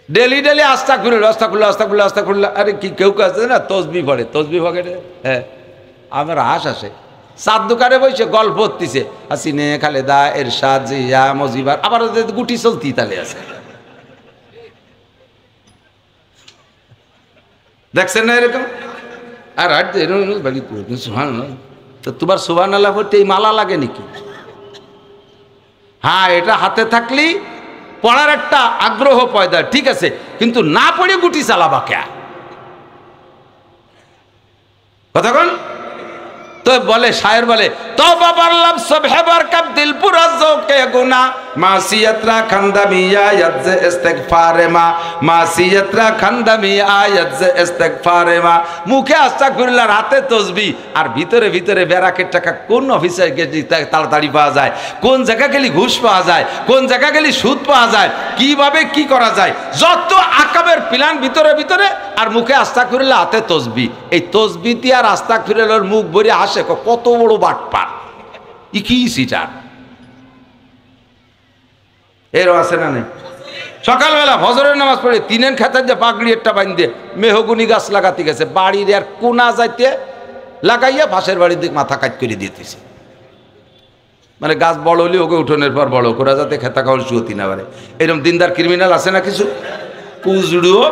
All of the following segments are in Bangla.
ডেলি ডেলি আস্তাগফিরুল্লাহ আস্তাগফিরুল্লাহ আস্তাগফিরুল্লাহ আস্তাগফিরুল্লাহ। আরে কি কেউ কাছে না তসবি পড়ে, তসবি পকেটে। হ্যাঁ, আমার হাস আসে। চার দোকানে বসে গল্প হতিছে, হাসিনে খালেদা এরশাদ জিয়া মজিবার, আবার গুটি চলতি তালে আছে। দেখছেন না এরকম? আর তো তোমার সুবহানাল্লাহ পড়তে এই মালা লাগে নাকি? হ্যাঁ, এটা হাতে থাকলেই পড়ার একটা আগ্রহ পয়দা, ঠিক আছে, কিন্তু না পড়ে গুটি চালাবা কে? কতক্ষণ তো বলে শায়ের বলে, তওবা পারলাম সব হেবার কাব দিল পুরা জোকে গুনা, মাসিয়াতরা খান্দামিয়া ইয়াজে ইস্তিগফারে মা, মাসিয়াতরা খান্দামিয়া ইয়াজে ইস্তিগফারে মা। মুখে আস্তাগফিরুল্লাহ, হাতে তাসবিহ, আর ভিতরে ভিতরে ব্যারাকের টাকা কোন অফিসে গেলে তাড়াতাড়ি পাওয়া যায়, কোন জায়গা গেলে ঘুষ পাওয়া যায়, কোন জায়গা গেলে সুদ পাওয়া যায়, কিভাবে কি করা যায়, যত আকাবের প্ল্যান ভিতরে ভিতরে, আর মুখে আস্তাগফিরুল্লাহ, হাতে তাসবিহ। এই তাসবিহ দিয়ে আর আস্তাগফিরুল্লাহর মুখ ভরে আসে, কত বড় বাটপার, ই কি সিটার। এরও আছে না নেই? সকালবেলা ফজরের নামাজ পড়ে তিনের খেতের যে পাগড়ি একটা বাঁধে মেহগুনি গাছ লাগাতে গেছে, বাড়ির আর কোনা যাইতে লাগাইয়া পাশের বাড়ির দিকে মাথা কাজ করে দিতেছে। মানে গাছ বড় হলে ওকে উঠোনের পর বড় করা, যাতে খেতা খাওয়ার সুতি না পারে। এরকম দিনদার ক্রিমিনাল আছে না কিছু? কুজড়ুও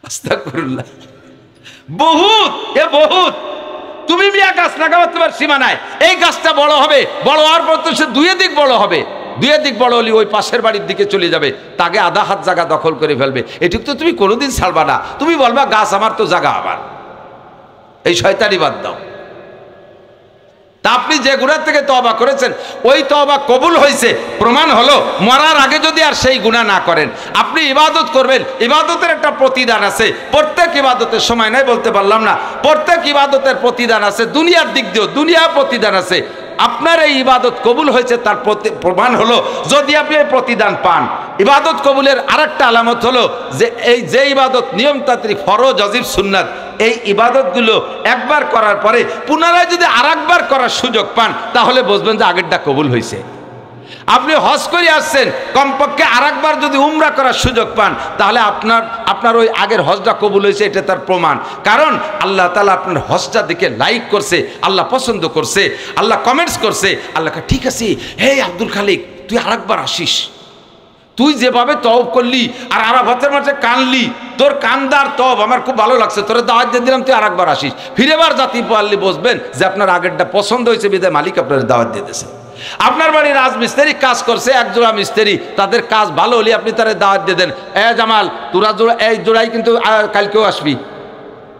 আস্তাগফিরুল্লাহ বহুত, এ বহুত। তুমি মিয়া গাছ লাগাবো, তোমার সীমা নাই। এই গাছটা বড় হবে, বড় হওয়ার পর তো সে দুয়ে দিক বড় হবে, দুয়ে দিক বড় হলে ওই পাশের বাড়ির দিকে চলে যাবে, তাকে আধা হাত জায়গা দখল করে ফেলবে। এটুক তো তুমি কোনোদিন ছাড়বা না। তুমি বলবা গাছ আমার তো জায়গা আবার। এই শয়তানি বাদ দাও। তা আপনি যে গুনাহ থেকে তওবা করেছেন, ওই তওবা কবুল হয়েছে, প্রমাণ হলো। মরার আগে যদি আর সেই গুনাহ না করেন, আপনি ইবাদত করবেন, ইবাদতের একটা প্রতিদান আছে। প্রত্যেক ইবাদতের সময় নাই বলতে পারলাম না, প্রত্যেক ইবাদতের প্রতিদান আছে। দুনিয়ার দিক দিয়েও দুনিয়া প্রতিদান আছে। আপনার এই ইবাদত কবুল হয়েছে তার প্রমাণ হলো যদি আপনি এই প্রতিদান পান। ইবাদত কবুলের আরেকটা আলামত হলো যে ইবাদত নিয়মতান্ত্রিক, ফরজ, ওয়াজিব, সুন্নাত, এই ইবাদতগুলো একবার করার পরে পুনরায় যদি আরেকবার করার সুযোগ পান, তাহলে বুঝবেন যে আগেরটা কবুল হয়েছে। আপনি হজ করে আসছেন, কমপক্ষে আরেকবার যদি উমরা করার সুযোগ পান, তাহলে আপনার ওই আগের হজটা কবুল হয়েছে, এটা তার প্রমাণ। কারণ আল্লাহ তাআলা আপনার হজটা দেখে লাইক করছে, আল্লাহ পছন্দ করছে, আল্লাহ কমেন্টস করছে। আল্লাহকে ঠিক আছে, হে আব্দুল খালিক, তুই আরেকবার আসিস। তুই যেভাবে তওব করলি আর আরাফাতের মাঠে কানলি, তোর কান্দার তওব আমার খুব ভালো লাগছে, তোর দাওয়াত দিয়ে দিলাম, তুই আরেকবার আসিস। ফিরেবার জাতি পারলে বসবেন যে আপনার আগেরটা পছন্দ হয়েছে, বিদায় মালিক আপনার দাওয়াত দিয়ে দিয়েছে। আপনার বাড়ির রাজমিস্ত্রি কাজ করছে, এক জোড়া মিস্ত্রি, তাদের কাজ ভালো হলে আপনি তাদের দাওয়াত দিয়ে দেন, এ জামাল তোরা জোড়া, এই জোড়াই কিন্তু কালকেও আসবি,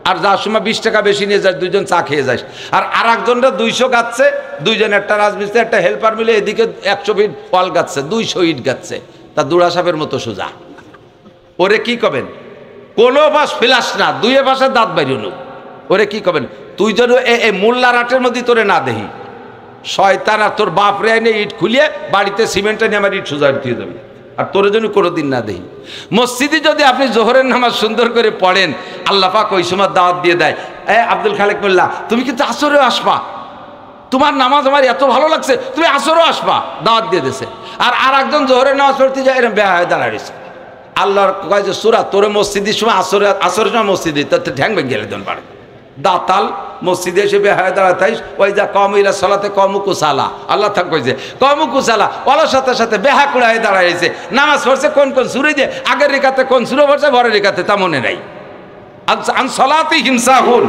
আর যাওয়ার সময় 20 টাকা বেশি নিয়ে যাস, দুইজন চা খেয়ে যাস। আর একজনরা 200 গাচ্ছে, দুইজন, একটা রাজমিস্ত্রি একটা হেল্পার মিলে এদিকে 100 ফিট ফল গাচ্ছে, 200 ইট গাচ্ছে, তা দুড়া সাপের মতো সোজা। ওরে কি কবেন? কোনো বাস ফিলাস না, দুয়ে বাসে দাঁত বাইরে নুক। ওরে কি কবেন? তুই যেন এই মোল্লা রাটের মধ্যে তোরে না দেহি, শয়তান আর তোর বাপ রে আইনে ইট খুলিয়ে বাড়িতে সিমেন্টে নিয়ে আমার ইট সোজা দিয়ে যাবে, আর তোর জন্য কোনোদিন না দেহি। মসজিদে যদি আপনি জোহরের নামাজ সুন্দর করে পড়েন, আল্লাহ পাক ওই সময় দাওয়াত দিয়ে দেয়, এ আব্দুল খালেক মোল্লা, তুমি কিন্তু আসরেও আসবা, তোমার নামাজ আমার এত ভালো লাগছে, তুমি আসরেও আসবা, দাওয়াত দিয়ে দিয়েছে। আর একজন জোহরের নামাজ পড়তে যায়, এরকম বেহা হয়ে দাঁড়াইছে। আল্লাহর কয় যে সূরা, তোরে মসজিদের সময় আসরের সময় মসজিদে তাতে ঠ্যাং ভেঙে গেলে দেন পারে দাতাল, মসজিদে এসে বেহায় দাঁড়াতাইস, ওই যা কম ইলা সলাতে কম কুসালা, আল্লাহ থাক কইছে কম কুসালা, ওলার সাথে সাথে বেহা কুড়ায় দাঁড়াইছে। নামাজ পড়ছে কোন সুরে দিয়ে, আগের রেখাতে কোন সুরে পড়ছে, পরের রেখাতে তা মনে নাই। আন সলাতিহিম সাহুন,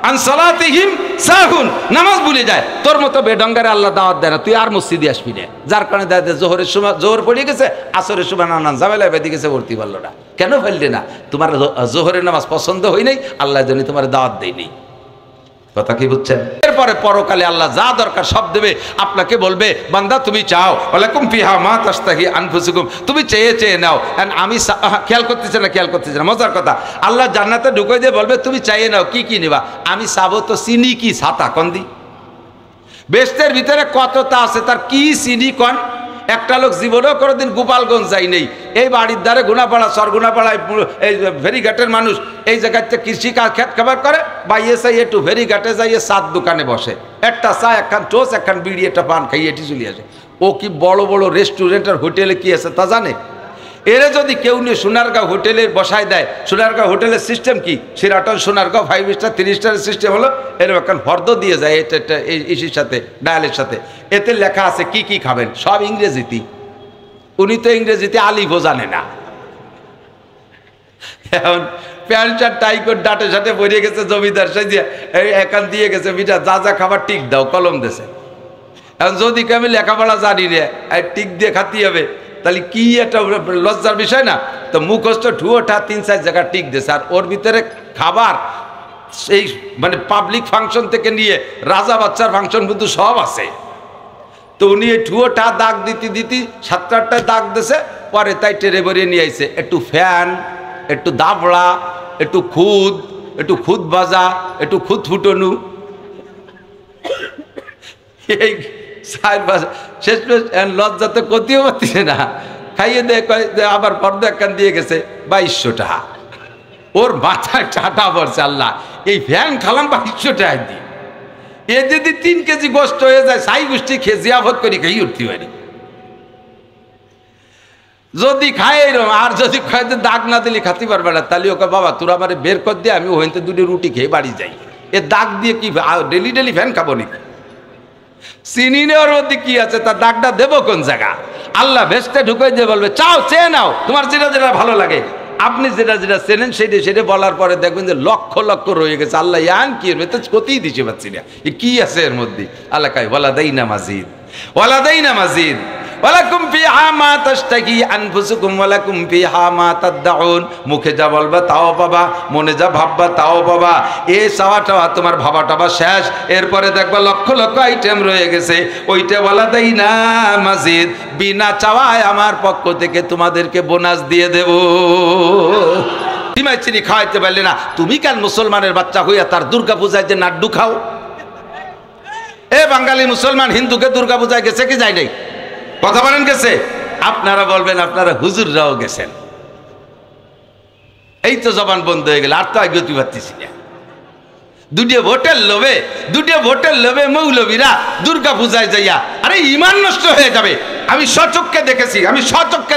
আন সলাতিহিম সাহুন, নামাজ ভুলে যায়। তোর মতো বেডঙ্গারে আল্লাহ দাওয়াত দেয় না, তুই আর মসজিদে আসবি না। যার কারণে দেখা যায় জোহরের সময় জোহর পড়িয়ে গেছে, আসরের সময় নানান ঝামেলা বেঁধে গেছে, ভর্তি পারলো না। কেন ফেললে না? তোমার জোহরের নামাজ পছন্দ হই নাই, আল্লাহ জন্য তোমার দাওয়াত দেয়নি। কথা কি বুঝছেন? এরপরে পরকালে আল্লাহ যা দরকার সব দেবে, আপনাকে বলবে বান্দা তুমি চাও, ওয়ালাকুম ফিহা মা তাশতাহি আনফুসুকুম, তুমি চেয়ে চেয়ে নাও। আমি খেয়াল করতেছি না, মজার কথা, আল্লাহ জান্নাতে ঢুকে দিয়ে বলবে তুমি চাইয়ে নাও, কি কি নিবা? আমি চাবো তো চিনি কি ছাতা কন্দি, বেহেশতের ভিতরে কতটা আছে তার কি চিনি কন। একটা লোক জীবনেও কোনোদিন গোপালগঞ্জ যাই নেই, এই বাড়ির ধারে গুনাপাড়া, সরগুনাপাড়ায় এই ফেরিঘাটের মানুষ এই জায়গাতে কৃষি খেত খাবার করে, বাইয়ে চাই একটু ফেরিঘাটে যাইয়ে চার দোকানে বসে, একটা চা, একখান টোস, একখান বিড়ি, একটা পান খাইয়ে এটি চলে আসে। ও কি বড় বড় রেস্টুরেন্ট আর হোটেলে কি আছে তা জানে? এরা যদি কেউ নিয়ে সোনারগাঁও হোটেলে বসায় দেয়, সোনারগাঁও হোটেলের সিস্টেম কি, সেরাটন সোনারগাঁও 5 স্টার 3 স্টারের সিস্টেম হলো এরকম একটা ফর্দ দিয়ে যায় এটা ইসির সাথে ডায়ালের সাথে, এতে লেখা আছে কি কি খাবেন, সব ইংরেজিতে। উনি তো ইংরেজিতে আলিফও জানে না। এখন প্যান্ট শার্ট টাই করে ডাটে সাথে পড়ে গেছে জমিদার সাজিয়া, একান দিয়ে গেছে বিটা যা যা খাবার টিক দাও, কলম দেশে। এখন যদি আমি লেখাপড়া জানি রে, টিক দিয়ে খাতি হবে, তাহলে কি একটা লজ্জার বিষয় না? তো মুখস্থ ঠুয়োটা 3-4 জায়গা টিক দিয়েছে, আর ওর ভিতরে খাবার সেই মানে পাবলিক ফাংশন থেকে নিয়ে রাজা বাচ্চার ফাংশন কিন্তু সব আছে। তো উনি এই ঠুয়োটা দাগ দিতে দিতে 7-8টা দাগ দিয়েছে, পরে তাই টেরে বেরিয়ে নিয়ে আইছে একটু ফ্যান, একটু দাবড়া, একটু খুদ ভাজা, একটু খুদ ফুটনু, এই শেষ লজ্জাতে কতিও পারতেছে না, খাইয়ে দেয় আবার পর্দা একখান দিয়ে গেছে 2200 টাকা। ওর মাথায় টাটা পড়ছে, আল্লাহ এই ফ্যান খালাম 2200 টাকা দিয়ে, এ যদি 3 কেজি গোস্ত হয়ে যায় সাই গোষ্ঠী খেয়ে জিয়াফত করি খেয়ে উঠতে পারি। যদি খায় এরকম, আর যদি খায় দাগ না দিলে খাতে পারবে না, তাহলে ওকে বাবা তোরা আমার বের কর দিয়ে আমি ওখান থেকে 2টি রুটি খেয়ে বাড়ি যাই। এ দাগ দিয়ে কি ডেলি ডেলি ফ্যান খাবো নাকি? চিনি নেওয়ার মধ্যে কি আছে, তার দাগটা দেবো কোন জায়গা? আল্লাহ ভেস্তে ঢুকে দিয়ে বলবে চাও চেয়ে নাও, তোমার যেটা যেটা ভালো লাগে। আপনি যেটা যেটা চেনেন সেটা বলার পরে দেখবেন যে লক্ষ লক্ষ রয়ে গেছে। আল্লাহ ইয়ান কি তো কোথায় দিতে পারছি না, কি আছে এর মধ্যে? আল্লাহ কাই ওয়ালাদাইনা মাজিদ, ওয়ালাদাইনা মাজিদ, ওয়ালাকুম ফিহা মা তাশতাহি আনফুসুকুম ওয়ালাকুম ফিহা মা তাদউন। মুখে যা বলবা তাও পাবা, মনে যা ভাববা তাও পাবা। এ চাওয়াটা তোমার ভাবাটা শেষ, এরপরে দেখবা লক্ষ লক্ষ আইটেম রয়ে গেছে। ওইটা ওয়ালাদাইনা মাজিদ, বিনা চাওয়ায় আমার পক্ষ থেকে তোমাদেরকে বোনাস দিয়ে দেব। ডিমাই চিনি খাওয়াইতে পারলে না, তুমি কেন মুসলমানের বাচ্চা হইয়া তার দুর্গা পূজায় যে নাড্ডু খাও? এ বাঙালি মুসলমান হিন্দুকে দুর্গা পূজায় গেছে কি যায় নাই? কথা বলেন গেছে? আপনারা বলবেন আপনারা হুজুররাও গেছেন। এই তো জবান বন্ধ হয়ে গেল, আর তো আগে পারতেছি না। 2টি ভোটের লোভে মৌলবীরা দুর্গা পূজায় যাইয়া, আরে ইমান নষ্ট হয়ে যাবে। আমি স্বচক্ষে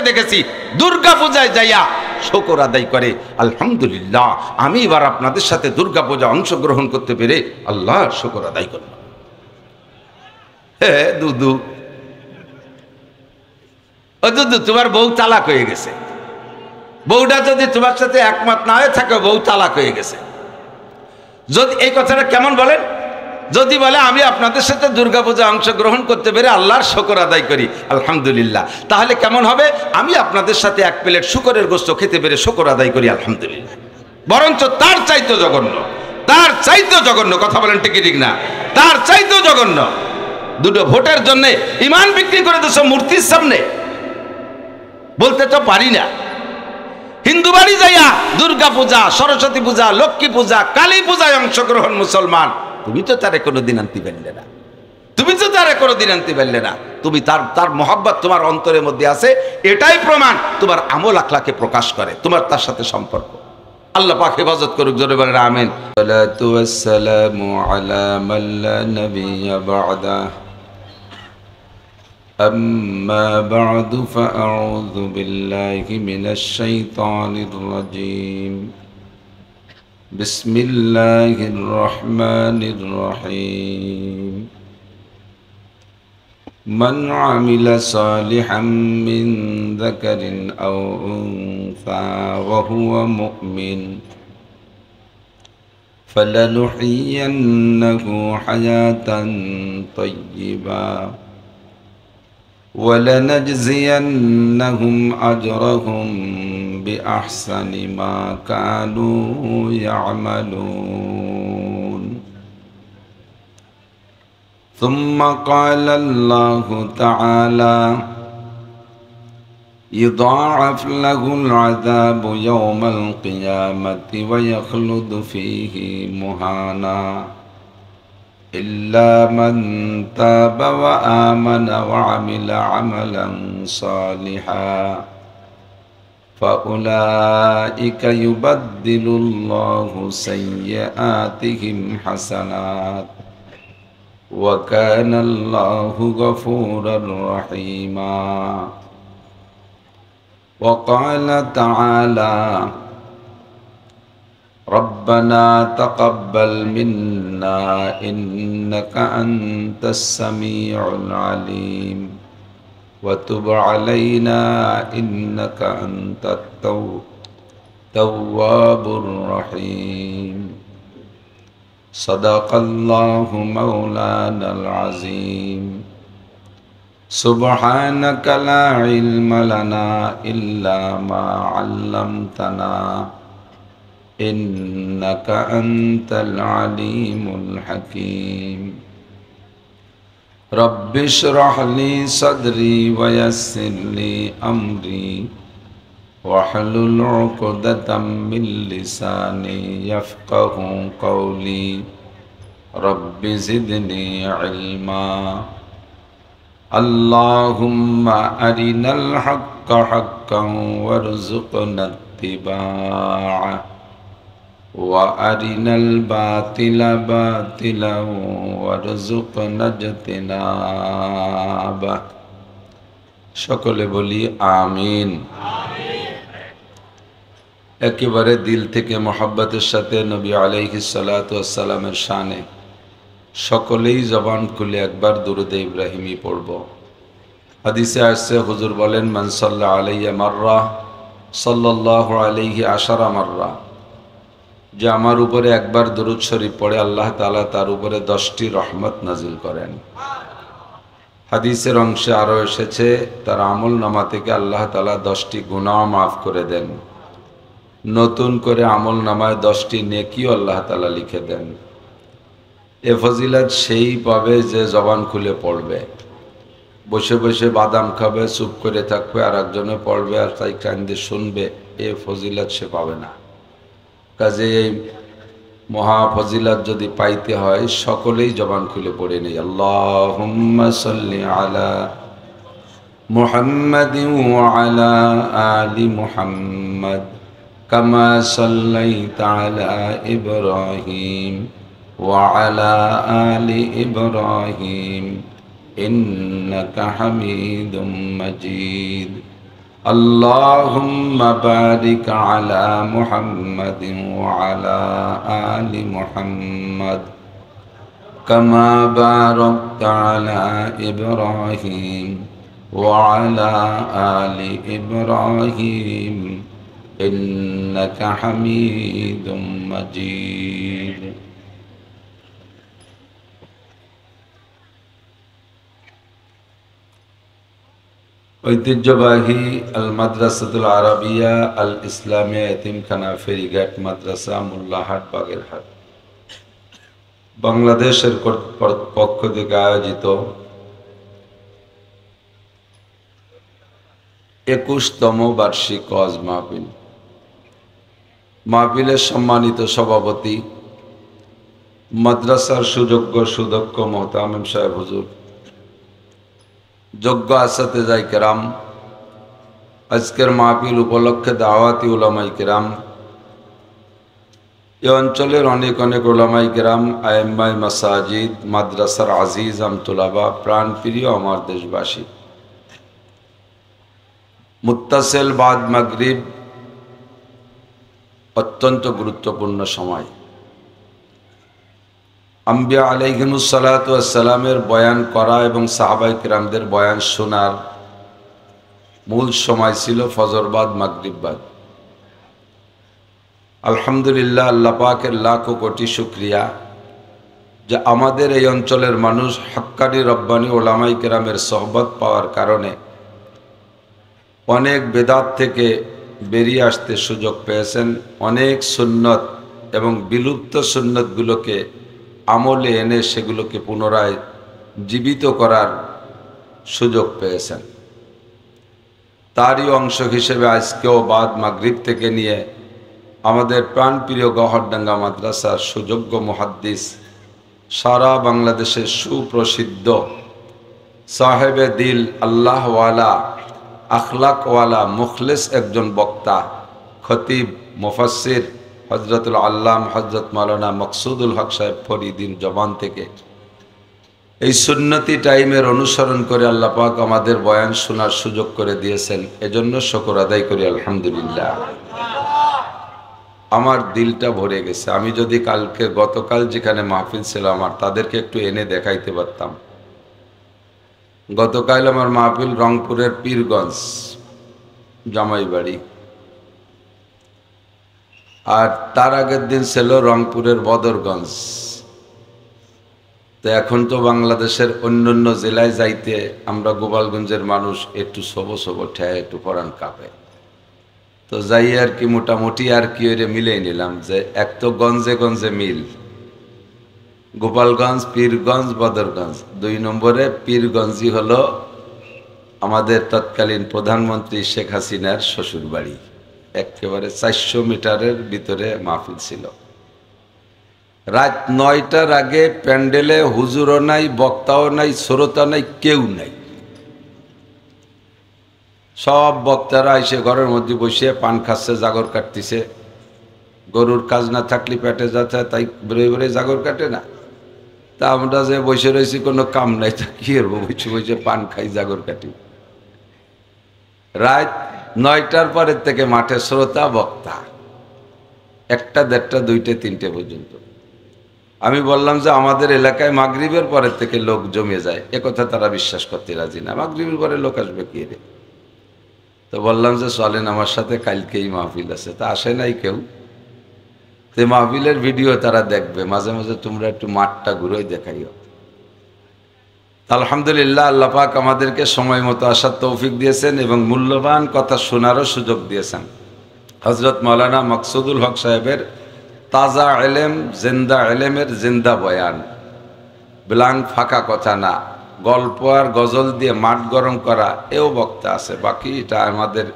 দেখেছি দুর্গা পূজায় যাইয়া শুকর আদায় করে, আলহামদুলিল্লাহ আমি এবার আপনাদের সাথে দুর্গা পূজা অংশগ্রহণ করতে পেরে আল্লাহ শুকর আদায় করলাম। হ্যাঁ দুদু, ও দুদু তোমার বউ তালাক হয়ে গেছে। বউটা যদি তোমার সাথে একমত না হয়ে থাকে, বউ তালাক হয়ে গেছে। যদি এই কথাটা কেমন বলেন? যদি বলে আমি আপনাদের সাথে দুর্গাপূজা অংশগ্রহণ করতে পেরে আল্লাহর শুকর আদায় করি আলহামদুলিল্লাহ, তাহলে কেমন হবে? আমি আপনাদের সাথে 1 প্লেট শুকরের গোশত খেতে পেরে শুকর আদায় করি আলহামদুলিল্লাহ। বরঞ্চ তার চাইতে জঘন্য, কথা বলেন ঠিক না? তার চাইতেও জঘন্য। 2টো ভোটের জন্য ইমান বিক্রি করে দিয়েছ মূর্তির সামনে, বলতে তো পারি না। হিন্দু বাড়ি যাইয়া দুর্গা পূজা, সরস্বতী পূজা, লক্ষ্মী পূজা, কালী পূজায় অংশগ্রহণ মুসলমান। তুমি তো তারে কোনোদিন আনতে পারলে না, তুমি তার মোহাব্বত তোমার অন্তরের মধ্যে আছে, এটাই প্রমাণ তোমার আমল আখলাকে প্রকাশ করে, তোমার তার সাথে সম্পর্ক। আল্লাহ পাক হেফাজত করুক, জোরে বলেন আমিন। সালাতু ওয়াসসালামু আলা মান লা নাবিয়্যা বা'দা। أما بعد فأعوذ بالله من الشيطان الرجيم. بسم الله الرحمن الرحيم. من عمل صالحا من ذكر أو أنثى وهو مؤمن فلنحيينه حياة طيبة ولنجزينهم أجرهم بأحسن ما كانوا يعملون. ثم قال الله تعالى: يضاعف له العذاب يوم القيامة ويخلد فيه مهانا إلا من تاب وآمن وعمل عملا صالحا فأولئك يبدل الله سيئاتهم حسنات وكان الله غفورا رحيما. وقال تعالى: ربنا تقبل منا إنك أنت السميع العليم وتب علينا إنك أنت التواب الرحيم. صدق الله مولانا العظيم. سبحانك لا علم لنا إلا ما علمتنا إنك أنت العليم الحكيم. رب اشرح لي صدري ويسر لي أمري واحلل عقدة من لساني يفقه قولي. رب زدني علما. اللهم أرنا الحق حقا وارزقنا اتباعه وأرنا الباطل باطلا وارزقنا اجتنابه. সকলে বলি আমিন। একেবারে দিল থেকে মহব্বতের সাথে নবী আলাইহিস সালাতু ওয়াস সালামের শানে সকলেই জবান খুলে একবার দুরূদে ইব্রাহিমী পড়ব। হাদিসে আসছে, হুজুর বলেন, মান সাল্লা আলাইয়া মাররা সাল্লাল্লাহু আলাইহি আশারা মাররা, যে আমার উপরে একবার দুরূদ শরীফ পড়ে আল্লাহ তাআলা তার উপরে 10টি রহমত নাজিল করেন। হাদিসের অংশে আরও এসেছে, তার আমল নামা থেকে আল্লাহ তাআলা 10টি গুনাহ মাফ করে দেন, নতুন করে আমল নামায় 10টি নেকিও আল্লাহ তাআলা লিখে দেন। এ ফজিলত সেই পাবে যে জবান খুলে পড়বে। বসে বসে বাদাম খাবে, চুপ করে থাকবে, আর একজনে পড়বে আর তাই কান্দে শুনবে, এ ফজিলত সে পাবে না। কাজে এই মহা ফজিলত যদি পাইতে হয় সকলেই জবান খুলে পড়ে নেই আল্লাহুম্মা সাল্লি আলা মুহাম্মাদিন ওয়া আলা আলি মুহাম্মাদ কামা সাল্লাইতা আলা ইব্রাহিম ওয়া আলা আলি ইব্রাহিম ইন্নাকা হামিদুম মাজিদ। اللهم بارك على محمد وعلى آل محمد كما باركت على إبراهيم وعلى آل إبراهيم إنك حميد مجيد। ঐতিহ্যবাহী আল মাদ্রাসাতুল আরাবিয়া আল ইসলামিয়া এতিমখানা ফেরিঘাট মাদ্রাসা মোল্লাহাট বাগেরহাট বাংলাদেশের পক্ষ থেকে আয়োজিত 21তম বার্ষিক ওয়াজ মাহফিল। মাহফিলের সম্মানিত সভাপতি মাদ্রাসার সুযোগ্য সুদক্ষ মোহতামিম সাহেব হুজুর, যোগ্য আসাতেজায়ে কেরাম, আজকের মাহফিল উপলক্ষে দাওয়াতি উলামায়ে কেরাম, এ অঞ্চলের অনেক অনেক উলামায়ে কেরাম, আইম্মায়ে মাসাজিদ, মাদ্রাসার আজিজ আমতুলাবা, প্রাণপ্রিয় আমার দেশবাসী, মুত্তাসিল বাদ মাগরিব অত্যন্ত গুরুত্বপূর্ণ সময়। আম্বিয়া আলাইহিমুস সালাতু ওয়াস সালামের বয়ান করা এবং সাহাবায়ে কিরামদের বয়ান শোনার মূল সময় ছিল ফজর বাদ মাগরিব বাদ। আলহামদুলিল্লাহ, আল্লাহ পাকের লাখো কোটি শুকরিয়া যে আমাদের এই অঞ্চলের মানুষ হক্কানি রব্বানি ওলামায়ে কিরামের সোহবত পাওয়ার কারণে অনেক বেদাত থেকে বেরিয়ে আসতে সুযোগ পেয়েছেন, অনেক সুন্নত এবং বিলুপ্ত সুন্নতগুলোকে আমলে এনে সেগুলোকে পুনরায় জীবিত করার সুযোগ পেয়েছেন। তারই অংশ হিসেবে আজকেও বাদ মাগরিব থেকে নিয়ে আমাদের প্রাণপ্রিয় গহরডাঙ্গা মাদ্রাসার সুযোগ্য মুহাদ্দিস, সারা বাংলাদেশের সুপ্রসিদ্ধ সাহেবে দিল, আল্লাহওয়ালা, আখলাকওয়ালা, মুখলিস একজন বক্তা, খতিব, মুফাসসির হযরতুল আল্লাম হযরত মাওলানা মকসুদুল হক সাহেব ফরিদিন জবান থেকে এই সুন্নতি টাইমের অনুসরণ করে আল্লাহ পাক আমাদের বয়ান শোনার সুযোগ করে দিয়েছেন, এজন্য শুকর আদায় করি আলহামদুলিল্লাহ। আমার দিলটা ভরে গেছে। আমি যদি গতকাল যেখানে মাহফিল ছিল আমার, তাদেরকে একটু এনে দেখাইতে পারতাম। গতকাল আমার মাহফিল রংপুরের পীরগঞ্জ জামাইবাড়ি, আর তার আগের দিন ছিল রংপুরের বদরগঞ্জ। তো এখন তো বাংলাদেশের অন্যান্য জেলায় যাইতে আমরা গোপালগঞ্জের মানুষ একটু সবো ঠেয়, একটু পরাণ কাঁপে। তো যাই আর কি, মোটামুটি আর কি ওরে মিলেই নিলাম যে এক তো গঞ্জে গঞ্জে মিল, গোপালগঞ্জ, পীরগঞ্জ, বদরগঞ্জ। 2 নম্বরে পীরগঞ্জই হলো আমাদের তৎকালীন প্রধানমন্ত্রী শেখ হাসিনার শ্বশুর বাড়ি। একেবারে 400 মিটারের ভিতরে মাহফিল ছিল। রাত 9টার আগে প্যান্ডেলে হুজুরও নাই, বক্তাও নাই, শ্রোতা নাই, কেউ নাই। সব বক্তারা এসে ঘরের মধ্যে বসে পান খাচ্ছে, জাগর কাটতেছে। গরুর কাজ না থাকলে পেটে যাচ্ছে, তাই বেরোয় বেরোয় জাগর কাটে না। তা আমরা যে বসে রয়েছি কোনো কাম নাই, তা কি করবো, বসে বসে পান খাই, জাগর কাটি। রাত 9টার পরের থেকে মাঠে শ্রোতা বক্তা 1টা, 1:30, 2টে, 3টে পর্যন্ত। আমি বললাম যে আমাদের এলাকায় মাগরিবের পরের থেকে লোক জমে যায়, একথা তারা বিশ্বাস করতে রাজি না। মাগরিবের পরে লোক আসবে কি রে? তো বললাম যে চলেন আমার সাথে, কালকেই মাহফিল আছে। তা আসে নাই কেউ। তো মাহফিলের ভিডিও তারা দেখবে, মাঝে মাঝে তোমরা একটু মাঠটা ঘুরেই দেখাইও। আলহামদুলিল্লাহ, আল্লাহ পাক আমাদেরকে সময় মতো আসার তৌফিক দিয়েছেন এবং মূল্যবান কথা শোনারও সুযোগ দিয়েছেন। হযরত মাওলানা মাকসুদুল হক সাহেবের তাজা এলেম, জিন্দা এলেমের জিন্দা বয়ান, ব্লাঙ্ক ফাঁকা কথা না, গল্প আর গজল দিয়ে মাঠ গরম করা, এও বক্তা আছে। বাকি এটা আমাদের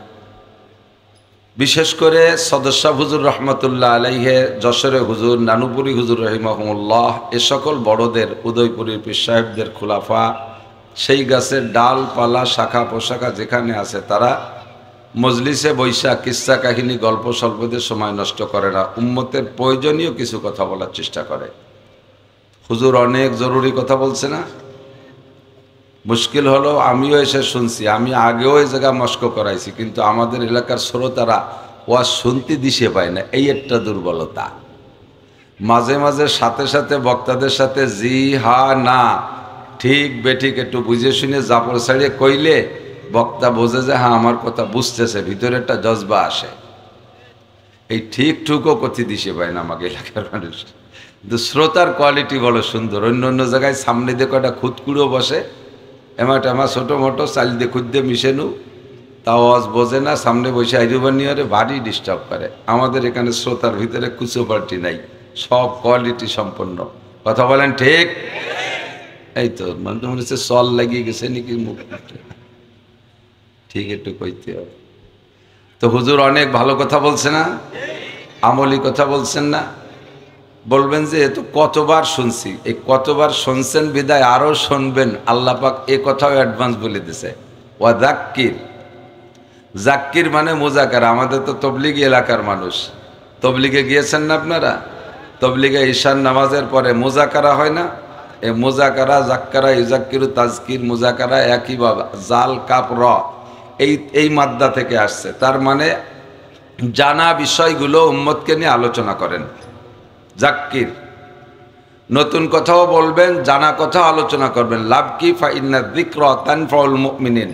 বিশেষ করে সদস্য হুজুর রহমতুল্লাহ আলাইহে, যশোরে হুজুর, নানুপুরি হুজুর রহিমাহুল্লাহ, এ সকল বড়দের, উদয়পুরীর পীর সাহেবদের খুলাফা, সেই গাছের ডাল পালা শাখা পোশাখা যেখানে আছে, তারা মজলিসে বৈশা কিস্সা কাহিনী গল্প স্বল্পদের সময় নষ্ট করে না, উম্মতের প্রয়োজনীয় কিছু কথা বলার চেষ্টা করে। হুজুর অনেক জরুরি কথা বলছে না? মুশকিল হলো আমিও এসে শুনছি, আমি আগেও এই জায়গা মস্ক করাইছি, কিন্তু আমাদের এলাকার শ্রোতারা ওয়াজ শুনতে দিশে পায় না, এই একটা দুর্বলতা। মাঝে মাঝে সাথে সাথে বক্তাদের সাথে জি হা না, ঠিক বেঠিক একটু বুঝে শুনে জাপড় ছাড়িয়ে কইলে বক্তা বোঝে যে হ্যাঁ আমার কথা বুঝতেছে, ভিতরে একটা জজবা আসে। এই ঠিক ঠুকও কথি দিশে পায় না আমাকে এলাকার মানুষ। কিন্তু শ্রোতার কোয়ালিটি বড় সুন্দর। অন্য অন্য জায়গায় সামনে দিয়ে কটা খুদকুড়ো বসে, এমা ছোটো মোটো চাল দিয়ে খুদ দিয়ে মিশেনু, তাও আওয়াজ বোঝে না, সামনে বসে আইরুবানিয়ারে ভারী ডিস্টার্ব করে। আমাদের এখানে শ্রোতার ভিতরে কুচো পার্টি নাই, সব কোয়ালিটি সম্পন্ন। কথা বলেন ঠিক? এই তো মানে মনে হচ্ছে সল লাগিয়ে গেছে নাকি মুখ, ঠিক একটু কইতে হবে। তো হুজুর অনেক ভালো কথা বলছে না, আমলি কথা বলছেন না? বলবেন যে এ তো কতবার শুনছি, এই কতবার শুনছেন বিদায় আরও শুনবেন। আল্লাহ পাক এ কথাও অ্যাডভান্স বলে দিছে, ওয়া যাক্কির। জাক্কির মানে মুজাকারা। আমাদের তো তবলিগি এলাকার মানুষ, তবলিগে গিয়েছেন না আপনারা? তবলিগে ঈশান নামাজের পরে মুজাকারা হয় না? এই মুজাকারা, জাক্কারা, ইজাক্কিরু, তাজকির, মুজাকারা একই বাবা, জাল কাপ র, এই মাদ্দা থেকে আসছে। তার মানে জানা বিষয়গুলো উম্মতকে নিয়ে আলোচনা করেন। জাক্কির, নতুন কথাও বলবেন, জানা কথা আলোচনা করবেন। লাভ কি? ফাইন্না যিকরা তানফাউল মুমিনিন।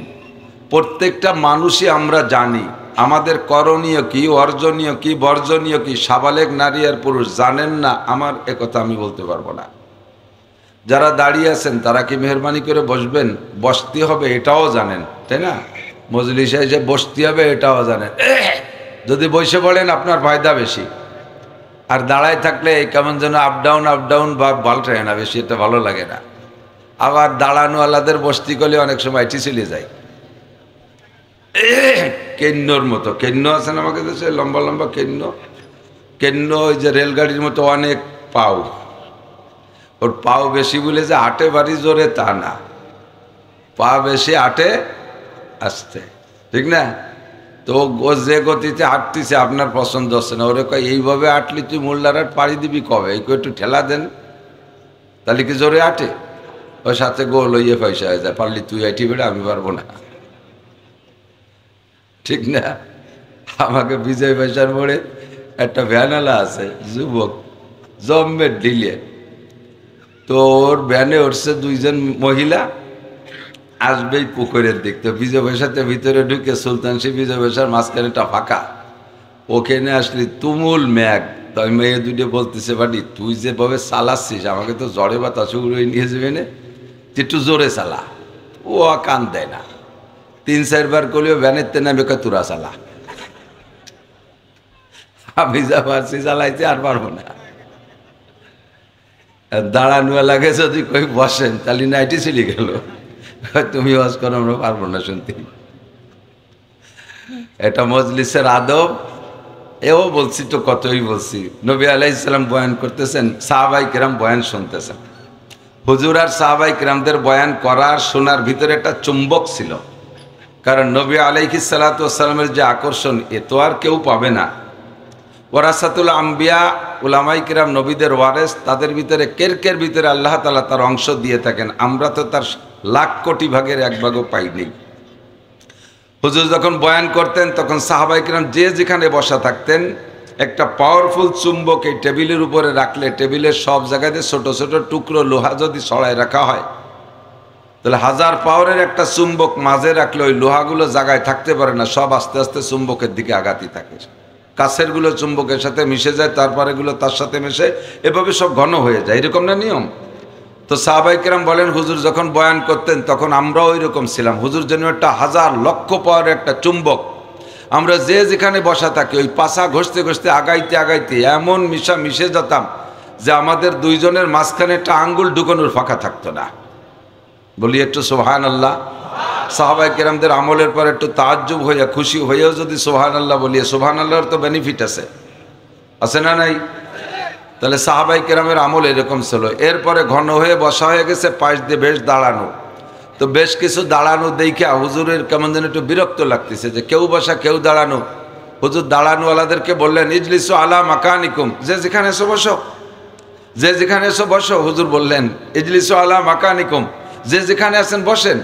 প্রত্যেকটা মানুষই আমরা জানি আমাদের করণীয় কি, অর্জনীয় কি, বর্জনীয় কি। সাবালেগ নারী আর পুরুষ জানেন না, আমার একথা আমি বলতে পারবো না। যারা দাঁড়িয়ে আছেন তারা কি মেহরবানি করে বসবেন? বসতে হবে এটাও জানেন, তাই না? মজলিসে এসে বসতে হবে এটাও জানেন। যদি বসে পড়েন আপনার ফায়দা বেশি, আর দাঁড়ায় থাকলে কেমন যেন আপ ডাউন বা পাল্টায় না, বেশি এটা ভালো লাগে না। আবার দাঁড়ানোওয়ালাদের বসতি করলে অনেক সময় এটি চলে যায় কেন্নর মতো। কেন্ন আছেন আমাকে দেশে, লম্বা লম্বা কেন্ন, ওই যে রেলগাড়ির মতো অনেক পাও, ওর পাও বেশি বলে যে আটে বাড়ি জোরে তা না, পা বেশি আটে আসতে, ঠিক না? তো ও যে গতিতে আটতিছে আপনার পছন্দ হচ্ছে না, ওরে কয় এইভাবে আটলি তুই মোল্লার হাট পাড়ি দিবি কবে, এই একটু ঠেলা দেন, তাহলে কি জোরে আটে? ওর সাথে গোল হইয়ে পয়সা হয়ে যায়, পারলি তুই আইটি বেড়ে, আমি পারবো না, ঠিক না? আমাকে বিজয় পয়সার মোড়ে একটা ভ্যানালা আছে, যুবক জম্মের ঢিলে, তো ওর ভ্যানে উঠছে দুইজন মহিলা, আসবেই পুকুরের দিক, তো বিজয় পয়সাতে ভিতরে ঢুকে সুলতানশি বিজয় পয়সার মাঝখানেটা ফাঁকা, ওখানে আসলি তুমুল ম্যাগ। তো আমি মেয়ে দুটো বলতেছে, বাড়ি তুই যেভাবে চালাচ্ছিস আমাকে তো জ্বরে বাতাস উড়ে নিয়ে যাবে না, একটু জোরে চালা। ও কান দেয় না, 3-4 করলেও ভ্যানের তে নামে তুরা চালা। আমি যা পারছি চালাইতে আর পারবো না। দাঁড়ানো লাগে যদি কই বসেন তাহলে নাইটি চলে গেল, তুমি ওয়াজ করো, আমরা পারবো না শুনতে। এটা মজলিসের আদব। এও বলছি তো, কতই বলছি। নবী আলাইহিস সালাম বয়ান করতেছেন, সাহাবাই কিরাম বয়ান শুনতেছেন। হুজুর আর সাহাবাই কিরামদের বয়ান করার শোনার ভিতরে একটা চুম্বক ছিল, কারণ নবী আলাইহিস সালাতু ওয়াস সালামের যে আকর্ষণ, এ তো আর কেউ পাবে না। ওয়ারাসাতুল আম্বিয়া, উলামাই কিরাম নবীদের ওয়ারেস, তাদের ভিতরে কের ভিতরে আল্লাহ তাআলা তার অংশ দিয়ে থাকেন, আমরা তো তার লাখ কোটি ভাগের 1 ভাগও পাইনি। হুজুর যখন বয়ান করতেন তখন সাহাবায়ে কিরাম যে যেখানে বসা থাকতেন, একটা পাওয়ারফুল চুম্বক এই টেবিলের উপরে রাখলে, টেবিলের সব জায়গাতে ছোট ছোট টুকরো লোহা যদি ছড়ায় রাখা হয়, তাহলে 1000 পাওয়ারের একটা চুম্বক মাঝে রাখলে ওই লোহাগুলো জায়গায় থাকতে পারে না, সব আস্তে আস্তে চুম্বকের দিকে আগাতে থাকে। কাছের গুলো চুম্বকের সাথে মিশে যায়, তারপরে গুলো তার সাথে মিশে, এভাবে সব ঘন হয়ে যায়, এরকম না নিয়ম? তো সাহাবায়ে কেরাম বলেন, হুজুর যখন বয়ান করতেন তখন আমরাও ওই রকম ছিলাম। হুজুর যেন একটা 1000 লক্ষ পাওয়ারের একটা চুম্বক, আমরা যে যেখানে বসা থাকি ওই পাশা ঘষতে ঘষতে আগাইতে আগাইতে এমন মিশে যেতাম যে আমাদের দুইজনের মাঝখানে একটা আঙ্গুল ঢুকানোর ফাঁকা থাকতো না। বলি একটু সুবহানাল্লাহ। সাহাবায়ে কেরামদের আমলের পর একটু তাজ্জুব হয়ে, খুশি হয়েও যদি সুবহানাল্লাহ বলি, সুবহানাল্লাহর তো বেনিফিট আছে না নাই? তাহলে সাহাবায়ে কেরামের আমল এরকম ছিল। এরপরে ঘন হয়ে বসা হয়ে গেছে, পাশ দিয়ে বেশ দাঁড়ানো, তো বেশ কিছু দাঁড়ানো দেখে হুজুরের কেমন যেন একটু বিরক্ত লাগতেছে যে কেউ বসা কেউ দাঁড়ানো। হুজুর দাঁড়ানোওয়ালাদেরকে বললেন, ইজলিসু আলা মাকানিকুম, যে যেখানে এসো বসো, যে যেখানে এসো বসো। হুজুর বললেন, ইজলিসু আলা মাকানিকুম, যে যেখানে আছেন বসেন।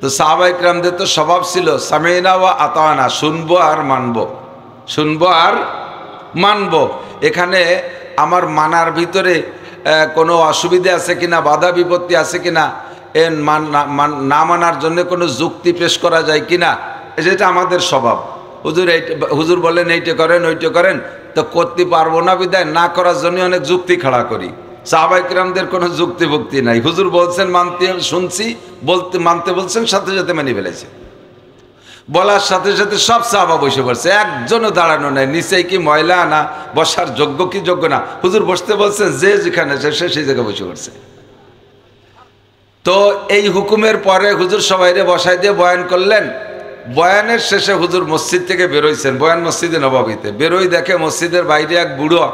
তো সাহাবায়ে কেরামদের তো স্বভাব ছিল সামিনা ওয়া আতানা, শুনবো আর মানবো, শুনবো আর মানবো। এখানে আমার মানার ভিতরে কোনো অসুবিধা আছে কিনা, বাধা বিপত্তি আছে কিনা, না মানার জন্য কোনো যুক্তি পেশ করা যায় কিনা, যেটা আমাদের স্বভাব। হুজুর বলেন এইটা করেন ওইটা করেন, তো করতে পারবো না বিদায় না করার জন্য অনেক যুক্তি খাড়া করি। সাহাবায়ে কেরামদের কোনো যুক্তি ভক্তি নাই, হুজুর বলছেন মানতে শুনছি, মানতে বলছেন সাথে সাথে মেনে ফেলেছে। বলার সাথে সাথে সব সাহাবা বসে পড়ছে, একজনও দাঁড়ানো নাই। নিচে কি ময়লা না বসার যোগ্য কি যোগ্য না, হুজুর বসতে বলছেন, যে যেখানে সে সেই জায়গায় বসে পড়ছে। তো এই হুকুমের পরে হুজুর সবাইরে বসাই দিয়ে বয়ান করলেন। বয়ানের শেষে হুজুর মসজিদ থেকে বেরোইছেন, বয়ান মসজিদে নববীতে বেরোই, দেখে মসজিদের বাইরে এক বুড়ো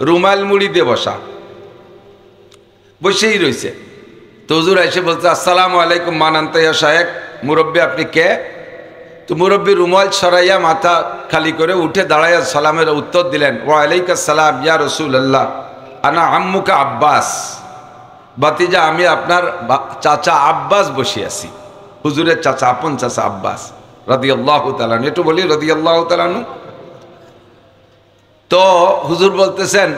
রুমাল মুড়ি দিয়ে বসেই রয়েছে। তো হুজুর এসে বলছে, আসসালামু আলাইকুম মান আনতা ইয়া শায়েখ, মুরব্বী আপনি কে? তো মুরব্বী রুমাল ছড়াইয়া মাথা খালি করে উঠে দাঁড়াইয়া সালামের উত্তর দিলেন, ওয়া আলাইকুম সালাম ইয়া রাসূলুল্লাহ, আনা আম্মুকা আব্বাস, বাতিজা আমি আপনার চাচা আব্বাস বসে আছি। হুজুরের চাচা, আপন চাচা আব্বাস রাদিয়াল্লাহু তাআলা, একটু বলি রাদিয়াল্লাহু তাআলা। তো হুজুর বলতেছেন,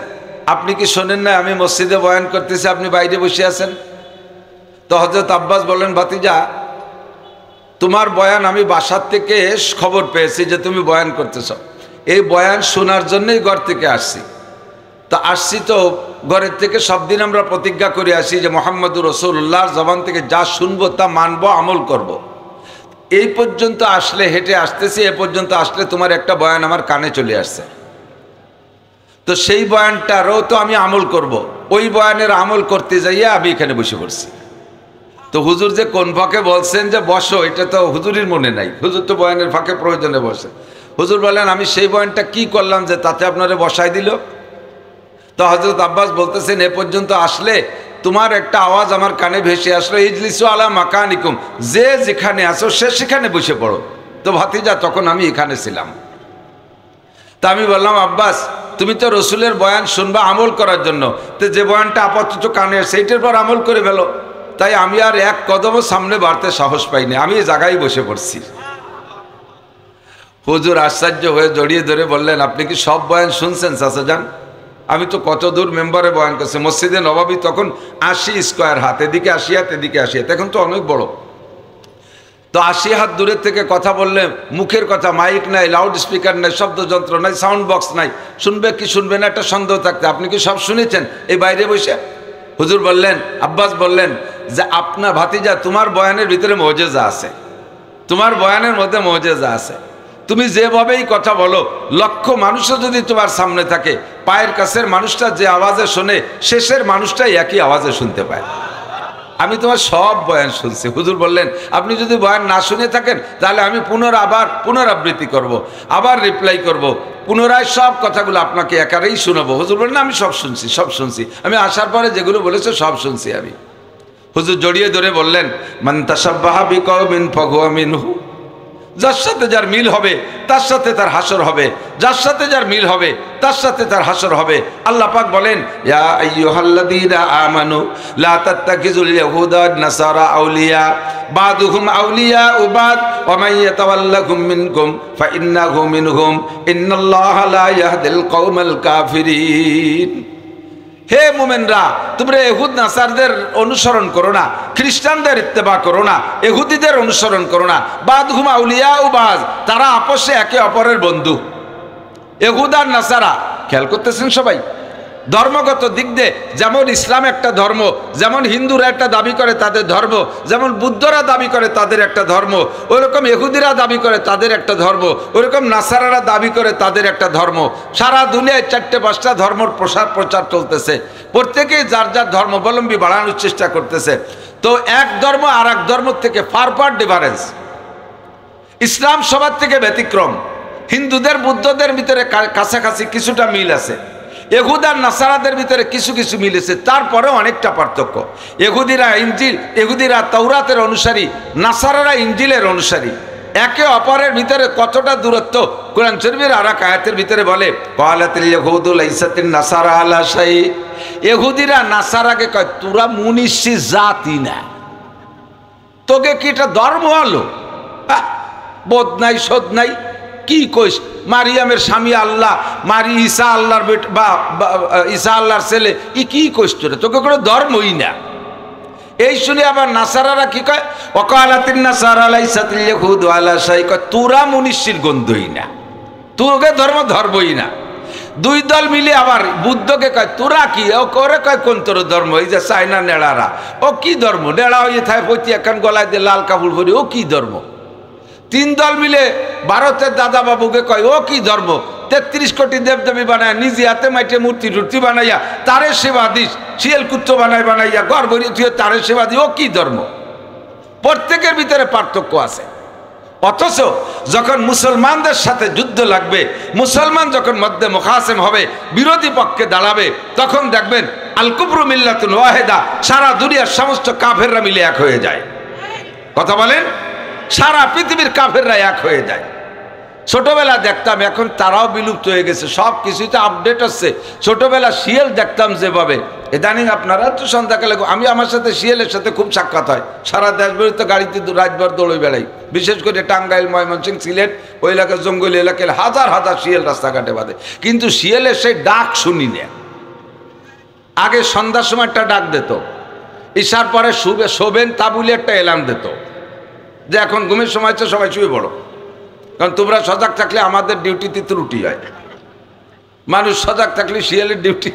আপনি কি শোনেন না আমি মসজিদে বয়ান করতেছি, আপনি বাইরে বসে আছেন? তো হযরত আব্বাস বললেন, ভাতিজা তোমার বয়ান আমি বাসার থেকে খবর পেয়েছি যে তুমি বয়ান করতেছ, এই বয়ান শোনার জন্যই ঘর থেকে আসছি। তা আসছি তো ঘরের থেকে সব দিন আমরা প্রতিজ্ঞা করে আসি যে মুহাম্মদুর রাসূলুল্লাহর জবান থেকে যা শুনবো তা মানবো, আমল করব। এই পর্যন্ত আসলে, হেঁটে আসতেছি, এ পর্যন্ত আসলে তোমার একটা বয়ান আমার কানে চলে আসছে, তো সেই বয়ানটারও তো আমি আমল করব। ওই বয়ানের আমল করতে যাইয়া আমি এখানে বসে পড়ছি। তো হুজুর যে কোন ফাঁকে বলছেন যে বসো, এটা তো হুজুরের মনে নাই, হুজুর তো বয়ানের ফাঁকে প্রয়োজনে বসে। হুজুর বলেন, আমি সেই বয়ানটা কি করলাম যে তাতে আপনারা বসাই দিল? তো হযরত আব্বাস বলতেছেন, এ পর্যন্ত আসলে তোমার একটা আওয়াজ আমার কানে ভেসে আসলো, ইজলিসু আলা মাকানিকুম, যে যেখানে আসো সে সেখানে বসে পড়ো। তো ভাতিজা তখন আমি এখানে ছিলাম। তা আমি বললাম, আব্বাস তুমি তো রসুলের বয়ান শুনবা আমল করার জন্য, তো যে বয়ানটা আপাতত কানে সেইটার পর আমল করে ফেলো। তাই আমি আর এক কদমও সামনে বাড়তে সাহস পাইনি, আমি এই জায়গায় বসে পড়ছি। হুজুর আশ্চর্য হয়ে জড়িয়ে ধরে বললেন, আপনি কি সব বয়ান শুনছেন চাচা যান? আমি তো কত দূর মেম্বারে বয়ান করছি, মসজিদে নবাবী তখন 80 স্কোয়ার হাত, এদিকে 80 হাত এদিকে 80 হাত, এখন তো অনেক বড়। তো 80 হাত দূরের থেকে কথা বললে মুখের কথা, মাইক নাই, লাউড স্পিকার নাই, শব্দযন্ত্র নাই, সাউন্ড বক্স নাই, শুনবে কি শুনবে না একটা সন্দেহ থাকতে, আপনি কি সব শুনেছেন এই বাইরে বসে? হুজুর বললেন, আব্বাস বললেন যে আপনার ভাতিজা, তোমার বয়ানের ভিতরে মুজিজা আছে, তোমার বয়ানের মধ্যে মুজিজা আছে। তুমি যেভাবেই কথা বলো, লক্ষ মানুষও যদি তোমার সামনে থাকে, পায়ের কাছের মানুষটা যে আওয়াজে শোনে, শেষের মানুষটাই একই আওয়াজে শুনতে পায়। আমি তোমার সব বয়ান শুনছি। হুজুর বললেন, আপনি যদি বয়ান না শুনে থাকেন তাহলে আমি পুনরাবৃত্তি করব, আবার রিপ্লাই করব, পুনরায় সব কথাগুলো আপনাকে একারেই শোনাবো। হুজুর বললেন, আমি সব শুনছি, সব শুনছি, আমি আসার পরে যেগুলো বলেছে সব শুনছি আমি। হুজুর জড়িয়ে ধরে বললেন, মান তাশাব্বাহা বিকওমিন ফাহুয়া মিনহু, যার সাথে যার মিল হবে তার সাথে তার হাসর হবে, যার সাথে যার মিল হবে তার সাথে তার হাসর হবে। আল্লাহ পাক বলেন, ইয়া আইয়ুহাল্লাযীনা আমানু লা তাত্তাখিযুল ইয়াহুদা ওয়ান নাসারা আউলিয়া বাদুহুম আউলিয়াউ বাদ ওয়া মান ইয়াতাওয়াল্লাহুম মিনকুম ফাইন্নাহু মিনহুম ইন্নাল্লাহা লা ইয়াহদিল কওমাল কাফিরিন। হে মুমিনরা, তোমরা ইহুদ নাসারদের অনুসরণ করো না, খ্রিস্টানদের ইত্তেবা করো না, ইহুদিদের অনুসরণ করো না। বাদহুম আউলিয়াউ বাদ, তারা আপসে একে অপরের বন্ধু। ইহুদ আর নাসারা, খেয়াল করতেছেন সবাই, ধর্মগত দিক দিয়ে যেমন ইসলাম একটা ধর্ম, যেমন হিন্দুরা একটা দাবি করে তাদের ধর্ম, যেমন বুদ্ধরা দাবি করে তাদের একটা ধর্ম, ওইরকম ইহুদিরা দাবি করে তাদের একটা ধর্ম, ওইরকম নাসারারা দাবি করে তাদের একটা ধর্ম। সারা দুনিয়ায় 4-5টা ধর্মর প্রচার চলতেছে, প্রত্যেকেই যার যার ধর্মাবলম্বী বাড়ানোর চেষ্টা করতেছে। তো এক ধর্ম আর এক ধর্ম থেকে ফার ডিফারেন্স। ইসলাম সবার থেকে ব্যতিক্রম। হিন্দুদের বুদ্ধদের ভিতরে কাছাকাছি কিছুটা মিল আছে, ইহুদ আর নাসারাদের ভিতরে কিছু কিছু মিলেছে, তারপরে অনেকটা পার্থক্য। ইহুদিরা তাওরাতের অনুসারী, নাসারারা ইনজিলের অনুসারী। একে অপরের ভিতরে কতটা দূরত্ব কোরআন শরীফের আর এক আয়াতের ভিতরে বলে, ক্বালাতিল ইয়াহুদু লাইসাতিন নাসারা আলা শাই, ইহুদিরা নাসারাকে কয়, তোরা মুনিশি জাতি না, তোকে কি এটা ধর্ম হলো? বোধ নাই শোধ নাই, কি কইস? মারিয়ামের স্বামী আল্লাহ, ঈসা আল্লাহর বেটা বা ঈসা আল্লাহর ছেলে, কি কইস তোরে? তোকে কোনো ধর্মই না। এই শুনে আবার নাসারারা কি কয়, ওয়াকালাতিন নাসারা লাইসাতিল ইয়াহুদু আলা শাই, কয় তোরা মুনিশির গন্ধই না, তোকে ধর্মই না। দুই দল মিলে আবার বুদ্ধকে কয়, তোরা কি? ও করে কয়, কোন তোর ধর্ম? এই যে চায়না নেড়ারা, ও কি ধর্ম? নেড়া হয়ে থাকে পতি একখান গলায় দিয়ে লাল কাপড় পরি, ও কি ধর্ম? তিন দল মিলে ভারতের দাদা বাবুকে কয়, ও কি ধর্ম? 33 কোটি দেবদেবী বানায়, নিজে হাতে মাইটে মূর্তি বানাইয়া তারে সেবা দিস, শিয়াল কুত্ত বানাইয়া গর্ব তারে সেবা দি, ও কি ধর্ম? প্রত্যেকের ভিতরে পার্থক্য আছে। অথচ যখন মুসলমানদের সাথে যুদ্ধ লাগবে, মুসলমান যখন মধ্যে মুখাসেম হবে, বিরোধী পক্ষে দাঁড়াবে, তখন দেখবেন আল কুফরু মিল্লাতুন ওয়াহিদা, সারা দুনিয়ার সমস্ত কাফেররা মিলে এক হয়ে যায়। কথা বলেন, সারা পৃথিবীর কাফেররা এক হয়ে যায়। ছোটবেলা দেখতাম, এখন তারাও বিলুপ্ত হয়ে গেছে, সব কিছুতে আপডেট হচ্ছে। ছোটবেলা শিয়াল দেখতাম যেভাবে, ইদানিং আপনারা তো সন্ধ্যাকালে, আমার সাথে শিয়ালের সাথে খুব সাক্ষাৎ হয়, সারা দেশভরে তো গাড়িতে রাতভর দৌড়ে বেড়াই, বিশেষ করে টাঙ্গাইল, ময়মনসিংহ, সিলেট ওই এলাকার জঙ্গলি এলাকায় হাজার হাজার শিয়াল রাস্তাঘাটে বাঁধে, কিন্তু শিয়ালের সেই ডাক শুনি না। আগে সন্ধ্যার সময় একটা ডাক দিত, ঈশার পরে শোবেন তা বলে একটা এলার্ম দিত যে এখন ঘুমের সময় তো সবাই শুয়ে পড়ো, কারণ তোমরা সজাগ থাকলে আমাদের ডিউটিতে ত্রুটি হয়। মানুষ সজাগ থাকলে শিয়ালের ডিউটি,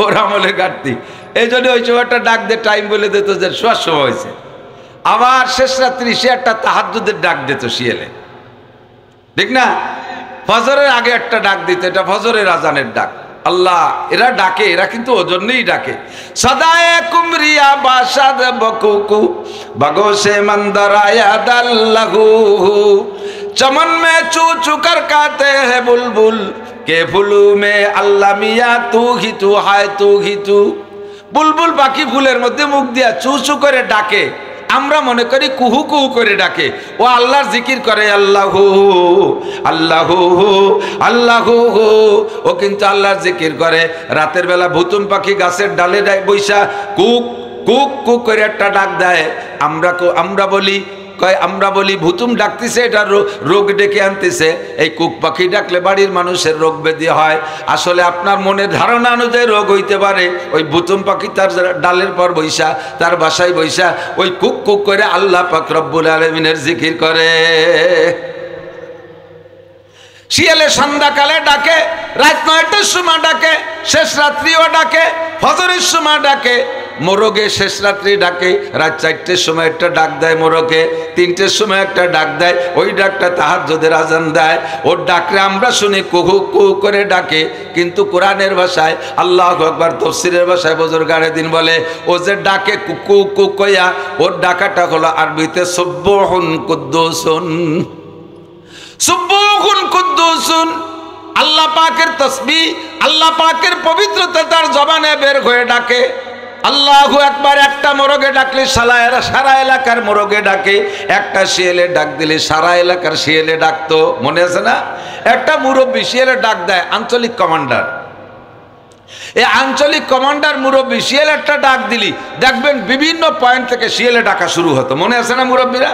ওর আমলে ঘাটতি। এই জন্য ওই সময় একটা ডাক দিয়ে টাইম বলে দিত যে শোয়ার সময় হয়েছে। আবার শেষ রাত্রি সে একটা তাহাজ্জুদের ডাক দিত শিয়ালে, ঠিক না? ফজরের আগে একটা ডাক দিত, এটা ফজরের আজানের ডাক। আল্লাহ, এরা ডাকে, এরা কিন্তু ওজন্যই ডাকে। সদায়ে কুমরিয়া বাসাদ বকুকু বগোশে মন্দরায়া দাল্লাহু, চমন মে চু চু কর কাতে হে বুলবুল, কে ফুলু মে আল্লাহ মিয়া তু হি তু, হায় তু হি তু। বুলবুল পাখি ফুলের মধ্যে মুখ দিয়া চু চু করে ডাকে, আমরা মনে করি কুহু কুহু করে ডাকে। ও আল্লাহর জিকির করে, আল্লাহু আল্লাহু আল্লাহু, ও কিন্তু আল্লাহর জিকির করে। রাতের বেলা ভুতুম পাখি গাছের ডালে বৈশা কুক কুক কুক করে একটা ডাক দেয়। আমরা বলি ভুতুম ডাকতেছে, এটা রোগ ডেকে আনতেছে। এই কুক পাখি ডাকলে বাড়ির মানুষের রোগ ব্যাধি হয়। আসলে আপনার মনের ধারণা অনুযায়ী রোগ হইতে পারে। ওই ভুতুম পাখি তার ডালের পর বৈশা, তার বাসায় বৈশা ওই কুক কুক করে আল্লাহ পাক রব্বুল আলামিনের জিকির করে। শিয়ালে সন্ধ্যাকালে ডাকে, রাত 9টার সময় ডাকে, শেষ রাত্রিও ডাকে, ফজরের সময় ডাকে, মোরগে শেষ রাত্রি ডাকে, রাত 4টের সময় একটা ডাক দেয়, মোরগে 3টের সময় একটা ডাক দেয়। ওই ডাকটা তাহাজ্জুদের আজান দেয়। ওর ডাকরে আমরা শুনি কুহু কুহু করে ডাকে, কিন্তু কোরআনের ভাষায় আল্লাহু আকবার, তাফসীরের ভাষায় বুজুর্গানে দিন বলে ও যে ডাকে কুকু কুক কইয়া, ওর ডাকাটা হলো আরবিতে সুবহুন কুদ্দুসুন। সুবহুন কুদ্দুসুন, আল্লাহ পাকের তাসবিহ, আল্লাহ পাকের পবিত্রতা তার জবানে বের হয়ে ডাকে। আল্লাহু আকবার। একটা মোরগে ডাকলে সারা এলাকার মোরগে ডাকে, একটা শিয়ালে ডাক দিলে সারা এলাকার শিয়ালে ডাকতো। মনে আছে না? একটা মুরব্বী শিয়ালে ডাক দেয়, আঞ্চলিক কমান্ডার। এই আঞ্চলিক কমান্ডার মুরব্বী শিয়ালে একটা ডাক দিলি দেখবেন বিভিন্ন পয়েন্ট থেকে শিয়ালে ডাকা শুরু হতো। মনে আছে না মুরব্বীরা?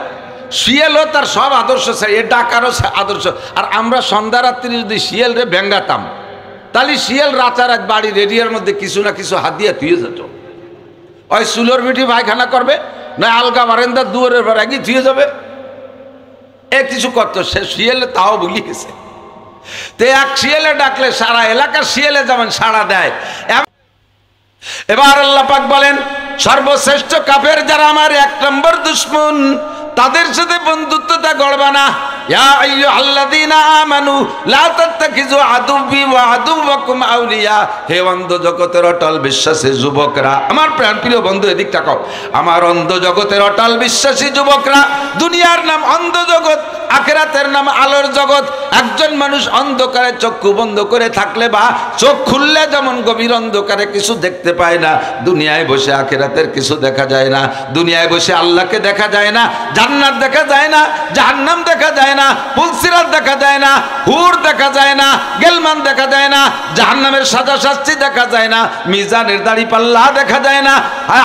শিয়ালও তার সব আদর্শ, এ ডাকারও আদর্শ। আর আমরা সন্ধ্যা রাত্রি যদি শিয়ালরে ব্যঙ্গাতাম, তাহলে শিয়াল রাতারাত বাড়ির এরিয়ার মধ্যে কিছু না কিছু হাত দিয়ে ধুয়ে যেত। ওই চুলোর মিটি পায়খানা করবে, না আলগা বারান্দার দুয়ারের পর আগে ধুয়ে যাবে, এ কিছু করতো। সে শিয়ালে তাও ভুলে গেছে। তো এক শিয়ালে ডাকলে সারা এলাকার শিয়ালে যেমন সাড়া দেয়। এবার আল্লাহ পাক বলেন, সর্বশ্রেষ্ঠ কাফের যারা আমার 1 নম্বর দুশমন, তাদের সাথে বন্ধুত্বটা গড়বা না। ইয়া আইয়ুহাল্লাযীনা আমানু লা তাত্তাখিযু আদুব্বি ওয়া আদুওয়াকুম আউলিয়া। হে অন্ধ জগতের অটল বিশ্বাসী যুবকরা, আমার প্রাণপ্রিয় বন্ধু এদিক তাকাও। আমার অন্ধ জগতের অটল বিশ্বাসী যুবকরা, দুনিয়ার নাম অন্ধ জগৎ, আখিরাতের নাম আলোর জগৎ। একজন মানুষ অন্ধকারে চক্ষু বন্ধ করে থাকলে বা চোখ খুললে যেমন গভীর অন্ধকারে কিছু দেখতে পায় না, দুনিয়ায় বসে আখিরাতের কিছু দেখা যায় না। দুনিয়ায় বসে আল্লাহকে দেখা যায় না, জান্নাত দেখা যায় না, জাহান্নাম দেখা যায় না, পুলসিরাত দেখা যায় না, হুর দেখা যায় না, গেলমান দেখা যায় না, জাহান্নামের সাজা শাস্তি দেখা যায় না, মিজানের দাড়ি পাল্লা দেখা যায় না,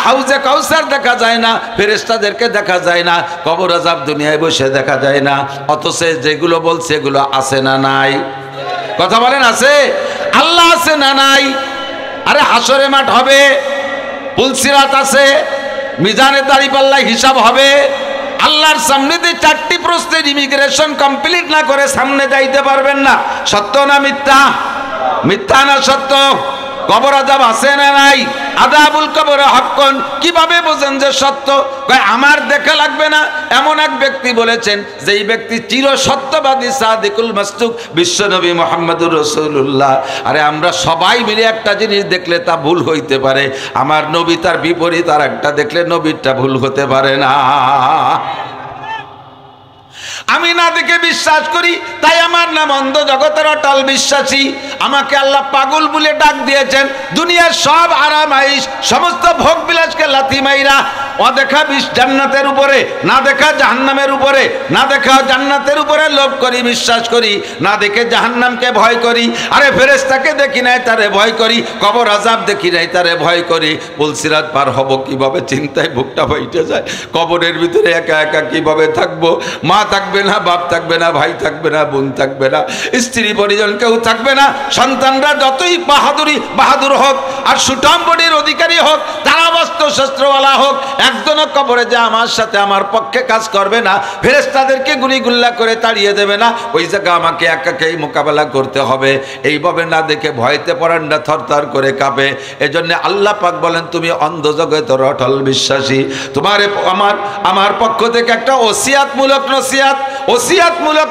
হাউজে কাউসার দেখা যায় না, ফেরেশতাদেরকে দেখা যায় না, কবর আযাব দুনিয়ায় বসে দেখা যায় না। অথচ যেগুলো বলছে এগুলো আছে না নাই? কথা বলেন, আছে? আল্লাহ আছে না নাই? আরে হাসরে মাঠ হবে, পুলসিরাত আছে, মিজানের দাড়ি পাল্লায় হিসাব হবে। আল্লাহর সামনে দিয়ে 4টি প্রশ্নের ইমিগ্রেশন কমপ্লিট না করে সামনে যাইতে পারবেন না। সত্য না মিথ্যা? মিথ্যা না সত্য? কবর আযাব আছে না নাই? আযাবুল কবর হাক্কুন। কিভাবে বোঝেন যে সত্য? আমার দেখা লাগবে না। এমন এক ব্যক্তি বলেছেন, যেই ব্যক্তি চির সত্যবাদী সাদিকুল মাসদুক বিশ্বনবী মুহাম্মদুর রাসূলুল্লাহ। আরে আমরা সবাই মিলে একটা জিনিস দেখলে তা ভুল হইতে পারে, আমার নবী তার বিপরীত আর একটা দেখলে নবীরটা ভুল হতে পারে না। আমি না দেখে বিশ্বাস করি, তাই আমার নাম অন্ধ জগতের অটল বিশ্বাসী। আমাকে আল্লাহ পাগল বলে ডাক দিয়েছেন। দুনিয়ার সব আরাম আইশ, সমস্ত ভোগ বিলাসকে লাথি মাইরা অদেখা জান্নাতের উপরে, না দেখা জাহান্নামের উপরে, না দেখা জান্নাতের উপরে লোভ করি, বিশ্বাস করি, না দেখে জাহান্নামকে ভয় করি। আরে ফেরেশতাকে দেখি নাই তারে ভয় করি, কবর আযাব দেখি নাই তারে ভয় করি, পুলসিরাত পার হব কিভাবে চিন্তায় বুকটা ফাইটে যায়। কবরের ভিতরে একা একা কিভাবে থাকবো? মা থাকবে না, বাপ থাকবে না, ভাই থাকবে না, বোন থাকবে না, স্ত্রী পরিজন কেউ থাকবে না। সন্তানরা যতই বাহাদুর হোক আর সুঠামবডির অধিকারী হোক, তারা অস্ত্র শস্ত্রওয়ালা হোক, একজনও কবরে যে আমার সাথে আমার পক্ষে কাজ করবে না, ফেরেশতাদেরকে গুলিগুল্লা করে তাড়িয়ে দেবে না। ওই জায়গা আমাকে একাকেই মোকাবেলা করতে হবে। এইভাবে না দেখে ভয়তে পরান্ডা থরথর করে কাঁপে। এজন্য আল্লাহ পাক বলেন, তুমি অন্ধ জগতের অটল বিশ্বাসী। তোমার আমার পক্ষ থেকে একটা ওসিয়াতমূলক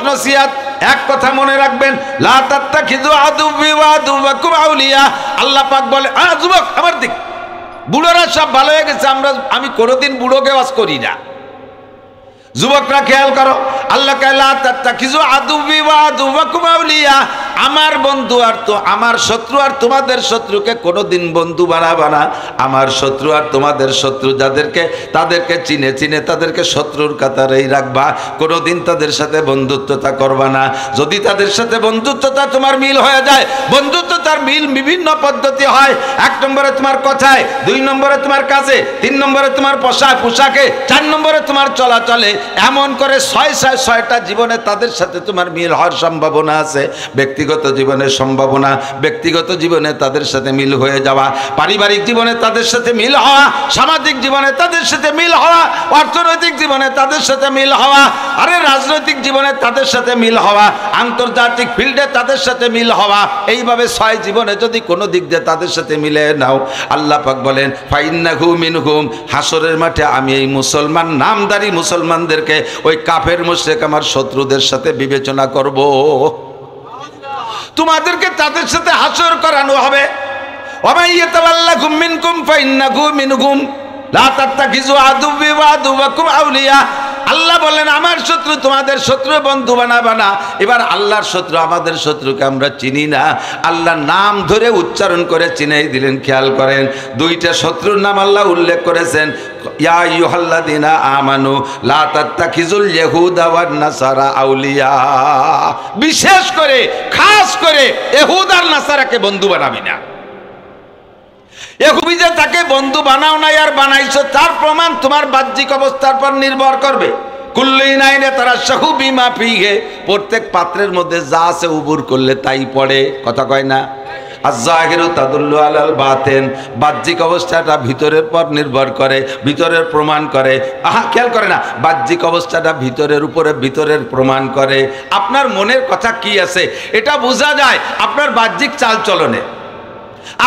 নসিহত। এক কথা মনে রাখবেন, লা তাত্তাখিযু আদুব্বি ওয়া আদুওয়াকুম আউলিয়া। আল্লাহ পাক বলে, যুবক আমার দিক, বুড়োরা সব ভালো হয়ে গেছে, আমি কোনোদিন বুড়োকে ওয়াজ করি না। যুবকরা খেয়াল করো, আল্লাহ লা তাত্তাখিযু আদুব্বি ওয়া আদুওয়াকুম আউলিয়া। আমার বন্ধু আর তো আমার শত্রু আর তোমাদের শত্রুকে কোনোদিন বন্ধু বানাবা না। আমার শত্রু আর তোমাদের শত্রু তাদেরকে চিনে চিনে তাদেরকে শত্রুর কাতারেই রাখবা, কোনোদিন তাদের সাথে বন্ধুত্বতা করবা না। যদি তাদের সাথে বন্ধুত্বতা তোমার মিল হয়ে যায়, বন্ধুত্বতার মিল বিভিন্ন পদ্ধতি হয়। 1 নম্বরে তোমার কথায়, 2 নম্বরে তোমার কাজে, 3 নম্বরে তোমার পোশাকে, 4 নম্বরে তোমার চলাচলে। এমন করে 6টা জীবনে তাদের সাথে তোমার মিল হওয়ার সম্ভাবনা আছে। ব্যক্তিগত জীবনের সম্ভাবনা, ব্যক্তিগত জীবনে তাদের সাথে মিল হয়ে যাওয়া, পারিবারিক জীবনে তাদের সাথে মিল হওয়া, সামাজিক জীবনে তাদের সাথে মিল হওয়া, অর্থনৈতিক জীবনে তাদের সাথে মিল হওয়া, আরে রাজনৈতিক জীবনে তাদের সাথে মিল হওয়া, আন্তর্জাতিক ফিল্ডে তাদের সাথে মিল হওয়া। এইভাবে 6 জীবনে যদি কোনো দিক দিয়ে তাদের সাথে মিলে নাও, আল্লাহ পাক বলেন ফাইন্নাহু মিনহুম, হাসরের মাঠে আমি এই মুসলমান নামদারি মুসলমানদেরকে ওই কাফের মুশরিক আমার শত্রুদের সাথে বিবেচনা করব। তোমাদেরকে তাদের সাথে হাসর করানো হবে। ওয়ামান ইয়াতাওয়াল্লাকুম মিনকুম ফাইন্নাহু মিনহুম লা তাত্তাখিযু আদুওয়ি ওয়া আদুওয়াকুম আউলিয়া। আল্লাহ বলেন আমার শত্রু তোমাদের শত্রু বন্ধু বানাবা না। এবার আল্লাহর শত্রু আমাদের শত্রুকে আমরা চিনি না, আল্লাহর নাম ধরে উচ্চারণ করে চিনাই দিলেন। খেয়াল করেন 2টা শত্রুর নাম আল্লাহ উল্লেখ করেছেন, ইয়া আইয়ুহাল্লাযীনা আমানু লা তাত্তাখিযুল ইয়াহুদা ওয়ান নাসারা আউলিয়া। বিশেষ করে খাস করে ইহুদ আর নাসারাকে বন্ধু বানাবি না। এহুদি যে তাকে বন্ধু বানাও নাই আর বানাইছো, তার প্রমাণ তোমার বাহ্যিক অবস্থার পর নির্ভর করবে। কুল্লু ইনাইনে তারাশাহু বিমা ফিহি, প্রত্যেক পাত্রের মধ্যে যা আছে উবুর করলে তাই পড়ে। কথা কয় না? আয-যাহিরু তাদুল্লু আলাল বাতিন, বাহ্যিক অবস্থাটা ভিতরের পর নির্ভর করে, ভিতরের প্রমাণ করে। খেয়াল করে না, বাহ্যিক অবস্থাটা ভিতরের উপরে ভিতরের প্রমাণ করে। আপনার মনের কথা কি আছে এটা বোঝা যায় আপনার বাহ্যিক চালচলনে।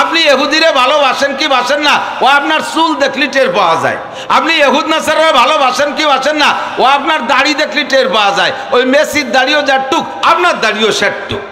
আপনি ইহুদিরে ভালোবাসেন কি বাসেন না, ও আপনার চুল দেখলি টের পাওয়া যায়। আপনি ইহুদ নাসারারে ভালোবাসেন কি বাসেন না, ও আপনার দাড়ি দেখলি টের পাওয়া যায়। ওই মেসির দাড়িও যাটুক আপনার দাড়িও সেটুক,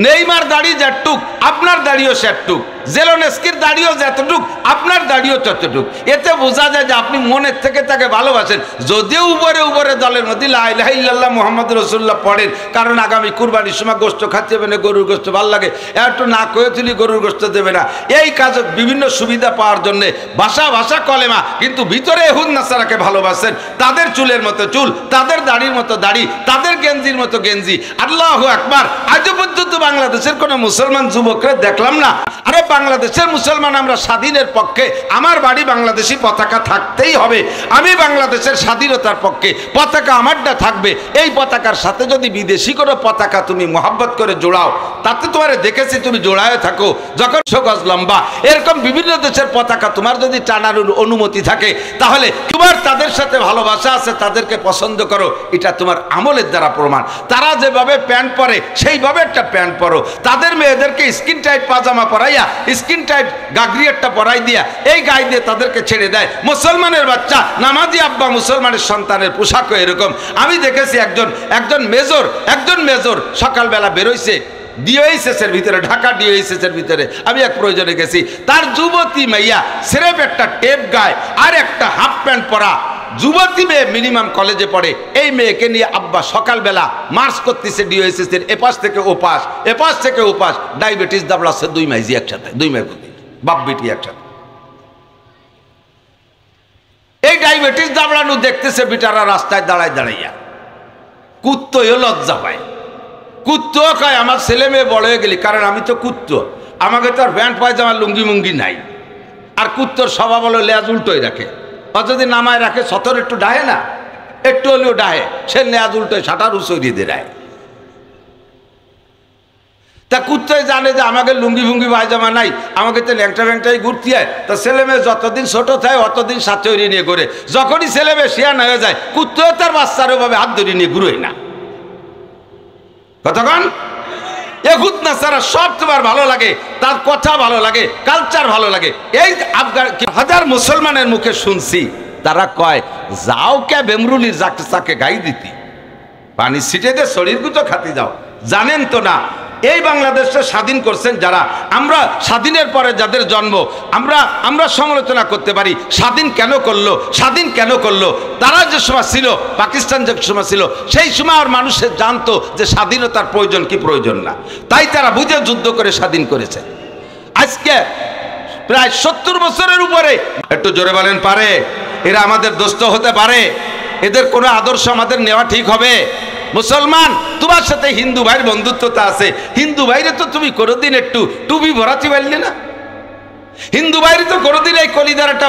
নেইমার দাড়ি যেটুক আপনার দাড়িও সেটুক, জেলোনেস্কির দাড়িও যতটুক আপনার দাড়িও ততটুক। এতে বোঝা যায় যে আপনি মনের থেকে তাকে ভালোবাসেন। যদিও উপরে উপরে দলের মধ্যে লা ইলাহা ইল্লাল্লাহ মুহাম্মাদুর রাসূলুল্লাহ পড়েন, কারণ আগামী কুরবানির সময় গোশত খাচ্ছে হবে না, গরুর গোশত ভালো লাগে, একটু না কয়ে তুলি গরুর গোশত দেবে না, এই কাজ বিভিন্ন সুবিধা পাওয়ার জন্যে ভাষা ভাষা কলেমা, কিন্তু ভিতরে ইহুদ নাসারাকে ভালোবাসেন। তাদের চুলের মতো চুল, তাদের দাড়ির মতো দাড়ি, তাদের গেঞ্জির মতো গেঞ্জি। আল্লাহু আকবার। আজ পর্যন্ত বাংলাদেশের কোনো মুসলমান যুবকরা দেখলাম না, আরে বাংলাদেশের মুসলমান আমরা স্বাধীনের পক্ষে, আমার বাড়ি বাংলাদেশি পতাকা থাকতেই হবে, আমি বাংলাদেশের স্বাধীনতার পক্ষে, পতাকা আমারটা থাকবে। এই পতাকার সাথে যদি বিদেশি কোনো পতাকা তুমি মোহাব্বত করে জোড়াও, তাতে তোমার দেখেছি তুমি জোড়ায় থাকো যখন 100 গজ লম্বা, এরকম বিভিন্ন দেশের পতাকা তোমার যদি টানার অনুমতি থাকে, তাহলে তোমার তাদের সাথে ভালোবাসা আছে, তাদেরকে পছন্দ করো, এটা তোমার আমলের দ্বারা প্রমাণ। তারা যেভাবে প্যান্ট পরে সেইভাবে একটা প্যান্ট পরো, তাদের মেয়েদেরকে স্কিন টাইট পাজামা পরাইয়া, স্কিন টাইট গাগরি একটা পরাই দিয়া এই গায়ে দিয়ে তাদেরকে ছেড়ে দেয়। মুসলমানের বাচ্চা নামাজি আব্বা মুসলমানের সন্তানের পোশাকও এরকম। আমি দেখেছি একজন মেজর সকালবেলা বেরোইছে ডিওএইচএসের ভিতরে, ঢাকা ডিওএইচএসের ভিতরে। আমি এক প্রয়োজনে গেছি, তার যুবতী মাইয়া স্রেফ একটা টেপ গায়ে আর একটা হাফ প্যান্ট পরা যুবতী মেয়ে, মিনিমাম কলেজে পড়ে, এই মেয়েকে নিয়ে আব্বা সকালবেলা মার্চ করতেছে ডিওএইচএস এর এপাশ থেকে ওপাশ, এপাশ থেকে ওপাশ। ডায়াবেটিস দাবড়াচ্ছে 2 মাইজি একসাথে, 2 মেয়ে বাপ বেটি একসাথে। এই ডায়াবেটিস দাবড়ানো দেখতেছে বিটারা রাস্তায় দাঁড়াইয়া, কুত্তও লজ্জা পায়। কুত্তো কয় আমার ছেলে মেয়ে বড় হয়ে গেলি, কারণ আমি তো কুত্তো, আমাকে তো আর প্যান্ট পায়জামা লুঙ্গি মুঙ্গি নাই। আর কুত্তর স্বভাব হলো লেজ উল্টোই রাখে, আর যদি নামায় রাখে সতর একটু ডাহে না, একটু হলেও ডাহে, সে লেজ উল্টোয় সাঁটার উচড়িয়ে দিয়ে দেয়। তা কুত্তায় জানে যে আমাকে লুঙ্গি ফুঙ্গি পায়জামা নাই, আমাকে তো ল্যাংটা ব্যাংটাই ঘুরতে হয়। তা ছেলে মেয়ে যতদিন ছোট থাকে অতদিন সাথে নিয়ে ঘুরে, যখনই ছেলে মেয়ে শিয়ানা হয়ে যায় কুত্তাও তার বাচ্চার ওভাবে হাত ধরে নিয়ে ঘুরোয় না। কতক্ষণ ইহুদ নাসারা সব তোমার ভালো লাগে, তার কথা ভালো লাগে, কালচার ভালো লাগে। এই আফগান হাজার মুসলমানের মুখে শুনছি, তারা কয় যাও কে বেমরুলির চাকে গাই দিতি, পানি ছিটে দিয়ে শরীর গুতো খাতে যাও। জানেন তো না এই বাংলাদেশটা স্বাধীন করছেন যারা, আমরা স্বাধীনের পরে যাদের জন্ম, আমরা সমালোচনা করতে পারি স্বাধীন কেন করলো, স্বাধীন কেন করলো। তারা যে সময় ছিল, পাকিস্তান যে সময় ছিল, সেই সময় আর মানুষের জানতো যে স্বাধীনতার প্রয়োজন কি প্রয়োজন না, তাই তারা বুঝে যুদ্ধ করে স্বাধীন করেছে। আজকে প্রায় 70 বছরের উপরে, একটু জোরে বলেন পারে? এরা আমাদের দোস্ত হতে পারে? এদের কোনো আদর্শ আমাদের নেওয়া ঠিক হবে? মুসলমান, তোমার সাথে হিন্দু ভাইয়ের বন্ধুত্বতা আছে, হিন্দু ভাইরে তো তুমি কোনোদিন একটু টুপি ভরাতে পারলে না, হিন্দু ভাইরে তো কোনোদিন এই কলিদার একটা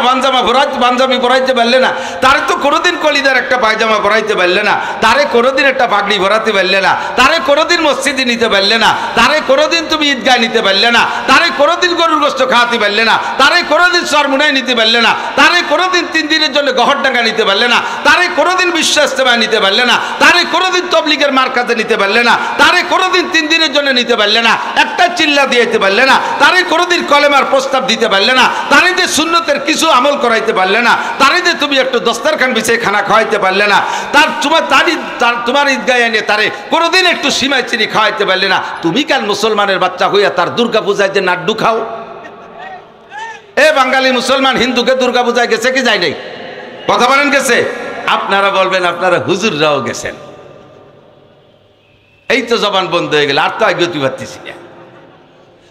পাঞ্জাবি পরাইতে পারলে না, তারে তো কোনোদিন কলিদার একটা পায়জামা পরাইতে পারলে না, তারে কোনোদিন একটা পাগড়ি ভরাতে পারলে না, তারে কোনোদিন মসজিদে নিতে পারলে না, তারে কোনোদিন তুমি ঈদগাহ নিতে পারলে না, তারে কোনোদিন গরুর গোশত খাওয়াতে পারলে না, তারে কোনোদিন চরমুনায় নিতে পারলে না, তারে কোনোদিন 3 দিনের জন্য গহরডাঙ্গা নিতে পারলে না, তারে কোনোদিন বিশ্ব ইজতেমায় নিতে পারলে না, তারে কোনোদিন তবলিগের মার্কাজে নিতে পারলে না, তারে কোনোদিন 3 দিনের জন্য নিতে পারলে না, একটা চিল্লা দিতে পারলে না, তারে কোনোদিন কলেমার প্রস্তাব দিতে পারলে না, তারে যে সুন্নতের কিছু আমল করাইতে পারলে না, তারে যে তুমি একটু দস্তরখান বিছিয়ে খানা খাওয়াইতে পারলে না, তোমার ঈদগাহে এনে তারে কোনোদিন একটু সিমাই চিনি খাওয়াইতে পারলে না, তুমি কেন মুসলমানের বাচ্চা হইয়া তার দুর্গা পূজায় যে নাড্ডু খাও? এ বাঙালি মুসলমান হিন্দুকে দুর্গা পূজায় গেছে কি যায় নাই? কথা বলেন গেছে? আপনারা বলবেন আপনারা হুজুররাও গেছেন। এই তো জবান বন্ধ হয়ে গেল, আর তো আগে গতি পারতেছি না।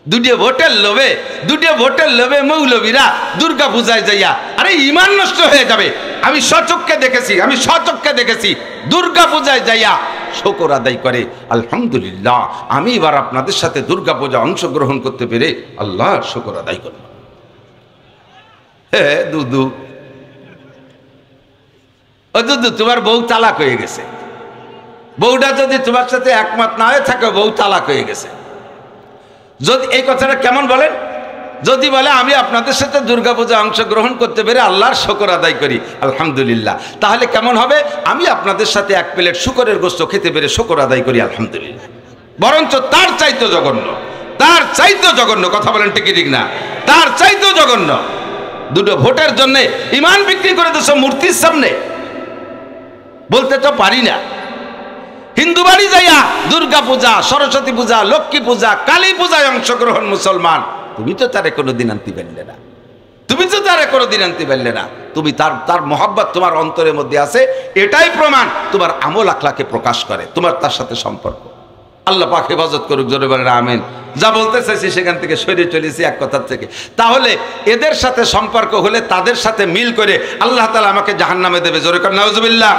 দুটিয়া ভোটের লোভে মৌলবীরা দুর্গা পূজায় যাইয়া, আরে ইমান নষ্ট হয়ে যাবে। আমি স্বচক্ষে দেখেছি দুর্গা পূজায় যাইয়া শুকর আদায় করে, আলহামদুলিল্লাহ আমি এবার আপনাদের সাথে দুর্গা পূজা অংশগ্রহণ করতে পেরে আল্লাহ শুকর আদায় করব। হ্যাঁ দুদু, ও দুদু, তোমার বউ তালাক হয়ে গেছে। বউটা যদি তোমার সাথে একমত না হয়ে থাকে, বউ তালাক হয়ে গেছে। যদি এই কথাটা কেমন বলেন? যদি বলে আমি আপনাদের সাথে দুর্গাপূজা অংশগ্রহণ করতে পেরে আল্লাহর শুকর আদায় করি আলহামদুলিল্লাহ, তাহলে কেমন হবে? আমি আপনাদের সাথে 1 প্লেট শুকরের গোশত খেতে পেরে শুকর আদায় করি আলহামদুলিল্লাহ। বরঞ্চ তার চাইতে জঘন্য, কথা বলেন ঠিক না? তার চাইতেও জঘন্য। দুটো ভোটের জন্য ইমান বিক্রি করে দিয়েছ মূর্তির সামনে, বলতে তো পারি না। হিন্দু বাড়ি যাইয়া দুর্গা পূজা, সরস্বতী পূজা, লক্ষ্মী পূজা, কালী পূজায় অংশগ্রহণ মুসলমান, তুমি তো তারে কোনোদিন আনতে পারলে না, তুমি তার মোহাব্বত তোমার অন্তরের মধ্যে আছে, এটাই প্রমাণ তোমার আমল আখলাকে প্রকাশ করে, তোমার তার সাথে সম্পর্ক। আল্লাহ পাক হেফাজত করুক, জোরে বলেন আমিন। যা বলতে চাইছি সেখান থেকে সরে চলেছি এক কথার থেকে। তাহলে এদের সাথে সম্পর্ক হলে তাদের সাথে মিল করে আল্লাহ তাআলা আমাকে জাহান্নামে দেবে, জোরে কর নাউজুবিল্লাহ।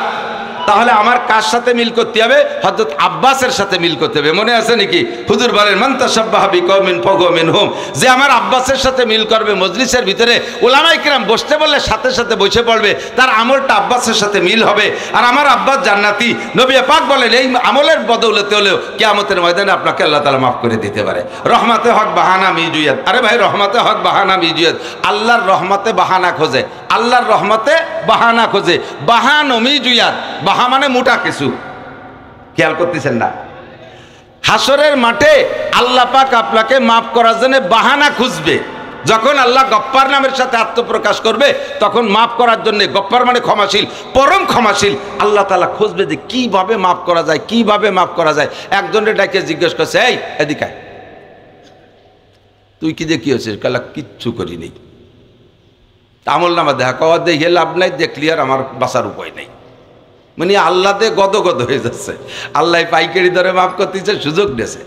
তাহলে আমার কার সাথে মিল করতে হবে? হযরত আব্বাসের সাথে মিল করতে হবে। মনে আছে নাকি? হুজুর বলেন মান তাশাব্বাহা বিকওমিন ফাহুয়া মিনহুম, যে আমার আব্বাসের সাথে মিল করবে মজলিসের ভিতরে, উলামায়ে কিরাম বসতে বললে সাথে সাথে বসে পড়বে, তার আমলটা আব্বাসের সাথে মিল হবে, আর আমার আব্বাস জান্নাতি। নবী পাক বলেন এই আমলের বদৌলতে হলেও কিয়ামতের ময়দানে আপনাকে আল্লাহ তাআলা মাফ করে দিতে পারে। রহমাতে হক বাহানা মিজুয়াত, আরে ভাই রহমাতে হক বাহানা মিজুয়াত, আল্লাহর রহমতে বাহানা খোঁজে, আল্লাহর রহমতে বাহানা খোঁজে। বাহান মিজুয়াত, বাহা মানে মোটা কিছু, খেয়াল করতেছেন না? হাসরের মাঠে আল্লাহ পাক আপনাকে মাফ করার জন্য বাহানা খুঁজবে। যখন আল্লাহ গফফার নামের সাথে আত্মপ্রকাশ করবে, তখন মাফ করার জন্য, গফফার মানে ক্ষমাশীল, পরম ক্ষমাশীল, আল্লাহ তাআলা খুঁজবে যে কিভাবে মাফ করা যায়, কিভাবে মাফ করা যায়। একজনের ডাকে জিজ্ঞেস করছে, এই এদিকে তুই কি দেখি হয়েছিস? কালা কিচ্ছু করিনি। আমল নামা দেখা কওয়া দেখে লাভ নাই, দেখলি আর আমার বাঁচার উপায় নেই। মানে আল্লাহতে গদগদ হয়ে যাচ্ছে, আল্লাহ পাইকারি দরে মাফ করতেছে, সুযোগ দিয়েছে।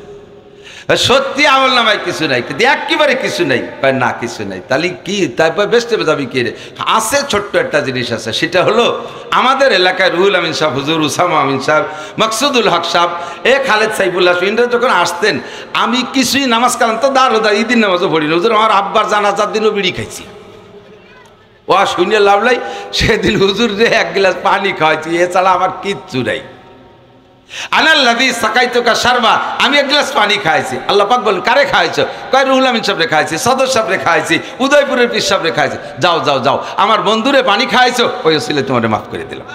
সত্যি আমল নামায় কিছু নাই, কিন্তু একেবারে কিছু নাই, না কিছু নাই, তাহলে কি? তারপর বেসতে যাবি কি রে? আছে ছোট্ট একটা জিনিস আছে, সেটা হলো আমাদের এলাকায় রুহুল আমিন সাহেব, হুজুর উসামা আমিন সাহেব, মাকসুদুল হক সাহেব, খালেদ সাইফুল্লাহ ইন্দ্র যখন আসতেন, আমি কিছুই নামাজ কালাম তো দাঁড়ো ঈদিন নামাজও পড়ি না। হুজুর আমার আব্বার জানাজার দিনও বিড়ি খাইছি, ও শুনে লাভ নাই। সেদিন হুজুর রে 1 গ্লাস পানি খাওয়াইছি, এছাড়া আমার কিচ্ছু নাই। আনাল্লাযী সাকাইতুকা শারবা, আমি 1 গ্লাস পানি খাইছি। আল্লাহ পাক বলেন কারে খাইছো? কয় রুহুল আমিন সাহেবরে খাইছি, সদর সাহেবরে খাইছি, উদয়পুরের পীর সাহেবরে খাইছি। যাও যাও যাও, আমার বন্ধুরে পানি খাইছো, ওই ওসিলে তোমারে মাফ করে দিলাম।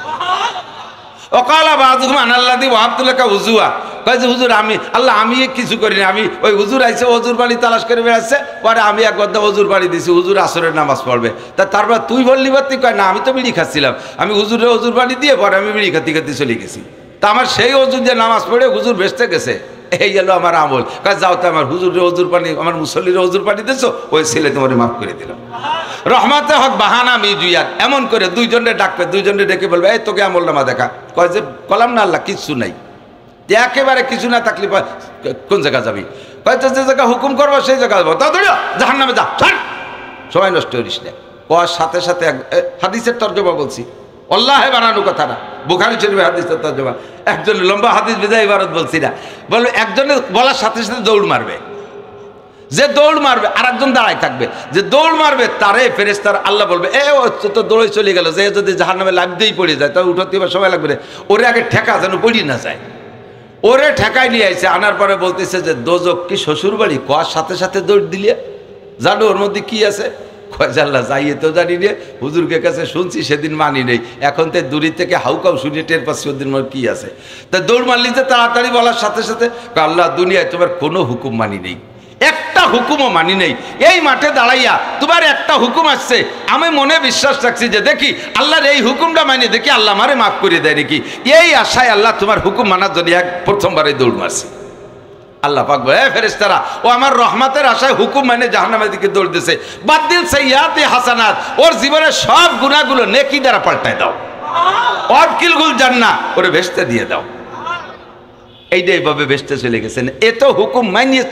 ওকালা বাযুহুম আনাল্লাযী ওয়াহাবতুলাকা উযুয়া, কয় যে হুজুর আমি কিছু করিনি, আমি ওই হুজুর আইছে ওজুর বাড়ি তালাশ করে বেড়াচ্ছে, পরে আমি এক গদ্দা ওজুর বাড়ি দিছি, হুজুর আসরের নামাজ পড়বে। তারপর তুই বললি বাতি? কয় না, আমি তো বিড়ি খাচ্ছিলাম, আমি হুজুরে ওজুর বাড়ি দিয়ে পরে আমি বিড়ি খাতে চলে গেছি। তা আমার সেই ওজুর দিয়ে নামাজ পড়ে হুজুর বেসতে গেছে, এই গেল আমার আমল। যাও তো আমার হুজুরের ওজুর পানি, আমার মুসল্লির ওজুর পানি দিছো, ওই ছেলে তোমার মাফ করে দিলাম। রহমাতে হক বাহানা মিজুয়াত এমন করে দুইজনে ডাকবে, দুইজনে ডেকে বলবে এই তোকে আমল নামা দেখা। কয় যে কলাম না আল্লাহ কিচ্ছু নাই, একেবারে কিছু না থাকলে কোন জায়গা যাবি? হয়তো যে জায়গা হুকুম করবো সেই জায়গা যাবো, তা ধরো জাহান নামে যা, সময় নষ্ট করিস না। কয়ার সাথে সাথে হাদিসের তর্জমা বলছি, আল্লাহে বানানো কথা না, বুখারী শরীফের হাদিসের তর্জমা। একজন লম্বা হাদিস বিদায় ইবারত বলছি না, বলবে একজনে বলার সাথে সাথে দৌড় মারবে, যে দৌড় মারবে আর একজন দাঁড়ায় থাকবে, যে দৌড় মারবে তারে ফেরেশতার আল্লাহ বলবে এ ও তো দৌড়ে চলে গেল, যে যদি জাহান্নামে লাফ দিয়েই পড়ে যায় তাহলে উঠাতে সময় লাগবে না, ওরে আগে ঠেকা যেন পড়ি না যায়। ওরে ঠেকায় নিয়ে আইছে, আনার পরে বলতেছে যে দোজক কি শ্বশুর বাড়ি? কয়ার সাথে সাথে দৌড় দিলে, জানো ওর মধ্যে কি আছে? কয় জাল্লা যাইয়ে তো জানি রে, হুজুরকে কাছে শুনছি সেদিন মানি নেই, এখন তো দূরি থেকে হাউকাউ শুনে টের পাচ্ছি ওদের মধ্যে কি আছে। তা দৌড় মারলি যে তাড়াতাড়ি বলার সাথে সাথে আল্লাহ দুনিয়ায় তোমার কোনো হুকুম মানি নেই, একটা হুকুমও মানি নেই। এই মাঠে দাঁড়াইয়া তোমার একটা হুকুম আসছে, আমি মনে বিশ্বাস রাখছি যে দেখি আল্লাহর এই হুকুমটা মানি, দেখি আল্লাহ আমারে মাফ করে দেয় নাকি, এই আশায় আল্লাহ তোমার হুকুম মানার জন্য প্রথমবারে দৌড় মারছি। আল্লাহ পাক বলে ফেরেশতারা ও আমার রহমতের আশায় হুকুম মানে জাহান্নামের দিকে দৌড় দিছে, বাদদিল সাইয়্যাতি হাসানাত, ওর জীবনের সব গুনাহগুলো নেকি দ্বারা পাল্টায় দাও, ওয়াদখিলহুল জান্নাহ, ওরে ভেস্তে দিয়ে দাও। এইটাই ভাবে ভেস্তে চলে গেছেন, এত হুকুম মানিয়ে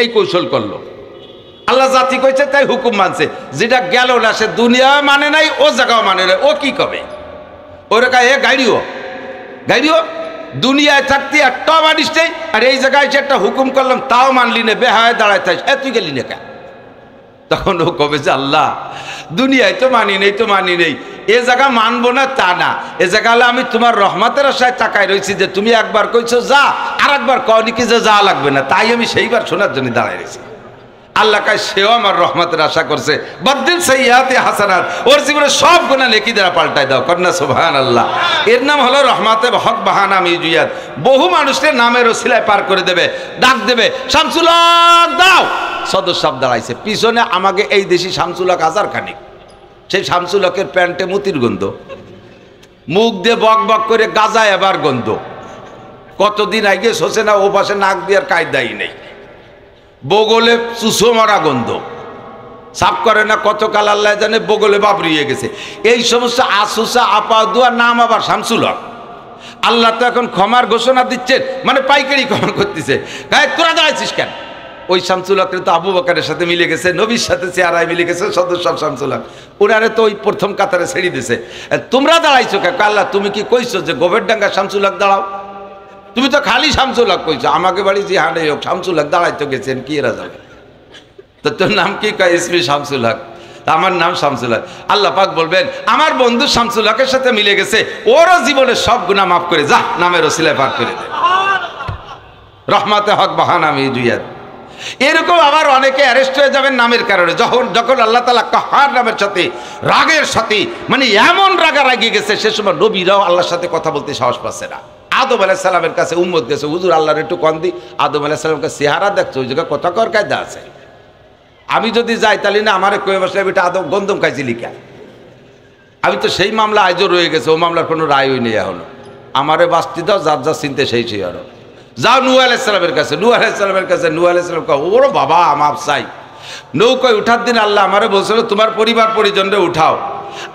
এই কৌশল করলো। আল্লাহ জাতি কইছে তাই হুকুম মানছে, যেটা গেল না সে দুনিয়া মানে নাই, ও জায়গাও মানে নাই, ও কি কবে? ওরে কায় এ গাইড়িও দুনিয়ায় থাকতে একটা মানিস নেই, আর এই জায়গায় এসে একটা হুকুম করলাম তাও মানলি না, বেহায় দাঁড়ায় থাকিস, তুই গেলি না কেন? তখন ও কবে যে আল্লাহ দুনিয়ায় তো মানি নেই, এ জায়গা মানবো না তা না, এ জায়গা হলে আমি তোমার রহমতের আশায় তাকায় রয়েছি যে তুমি একবার কইছো যা, আর একবার কওনি কি যে যা লাগবে না, তাই আমি সেইবার শোনার জন্য দাঁড়ায় রয়েছি। আল্লাহ কায় সেও আমার রহমতের আশা করছে, বাদদিল সাইয়্যাতি হাসানাত, ওর জীবনে সব গুনাহ নেকি দ্বারা পাল্টায় দাও, কন্যা সুবহানাল্লাহ। এর নাম হলো রহমতে হক বাহানা মিজুয়াত। বহু মানুষের নামের ওসিলায় পার করে দেবে, ডাক দেবে শামসুল হক দাও, সদস্য সাহেব দাঁড়াইছে পিছনে, আমাকে এই দেশি শামসুল হক হাজার খানিক, সেই শামসুল হকের প্যান্টে মুতির গন্ধ, মুখ দিয়ে বক বক করে গাজায় এবার গন্ধ, কতদিন আগে শোষে না, ও পাশে নাক দিয়ে আর কায়দাই নেই, বগলে চুষো মারা গন্ধ, সাফ করে না কতকাল আল্লাহ জানে, বগলে বাবরিয়ে গেছে। এই সমস্ত আসুসা আপা দুয়ার নাম আবার শামসুল হক। আল্লাহ তো এখন ক্ষমার ঘোষণা দিচ্ছেন, মানে পাইকারি ক্ষমা করতেছে। গায়ে তোরা দাঁড়াইছিস কেন? ওই শামসুল হকের তো আবু বকরের সাথে মিলে গেছে, নবীর সাথে চেহারায় মিলে গেছে, সদস্য শামসুল হক, ওনারে তো ওই প্রথম কাতারে ছেড়ে দিছে। তোমরা দাঁড়াইছো কেন? আল্লাহ তুমি কি কইছো যে গোবেরডাঙ্গা শামসুল হক দাঁড়াও? তুমি তো খালি শামসুল হক কইছো, আমাকে বাড়ি যে হাঁড়ে হোক শামসুল হক দাঁড়াইতে গেছেন, কি এরা যাবে? তো তোর নাম কি? কয় ইসমি শামসুল হক, আমার নাম শামসুল হক। আল্লাহ পাক বলবেন আমার বন্ধু শামসুল হকের সাথে মিলে গেছে, ওরও জীবনের সব গুনাহ মাফ করে যা, নামের ওসিলায় পার করে দে, রহমতে হক বাহানা মিজুয়াত। এরকম আবার অনেকে অ্যারেস্ট হয়ে যাবেন নামের কারণে, যখন আল্লাহ তাআলা কাহার নামের সাথে রাগের সাথে, মানে এমন রাগারাগি গেছে, সে সময় নবীরাও আল্লাহর সাথে কথা বলতে সাহস পাচ্ছে না। আদম আলাইহিস সালামের কাছে উম্মত গেছে, হুজুর আল্লাহর একটু কন দি। আদম আলাইহিস সালামকে চেহারা দেখছো, ওই জায়গায় কথা কর কায়দা আছে, আমি যদি যাই তাহলে না আমারে কয়ে বসলে এটা আদম গন্ধম খাইছি লিখা, আমি তো সেই মামলা আজও রয়ে গেছে, ও মামলার কোনো রায়ই নেই এখনো, আমারে বাস্তি দাও, যার যা চিনতে সেই আরো যাও নূহ আলাইহিস সালামের কাছে, নূহ আলাইহিস সালামের কাছে, নূহ আলাইহিস সালাম কয় ওরে বাবা মাপ চাই, নৌকায় উঠার দিন আল্লাহ আমারে বলছিল তোমার পরিবার পরিজনরে উঠাও,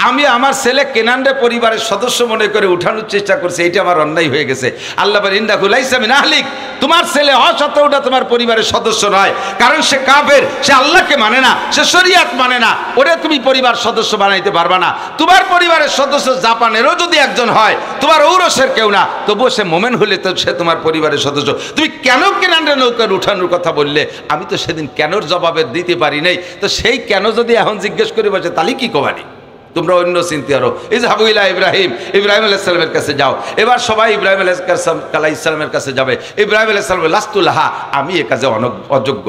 আমি আমার ছেলে কেনানরে পরিবারের সদস্য মনে করে উঠানোর চেষ্টা করছি, এটা আমার অন্যায় হয়ে গেছে। আল্লাহ বলেন ইন্নাহু লাইসা মিন আহলিক, তোমার ছেলে হওয়া সত্ত্বেও ওটা তোমার পরিবারের সদস্য নয়, কারণ সে কাফের, সে আল্লাহকে মানে না, সে শরিয়াত মানে না, ওরে তুমি পরিবার সদস্য বানাইতে পারবা না। তোমার পরিবারের সদস্য জাপানেরও যদি একজন হয়, তোমার ঔরসের কেউ না, তবুও সে মোমেন হলে তো সে তোমার পরিবারের সদস্য। তুমি কেন কেনানরে নৌকার উঠানোর কথা বললে? আমি তো সেদিন কেনর জবাবে দিতে পারি নাই, তো সেই কেন যদি এখন জিজ্ঞেস করে বসে তাহলে কি কবানি? তোমরা অন্য চিন্তা আরো ইযহাবু ইলা ইব্রাহিম, ইব্রাহিম আলাইহিস সালামের কাছে যাও। এবার সবাই ইব্রাহিম আলাইহিস সালামের কাছে যাবে। ইব্রাহিম আলাইহিস সালাম লাস্তু লাহা, আমি এ কাজে অযোগ্য।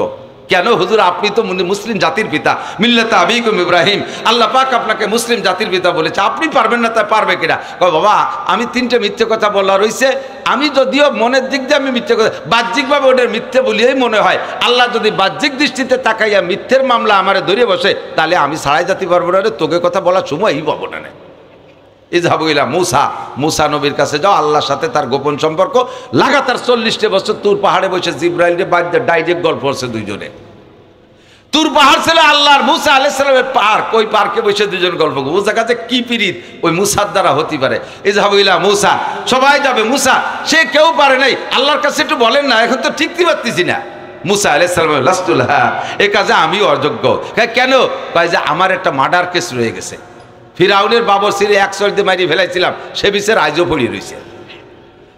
কেন হুজুর? আপনি তো মুসলিম জাতির পিতা, মিল্লাতা আবিকুম ইব্রাহিম, আল্লাহ পাক আপনাকে মুসলিম জাতির পিতা বলেছে, আপনি পারবেন না, তা পারবে কিনা? কয় বাবা আমি তিনটে মিথ্যে কথা বলা রয়েছে, আমি যদিও মনের দিক দিয়ে আমি মিথ্যে কথা, বাহ্যিকভাবে ওদের মিথ্যে বলিয়েই মনে হয়, আল্লাহ যদি বাহ্যিক দৃষ্টিতে তাকাইয়া মিথ্যের মামলা আমারে ধরিয়ে বসে, তাহলে আমি ছাড়াই জাতি পারবো না, তোকে কথা বলার সময়ই পাবো না। ইযহাবু ইলা মূসা, মূসা নবীর কাছে যাও, আল্লাহর সাথে তার গোপন সম্পর্ক। লাগাতার 40 বছর তুর পাহাড়ে বসে জিব্রাইল বাদ্যে ডাইরেক্ট গল্প করছে দুইজনে। তুর পাহাড় ছিল আল্লাহর মূসা আলাইহিস সালামের পার্ক, ওই পার্কে বসে দুজন গল্প করবে। মূসা কাছে কি পিরিত ওই মূসার দ্বারা হতে পারে? ইযহাবু ইলা মূসা, সবাই যাবে। মূসা সে কেউ পারে নাই, আল্লাহর কাছে একটু বলেন না, এখন তো ঠিকতে পারতেছি না। মূসা আলাইহিস সালাম লাস্তুল্লাহ, এই কাজে আমি অযোগ্য। কেন? কয় যে আমার একটা মার্ডার কেস রয়ে গেছে, ফিরাউনের বাবরসিরে 100 দিয়ে মারি ফেলাইছিলাম, সে বিচার আজও পড়ে রয়েছে।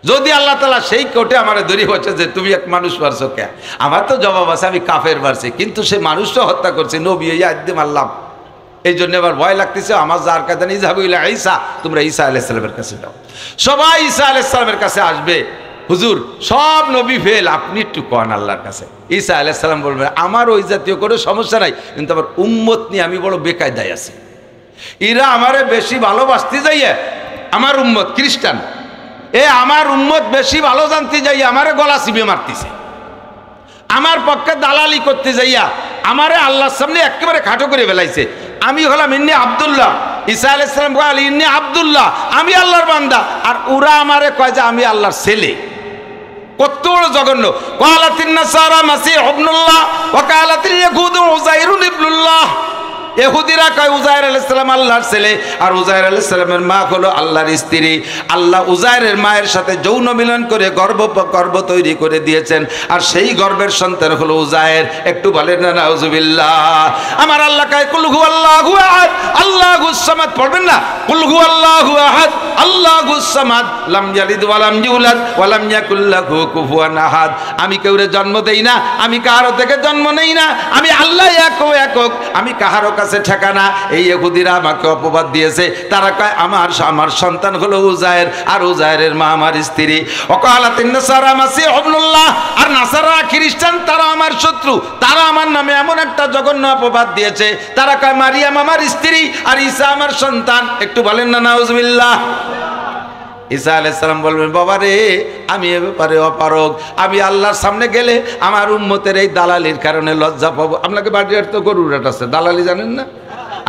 যদি আল্লাহ তাআলা সেই কোর্টে আমার ধরি হচ্ছে যে তুমি এক মানুষ মারছো কে, আমার তো জবাব আছে আমি কাফের মারছি, কিন্তু সে মানুষটা হত্যা করছে, নবী এই আদ্যে মারলাম। এই জন্য আবার ভয় লাগতেছে। আমার যার কাছে ইযহাবু ইলা ঈসা, তোমরা ঈসা আলাইহিস সালামের কাছে যাও। সবাই ঈসা আলাইহিস সালামের কাছে আসবে। হুজুর সব নবী ফেল, আপনি একটু কন আল্লাহর কাছে। ঈসা আলাইহিস সালাম বলবে আমার ওই জাতীয় কোনো সমস্যা নাই, কিন্তু আমার উম্মত নিয়ে আমি বড় বেকায়দায় আছি। এরা আমারে বেশি ভালোবাসতে যাইয়া, আমার উম্মত খ্রিস্টান, আমার উম্মত বেশি ভালো জানতে যাইয়া আমারে গলা চিপে মারতেছে, আমার পক্ষে দালালি করতে যাইয়া আমারে আল্লাহর সামনে একেবারে খাটো করে ফেলাইছে। আমি হলাম ইন্নী আব্দুল্লাহ, ঈসা আলাইহিস সালাম কয় ইন্নী আব্দুল্লাহ, আমি আল্লাহর বান্দা, আর ওরা আমারে কয় যে আমি আল্লাহর ছেলে। কত বড় জঘন্য! ক্বালাতিন নাসারা মাসীহ ইবনুল্লাহ ওয়া ক্বালাতিল ইয়াহুদু উযাইরুন ইবনুল্লাহ। ইহুদিরা কয় উযায়ের আলাইহিস সালাম আল্লাহর ছেলে, আর উযায়ের আলাইহিস সালামের মা হলো আল্লাহর স্ত্রী। আল্লাহ উযায়েরের মায়ের সাথে যৌন মিলন করে গর্ভ তৈরি করে দিয়েছেন, আর সেই গর্ভের সন্তান হলো উযায়ের। একটু বলেন না নাউযুবিল্লাহ। আমার আল্লাহ কয় কুল হুয়াল্লাহু আহাদ আল্লাহুস সামাদ, পড়বেন না? কুল হুয়াল্লাহু আহাদ আল্লাহুস সামাদ লাম ইয়ালিদ ওয়া লাম ইউলাদ ওয়া লাম ইয়াকুল লাহু কুফুয়ান আহাদ। আমি কাউরে জন্ম দেই না, আমি কারো থেকে জন্ম নেই না, আমি আল্লাহ একক, আমি কারো কাছে ঠিকানা। এই ইহুদিরা আমাকে অপবাদ দিয়েছে, তারা কয় আমার সন্তান হলো উযায়ের, আর উযায়েরের মা আমার স্ত্রী। ওয়াকালাতিন নাসারা মাসীহ ইবনুল্লাহ, আর নাসারা খ্রিস্টান তারা আমার শত্রু, তারা আমার নামে এমন একটা জঘন্য অপবাদ দিয়েছে। তারা কয় মারিয়াম আমার স্ত্রী আর ঈসা আমার সন্তান। একটু বলেন না নাউযুবিল্লাহ। ঈসা আলাইহিস সালাম বলবেন বাবা রে, আমি এ ব্যাপারে অপারগ, আমি আল্লাহর সামনে গেলে আমার উম্মতের এই দালালির কারণে লজ্জা পাবো। আপনাকে বাড়ির তো গরুর হাট আছে, দালালি জানেন না?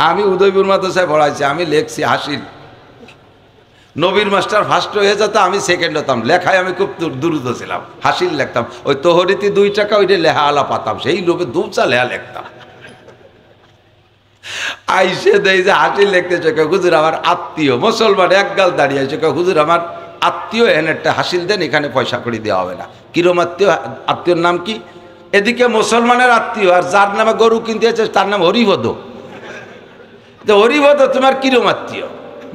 আমি উদয়পুর মাদ্রাসায় পড়াইছি, আমি লেখছি হাসির। নবীর মাস্টার ফার্স্ট হয়ে যেত, আমি সেকেন্ড হতাম। লেখায় আমি খুব দ্রুত ছিলাম, হাসির লিখতাম। ওই তোহরিতি 2 টাকা ওইটা লেহা আলা পাতাম, সেই লোভে 2 লেহা লিখতাম। আইসে দেয় যে হাসি লিখতেছে, হুজুর আমার আত্মীয় মুসলমান, এক গাল দাঁড়িয়ে আছে, হুজুর আমার আত্মীয় এন একটা হাসিল দেন, এখানে পয়সা করে দেওয়া হবে না। কিরম আত্মীয়? আত্মীয়র নাম কি? এদিকে মুসলমানের আত্মীয়, আর যার নামে গরু কিনতে আছে তার নাম হরিভদ। হরিভদ তোমার কিরম আত্মীয়?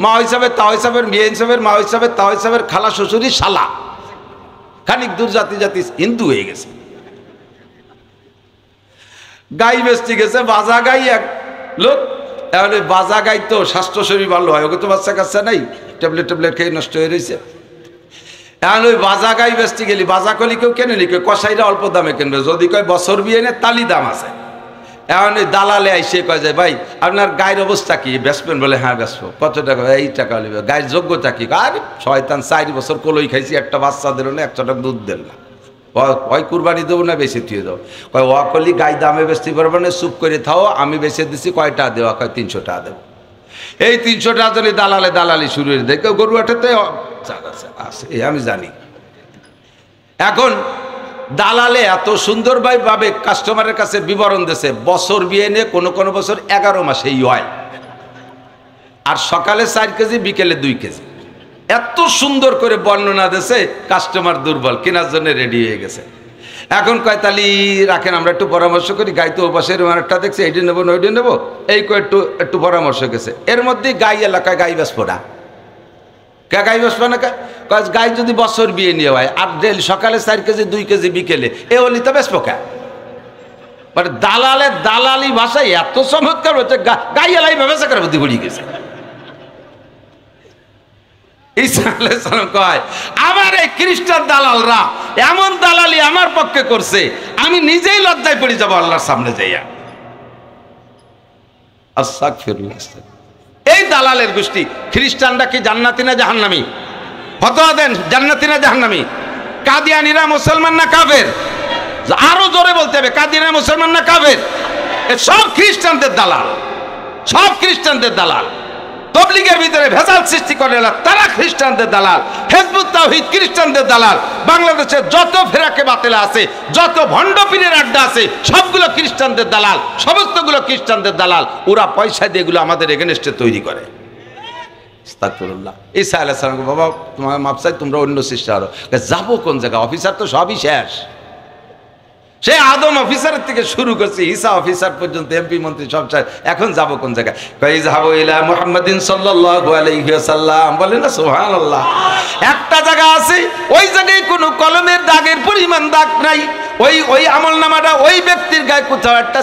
মা হিসাবে, তা হিসাবের মেয়ে হিসাবের, মা হিসাবে, তা হিসাবের খালা শ্বশুরি শালা, খানিক দূর জাতি হিন্দু হয়ে গেছে। গাই বেচতে গেছে, বাজা গাই এক লোক। তাহলে বাজা গাই তো স্বাস্থ্য শরীর ভালো হয়, ওকে তো বাচ্চা কাচ্চা নাই, ট্যাবলেট খেয়ে নষ্ট হয়ে রয়েছে। এখন ওই বাজা গাই বেচতে গেলি, বাজা কলি কেউ কেনে নি, কসাইরা অল্প দামে কিনবে, যদি কয় বছর বিয়ে নেয় তালি দাম আছে। এখন ওই দালালে আইসে কয় যায় ভাই আপনার গায়ের অবস্থা কি, বেচবেন? বলে হ্যাঁ বেচবো। কত টাকা? এই টাকা নেবে। গায়ের যোগ্যতা কি? আর শয়তান 4 বছর কলই খাইছি, একটা বাচ্চা দিল না, 100 টাকা দুধ দিল না, হয় কুরবানি দেবো না বেশি থুয়ে দেবো। কয় ওয়াকলি গাই দামে বেচতে পারবো না, চুপ করে থাও, আমি বেচে দিচ্ছি। কয়টা দেওয়া? কয় 300 টাকা দেবো। এই 300 টাকা যদি দালালি শুরু হয়ে দেয়, গরু হাটেতে আছে আমি জানি। এখন দালালে এত সুন্দরভাবে কাস্টমারের কাছে বিবরণ দিয়েছে, বছর বিয়ে নিয়ে কোনো বছর 11 মাসেই হয়, আর সকালে 4 কেজি, বিকেলে 2 কেজি। এত সুন্দর করে বর্ণনা দিয়েছে, কাস্টমার দুর্বল, কেনার জন্য রেডি হয়ে গেছে। এখন কয় তালি রাখেন, আমরা একটু পরামর্শ করি। গাই তো ওপাশের একটা দেখছে, এইটা নেবো না ওইটা নেবো, এই একটু পরামর্শ গেছে। এর মধ্যে গাই এলাকায় গাই বেচবো না। গাই বেচবো না? গাই যদি বছর বিয়ে নিয়ে হয়, আর ডেলি সকালে 4 কেজি, 2 কেজি বিকেলে, এ হলি তো বেচবো কা? মানে দালালি ভাষায় এত চমৎকার হচ্ছে, গাই এলাই ব্যবসা করার বুদ্ধি ঘুরিয়ে গেছে। ঈসা আলাইহিস সালাম কয় আমার এই খ্রিস্টান দালালরা এমন দালালি আমার পক্ষে করছে, আমি নিজেই লজ্জায় পড়ে যাবো আল্লাহর সামনে যাইয়া। আস্তাগফিরুল্লাহ। এই দালালের গোষ্ঠী। খ্রিস্টানরা কি জান্নাতি না জাহান্নামী? ফতোয়া দেন, জান্নাতি না জাহান্নামী? কাদিয়ানীরা মুসলমান না কাফের? আরো জোরে বলতে হবে, কাদিয়ানীরা মুসলমান না কাফের? সব খ্রিস্টানদের দালাল, সব খ্রিস্টানদের দালাল। তবলিগের ভিতরে ভেজাল সৃষ্টি করে তারা খ্রিস্টানদের দালাল, হিজবুত তাওহীদ খ্রিস্টানদের দালাল, বাংলাদেশে যত ফেরাকে বাতিল আছে, যত ভণ্ড পীরের আড্ডা আছে, সবগুলো খ্রিস্টানদের দালাল, সমস্তগুলো খ্রিস্টানদের দালাল। ওরা পয়সা দিয়ে এগুলো আমাদের এগেনস্টে তৈরি করে। আস্তাগফিরুল্লাহ। ঈসা আলাইহিস সালাম, বাবা তোমার মাপ চাই, তোমরা অন্য সৃষ্টি আরো যাবো কোন জায়গা? অফিসার তো সবই শেষ। সে আদম অফিসারের থেকে শুরু করছে ঈসা অফিসার পর্যন্ত, এমপি মন্ত্রী সব চাই, এখন যাব কোন জায়গায়? কই যাবো ইলা মুহাম্মাদিন সাল্লাল্লাহু আলাইহি ওয়াসাল্লাম, বলেন না সুবহানাল্লাহ। একটা জায়গা আছে, ওই জায়গায় কোনো কলমের দাগের পরিমাণ দাগ নাই, ওই আমল নামাটা ওই ব্যক্তির গায়ে কোথাও একটা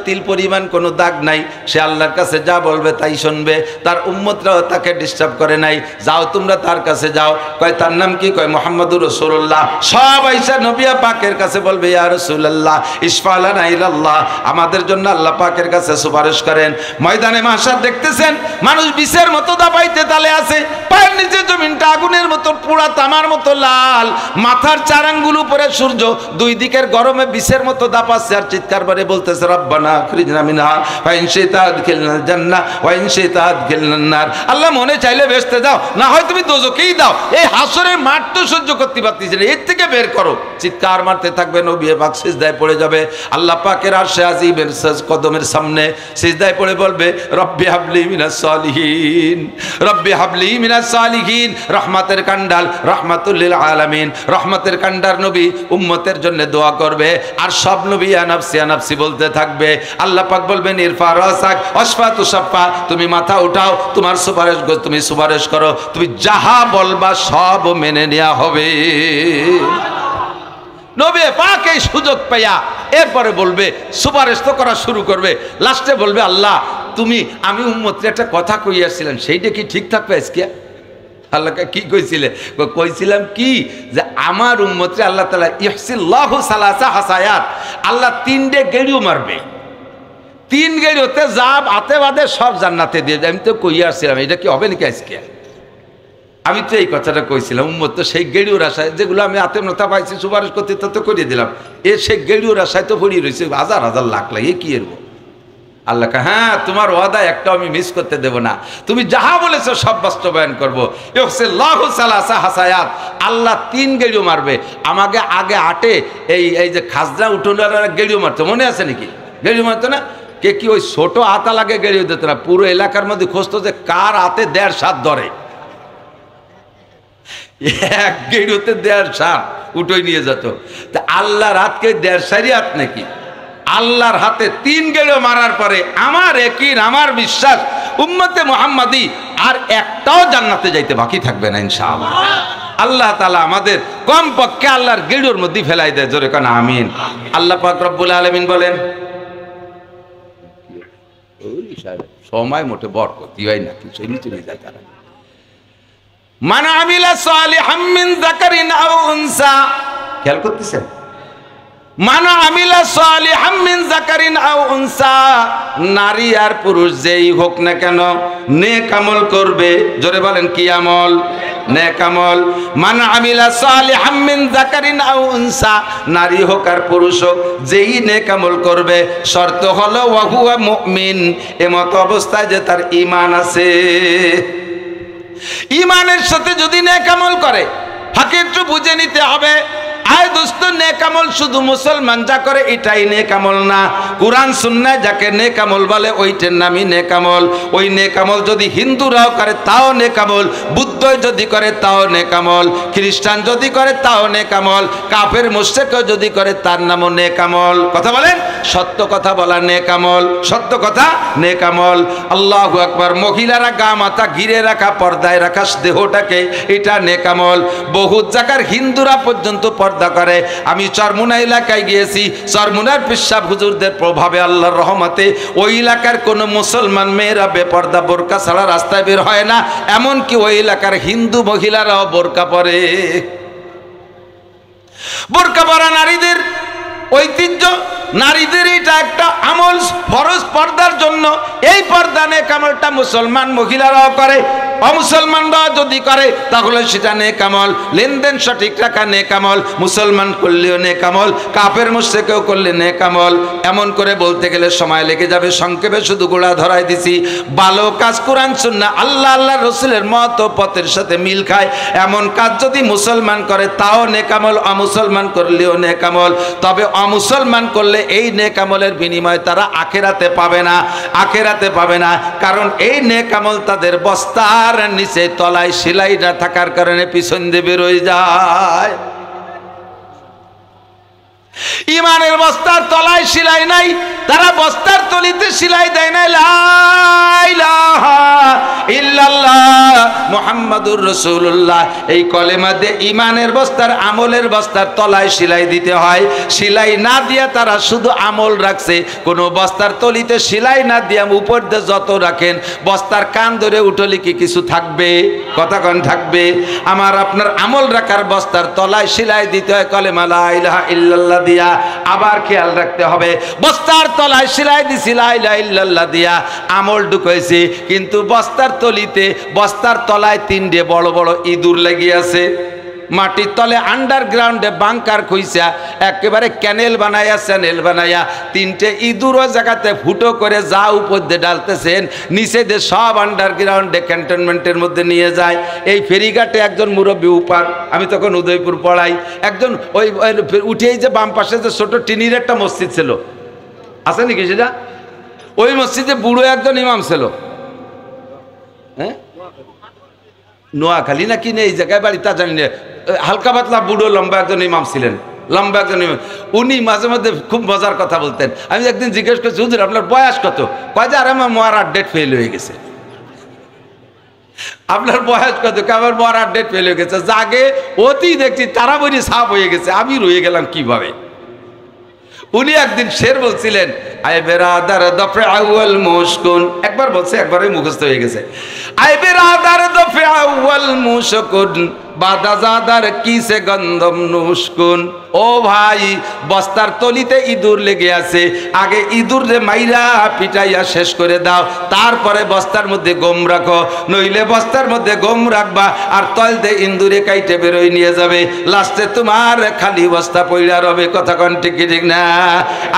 তিল পরিমাণ কোনো দাগ নাই। সে আল্লাহর কাছে যা বলবে তাই শুনবে, তার উম্মতরাও তাকে ডিস্টার্ব করে নাই। যাও তোমরা তার কাছে যাও। কয় তার নাম কি? কয় মুহাম্মদুর রাসূলুল্লাহ। সব আইসা নবী পাকের কাছে বলবে, ইয়া রাসূলুল্লাহ ইশফা লানা ইলাল্লাহ, আমাদের জন্য আল্লাহ পাকের কাছে সুপারিশ করেন। ময়দানে মাহশার দেখতেছেন, মানুষ বিষের মতো দাবাইতে তালে আছে, পায়ের নিচে জমিনটা আগুনের মতো পোড়া তামার মতো লাল, মাথার চার আঙ্গুল উপরে সূর্য, দুই দিকে গরমে বিষের মতো দাপাচ্ছে আর চিৎকার করে বলতেছে, রব্বানা আখরিজনা মিনহা ওয়া ইন শি'তা আদখিলনাল জান্নাহ ওয়া ইন শি'তা আদখিলনান নার। আল্লাহ মনে চাইলে বেহেশতে দাও, না হয় তুমি দোজখেই দাও। এই হাসরের মাঠ তো সহ্য করতে পারতেছি না, এর থেকে বের করো। চিৎকার মারতে থাকবে, নবী পাক সিজদায় পড়ে যাবে, আল্লাহ পাকের আরশে আজিমের কদমের সামনে সিজদায় পড়ে বলবে, রব্বি হাবলি মিনাস সালিহিন, রব্বি হাবলি মিনাস সালিহিন। রহমতের কান্ডাল, রাহমাতুল লিল আলামিন, রহমতের কান্ডার নবী উম্মতের জন্য দোয়া করবে, আর সব নবী ইয়া নাফসি ইয়া নাফসি বলতে থাকবে। আল্লাহ পাক বলবেন, ইরফা রাসাক ওয়াশফা তুশাফা, তুমি মাথা উঠাও, তোমার সুপারিশ তুমি সুপারিশ করো, তুমি যাহা বলবা সব মেনে নেওয়া হবে। নবী পাক এই সুযোগ পাইয়া এরপরে বলবে, সুপারিশ তো করা শুরু করবে, লাস্টে বলবে, আল্লাহ তুমি, আমি উম্মতের একটা কথা কইয়াছিলাম, সেইটা কি ঠিক থাকবে আজকে? আল্লাহকে কি কইছিলে? কইছিলাম কি, যে আমার উম্মতরে আল্লাহ তাআলা ইহসিল্লাহু সালাসা হাসায়াত, আল্লাহ তিনটে গেড়িও মারবে, তিন গেড়িওতে যা হাতে বাদে সব জান্নাতে দিয়ে যায়। আমি তো কইয়া আসছিলাম, এটা কি হবে নাকি আজকে? আমি তো এই কথাটা কইছিলাম, উম্মত তো সেই গেড়িওর আশায়, যেগুলো আমি হাতে নথা পাইছি সুপারিশ করতে তো করিয়ে দিলাম, সেই গেড়িওর আশায় তো পড়িয়ে রয়েছে হাজার হাজার লাখ লাখ। এ কি এরবো? আল্লাহকে, হ্যাঁ তোমার ওয়াদা একটাও আমি মিস করতে দেব না, তুমি যাহা বলেছো সব বাস্তবায়ন করবো। ইহসিল্লাহু সালাসা হাসায়াত, আল্লাহ তিন গেড়িও মারবে। আমাকে আগে আটে এই যে খাজনা উঠোনারা গেড়িও মারতো, মনে আছে নাকি? গেড়িও মারতো না? কে কি ওই ছোট আতা লাগে গেড়িও দিত না, পুরো এলাকার মধ্যে খুঁজতো যে কার হাতে 1.5 সাত ধরে, এক গেড়িওতে 1.5 সাত উঠোই নিয়ে যেত। তা আল্লাহর হাতকে 1.5 সারি হাত নাকি? আল্লাহর হাতে 3 গেড়িও মারার পরে আমার ইয়াকিন, আমার বিশ্বাস, উম্মতে মুহাম্মাদি আর একটাও জান্নাতে যাইতে বাকি থাকবে না ইনশাআল্লাহ। আল্লাহ তাআলা আমাদের কমপক্ষে আল্লাহর গেড়িওর মধ্যে ফেলাই দেয়, জোরে কান আমিন। আল্লাহ পাক রব্বুল আলামিন বলেন, সময় মোটে বরকতি হয় না, কিছু নিচে নিয়ে যায় তারা। মান আমিলা সালিহাম মিন যাকারিন আও উনসা, খেয়াল করতেছেন? মান আমিলা সালিহাম মিন যাকারিন আও উনসা, নারী আর পুরুষ যেই হোক না কেন নেক আমল করবে। জোরে বলেন, কি আমল? নেক আমল। মান আমিলা সালিহাম মিন যাকারিন আও উনসা, নারী হোক আর পুরুষ হোক, যেই নেক আমল করবে, শর্ত হলো ওয়া হুয়া মুমিন, এমত অবস্থায় যে তার ঈমান আছে। ঈমানের সাথে যদি নেক আমল করে, ফাঁকে একটু বুঝে নিতে হবে। আয় দোস্ত, নেক আমল শুধু মুসলমান যা করে এটাই নেক আমল না। কুরআন সুন্নাহ যাকে নেক আমল বলে ওইটার নামই নেক আমল। ওই নেক আমল যদি হিন্দুরাও করে তাও নেক আমল, বুদ্ধ যদি করে তাও নেক আমল, খ্রিস্টান যদি করে তাও নেক আমল, কাফের মুশরিকও যদি করে তার নামও নেক আমল। কথা বলেন, সত্য কথা বলা নেক আমল, সত্য কথা নেক আমল। আল্লাহু আকবার। মহিলারা গা মাথা ঘিরে রাখা, পর্দায় রাখা দেহটাকে, এটা নেক আমল। বহুত জায়গার হিন্দুরা পর্যন্ত পর্দা করে। আমি চরমুনা এলাকায় গিয়েছি, চরমুনার পেশাব হুজুরদের প্রভাবে আল্লাহর রহমতে ওই এলাকার কোনো মুসলমান মেয়েরা বেপর্দা বোরকা ছাড়া রাস্তায় বের হয় না, এমনকি ওই এলাকার হিন্দু মহিলারাও বোরকা পরে। বোরকা পরা নারীদের ঐতিহ্য, নারীদের এটা একটা আমল, ফরজ পর্দার জন্য। এই পর্দা নেক আমলটা মুসলমান মহিলারাও করে। অমুসলমানরা যদি করে তাহলে সেটা নেক আমল, লেনদেন সঠিক রাখা নেক আমল, মুসলমান করলেও নেক আমল, কাফের মুশরিকও করলে নেক আমল। এমন করে বলতে গেলে সময় লেগে যাবে, সংক্ষেপে শুধু গোড়া ধরাই দিছি। ভালো কাজ কোরআন সুন্নাহ আল্লাহ আল্লাহ রসুলের মত ও পথের সাথে মিল খায় এমন কাজ যদি মুসলমান করে তাও নেক আমল, অমুসলমান করলেও নেক আমল। তবে অমুসলমান করলে এই নেক আমলের বিনিময় তারা আখেরাতে পাবে না, আখেরাতে পাবে না। কারণ এই নেক আমল তাদের বস্তার নিচে তলায় সেলাই না থাকার কারণে পিছন দিয়ে বেরোয় যায়। ইমানের বস্তার তলায় সেলাই নাই, তারা বস্তার তলিতে সেলাই দেয় না লা ইলাহা ইল্লাল্লাহ মুহাম্মাদুর রাসূলুল্লাহ। এই কলেমা দিয়ে ইমানের বস্তার, আমলের বস্তার তলায় সেলাই দিতে হয়। সেলাই না দিয়া তারা শুধু আমল রাখছে, কোনো বস্তার তলিতে সেলাই না দিয়া উপর দিয়ে যত রাখেন বস্তার কান ধরে উঠলে কি কিছু থাকবে? কথা কোন থাকবে? আমার আপনার আমল রাখার বস্তার তলায় সেলাই দিতে হয় কলেমা লা ইলাহা ইল্লাল্লাহ দিয়া। আবার খেয়াল রাখতে হবে, বস্তার তলায় সেলাই দিছি লা ইলাহা ইল্লাল্লাহ দিয়া, আমল ঢুকাইছি, কিন্তু বস্তার তলিতে, বস্তার তলায় তিনটে বড় বড় ইঁদুর লেগে আছে। মাটির তলে আন্ডারগ্রাউন্ডে বাংকার খুইসা একেবারে ক্যানেল বানাইয়া, চ্যানেল বানাইয়া তিনটে ইঁদুরও জায়গাতে ফুটো করে যা উপর দিয়ে ডালতেছেন নিচে দিয়ে সব আন্ডারগ্রাউন্ডে ক্যান্টনমেন্টের মধ্যে নিয়ে যায়। এই ফেরিঘাটে একজন মুরব্বী উপার, আমি তখন উদয়পুর পড়াই, একজন ওই উঠেই যে বাম পাশে যে ছোট টিনির একটা মসজিদ ছিল, আছে নাকি সেটা? ওই মসজিদে বুড়ো একজন ইমাম ছিল, হ্যাঁ নোয়াখালী না কিনে এই জায়গায় বাড়ি তা জানি না, হালকা পাতলা বুড়ো লম্বা একজন ইমাম ছিলেন, লম্বা একজন ইমাম। উনি মাঝে মধ্যে খুব মজার কথা বলতেন। আমি একদিন জিজ্ঞেস করছি, হুজুর আপনার বয়স কত? কয় যে আরে আমার মরার ডেট ফেল হয়ে গেছে। আপনার বয়স কত? আমার মরার ডেট ফেল হয়ে গেছে। জাগে অতি দেখছি তারা বলি সাপ হয়ে গেছে, আমি রয়ে গেলাম কিভাবে। উনি একদিন শের বলছিলেন, আই বেরাদার দফে আউয়াল মুশকুন, একবার বলছে একবারই মুখস্থ হয়ে গেছে। আই বেরাদার দফে আউয়াল মুশকুন বাদাজাদার কিসে গন্ধম নুশকুন। ও ভাই, বস্তার তলিতে ইঁদুর লেগে আছে, আগে ইঁদুর রে মাইরা পিটাইয়া শেষ করে দাও, তারপরে বস্তার মধ্যে গম রাখো, নইলে বস্তার মধ্যে গম রাখবা আর তল দিয়ে ইঁদুরে কাইটে বেরোয় নিয়ে যাবে, লাস্টে তোমার খালি বস্তা পইড়া রবে। কথা কোন ঠিক ঠিক না?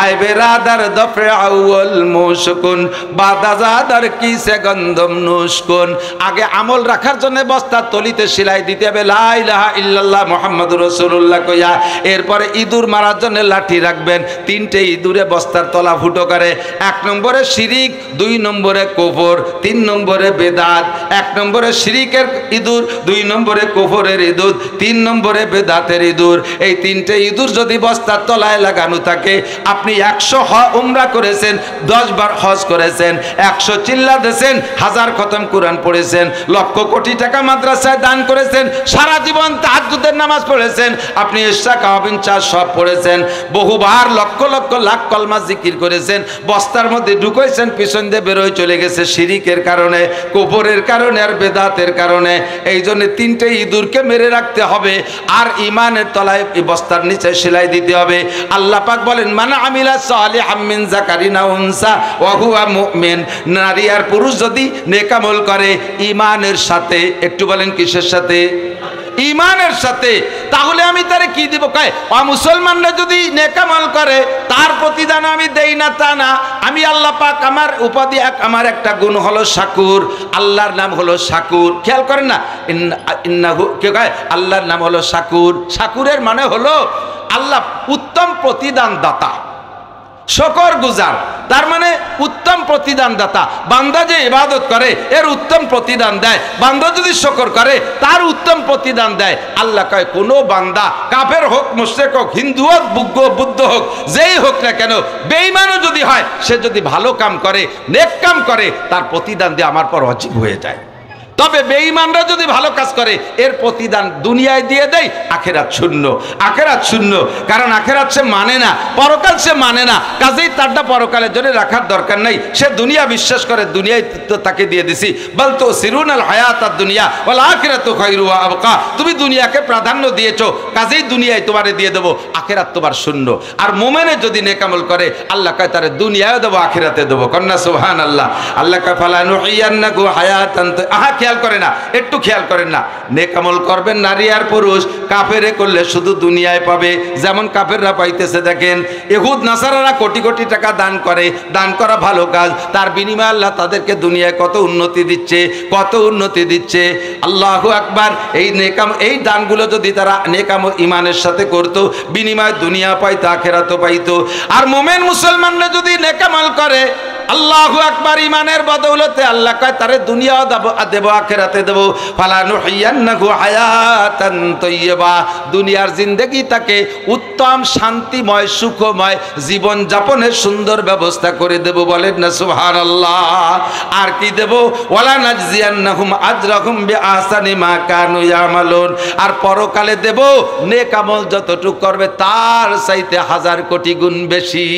আই বেরাদার দফে আউয়াল মুশকুন বাদাজাদার কিসে গন্ধম নুশকুন। আগে আমল রাখার জন্য বস্তার তলিতে সেলাই দিতে হবে লা ইলাহা ইল্লাল্লাহ মুহাম্মাদুর রাসূলুল্লাহ কইয়া, এরপরে ইঁদুর মারার জন্য লাঠি রাখবেন। তিনটে ইঁদুরে বস্তার তলা ফুটো করে, 1 নম্বরে শিরিক, 2 নম্বরে কুফর, 3 নম্বরে বেদাত। 1 নম্বরে শিরিকের ইঁদুর, 2 নম্বরে কুফরের ইঁদুর, 3 নম্বরে বেদাতের ইঁদুর। এই তিনটে ইঁদুর যদি বস্তার তলায় লাগানো থাকে, আপনি 100 উমরা করেছেন, 10 বার হজ করেছেন, 100 চিল্লা দিয়েছেন, 1000 খতম কোরআন পড়েছেন, লক্ষ কোটি টাকা মাদ্রাসায় দান করেছেন, সারা জীবন তাহাজ্জুদের নামাজ পড়েছেন, আপনি ইশা কাওয়াবিন চা সব পড়েছেন, বহুবার লক্ষ লক্ষ লাখ কলমা জিকির করেছেন, বস্তার মধ্যে ঢুকাইছেন, পিছন দিয়ে বেরোয় চলে গেছে শিরিকের কারণে, কুফরের কারণে আর বেদাতের কারণে। এই জন্য তিনটে ইঁদুরকে মেরে রাখতে হবে আর ইমানের তলায় বস্তার নিচে সেলাই দিতে হবে। আল্লাহ পাক বলেন, মান আমিলা সালিহাম মিন যাকারিন আও উনসা ওয়া হুয়া মুমিন। নারী আর পুরুষ যদি নেক আমল করে ইমানের সাথে, একটু বলেন কিসের সাথে? ইমানের সাথে। তাহলে আমি তারে কি দিব? কয় মুসলমানরা যদি নেক আমল করে তার প্রতিদান আমি দেই না তা না। আমি আল্লাহ পাক আমার উপাধি, আমার একটা গুণ হলো শাকুর। আল্লাহর নাম হলো শাকুর। খেয়াল করেন না, ইন্নাহু কে কয় আল্লাহর নাম হলো শাকুর। শাকুরের মানে হলো আল্লাহ উত্তম প্রতিদান দাতা, শকর গুজার, তার মানে উত্তম প্রতিদান দাতা। বান্দা যে ইবাদত করে এর উত্তম প্রতিদান দেয়, বান্দা যদি শকর করে তার উত্তম প্রতিদান দেয়। আল্লাহ কয় কোনো বান্দা কাফের হোক, মুশরিক হোক, হিন্দু হোক, বুদ্ধ হোক, যেই হোক না কেন, বেঈমানও যদি হয়, সে যদি ভালো কাম করে, নেক কাম করে, তার প্রতিদান দিয়ে আমার পর ওয়াজিব হয়ে যায়। তবে বেঈমানরা যদি ভালো কাজ করে এর প্রতিদান দুনিয়ায় দিয়ে দেয়, আখেরাত শূন্য। আখেরাত শূন্য, কারণ আখেরাত সে মানে না, পরকাল সে মানে না, কাজেই তারটা পরকালের জন্য রাখার দরকার নাই। সে দুনিয়া বিশ্বাস করে, দুনিয়ায় তো তাকে দিয়ে দিছি। বল তো সিরুনাল হায়াতাদ দুনিয়া ওয়াল আখিরাতু খায়রু ওয়া আবকা। তুমি দুনিয়াকে প্রাধান্য দিয়েছো, কাজেই দুনিয়ায় তোমারে দিয়ে দেবো, আখেরাত তোমার শূন্য। আর মুমিনে যদি নেক আমল করে আল্লাহ কয় তারে দুনিয়ায়ও দেবো, আখিরাতে দেবো। কন্যা সুবহানাল্লাহ। আল্লাহ কয় ফালা নুহিয়ান্নাকু হায়াতান, খেয়াল করে না, একটু খেয়াল করেন না। নেক আমল করবেন নারী আর পুরুষ, কাফেরে করলে শুধু দুনিয়ায় পাবে, যেমন কাফেররা পাইতেছে। দেখেন ইহুদ নাসারারা কোটি কোটি টাকা দান করে, দান করা ভালো কাজ, তার বিনিময়ে আল্লাহ তাদেরকে দুনিয়ায় কত উন্নতি দিচ্ছে, কত উন্নতি দিচ্ছে। আল্লাহু আকবার। এই নেকাম, এই দানগুলো যদি তারা নেকাম ইমানের সাথে করতো, বিনিময়ে দুনিয়া পাইতো, আখিরাতও পাইতো। আর মুমিন মুসলমানরা যদি নেকামল করে, আল্লাহু আকবার, ইমানের বদৌলতে আল্লাহ কয় তারে দুনিয়াও দেব, আখিরাতে দেব। ফালানুহিয়ান্নাহু হায়াতান তাইয়্যিবা, দুনিয়ার জিন্দেগি তাকে উত্তম, শান্তিময়, সুখময় জীবন যাপনের সুন্দর ব্যবস্থা করে দেব। বলেন না সুবহানাল্লাহ। আর কি দেব? ওয়ালা নাজজিয়ান্নাহুম আজরাহুম বিআহসানি মা কানু ইয়ামালুন, আর পরকালে দেব নেক আমল যতটুকু করবে তার চাইতে 1000 কোটি গুণ বেশি।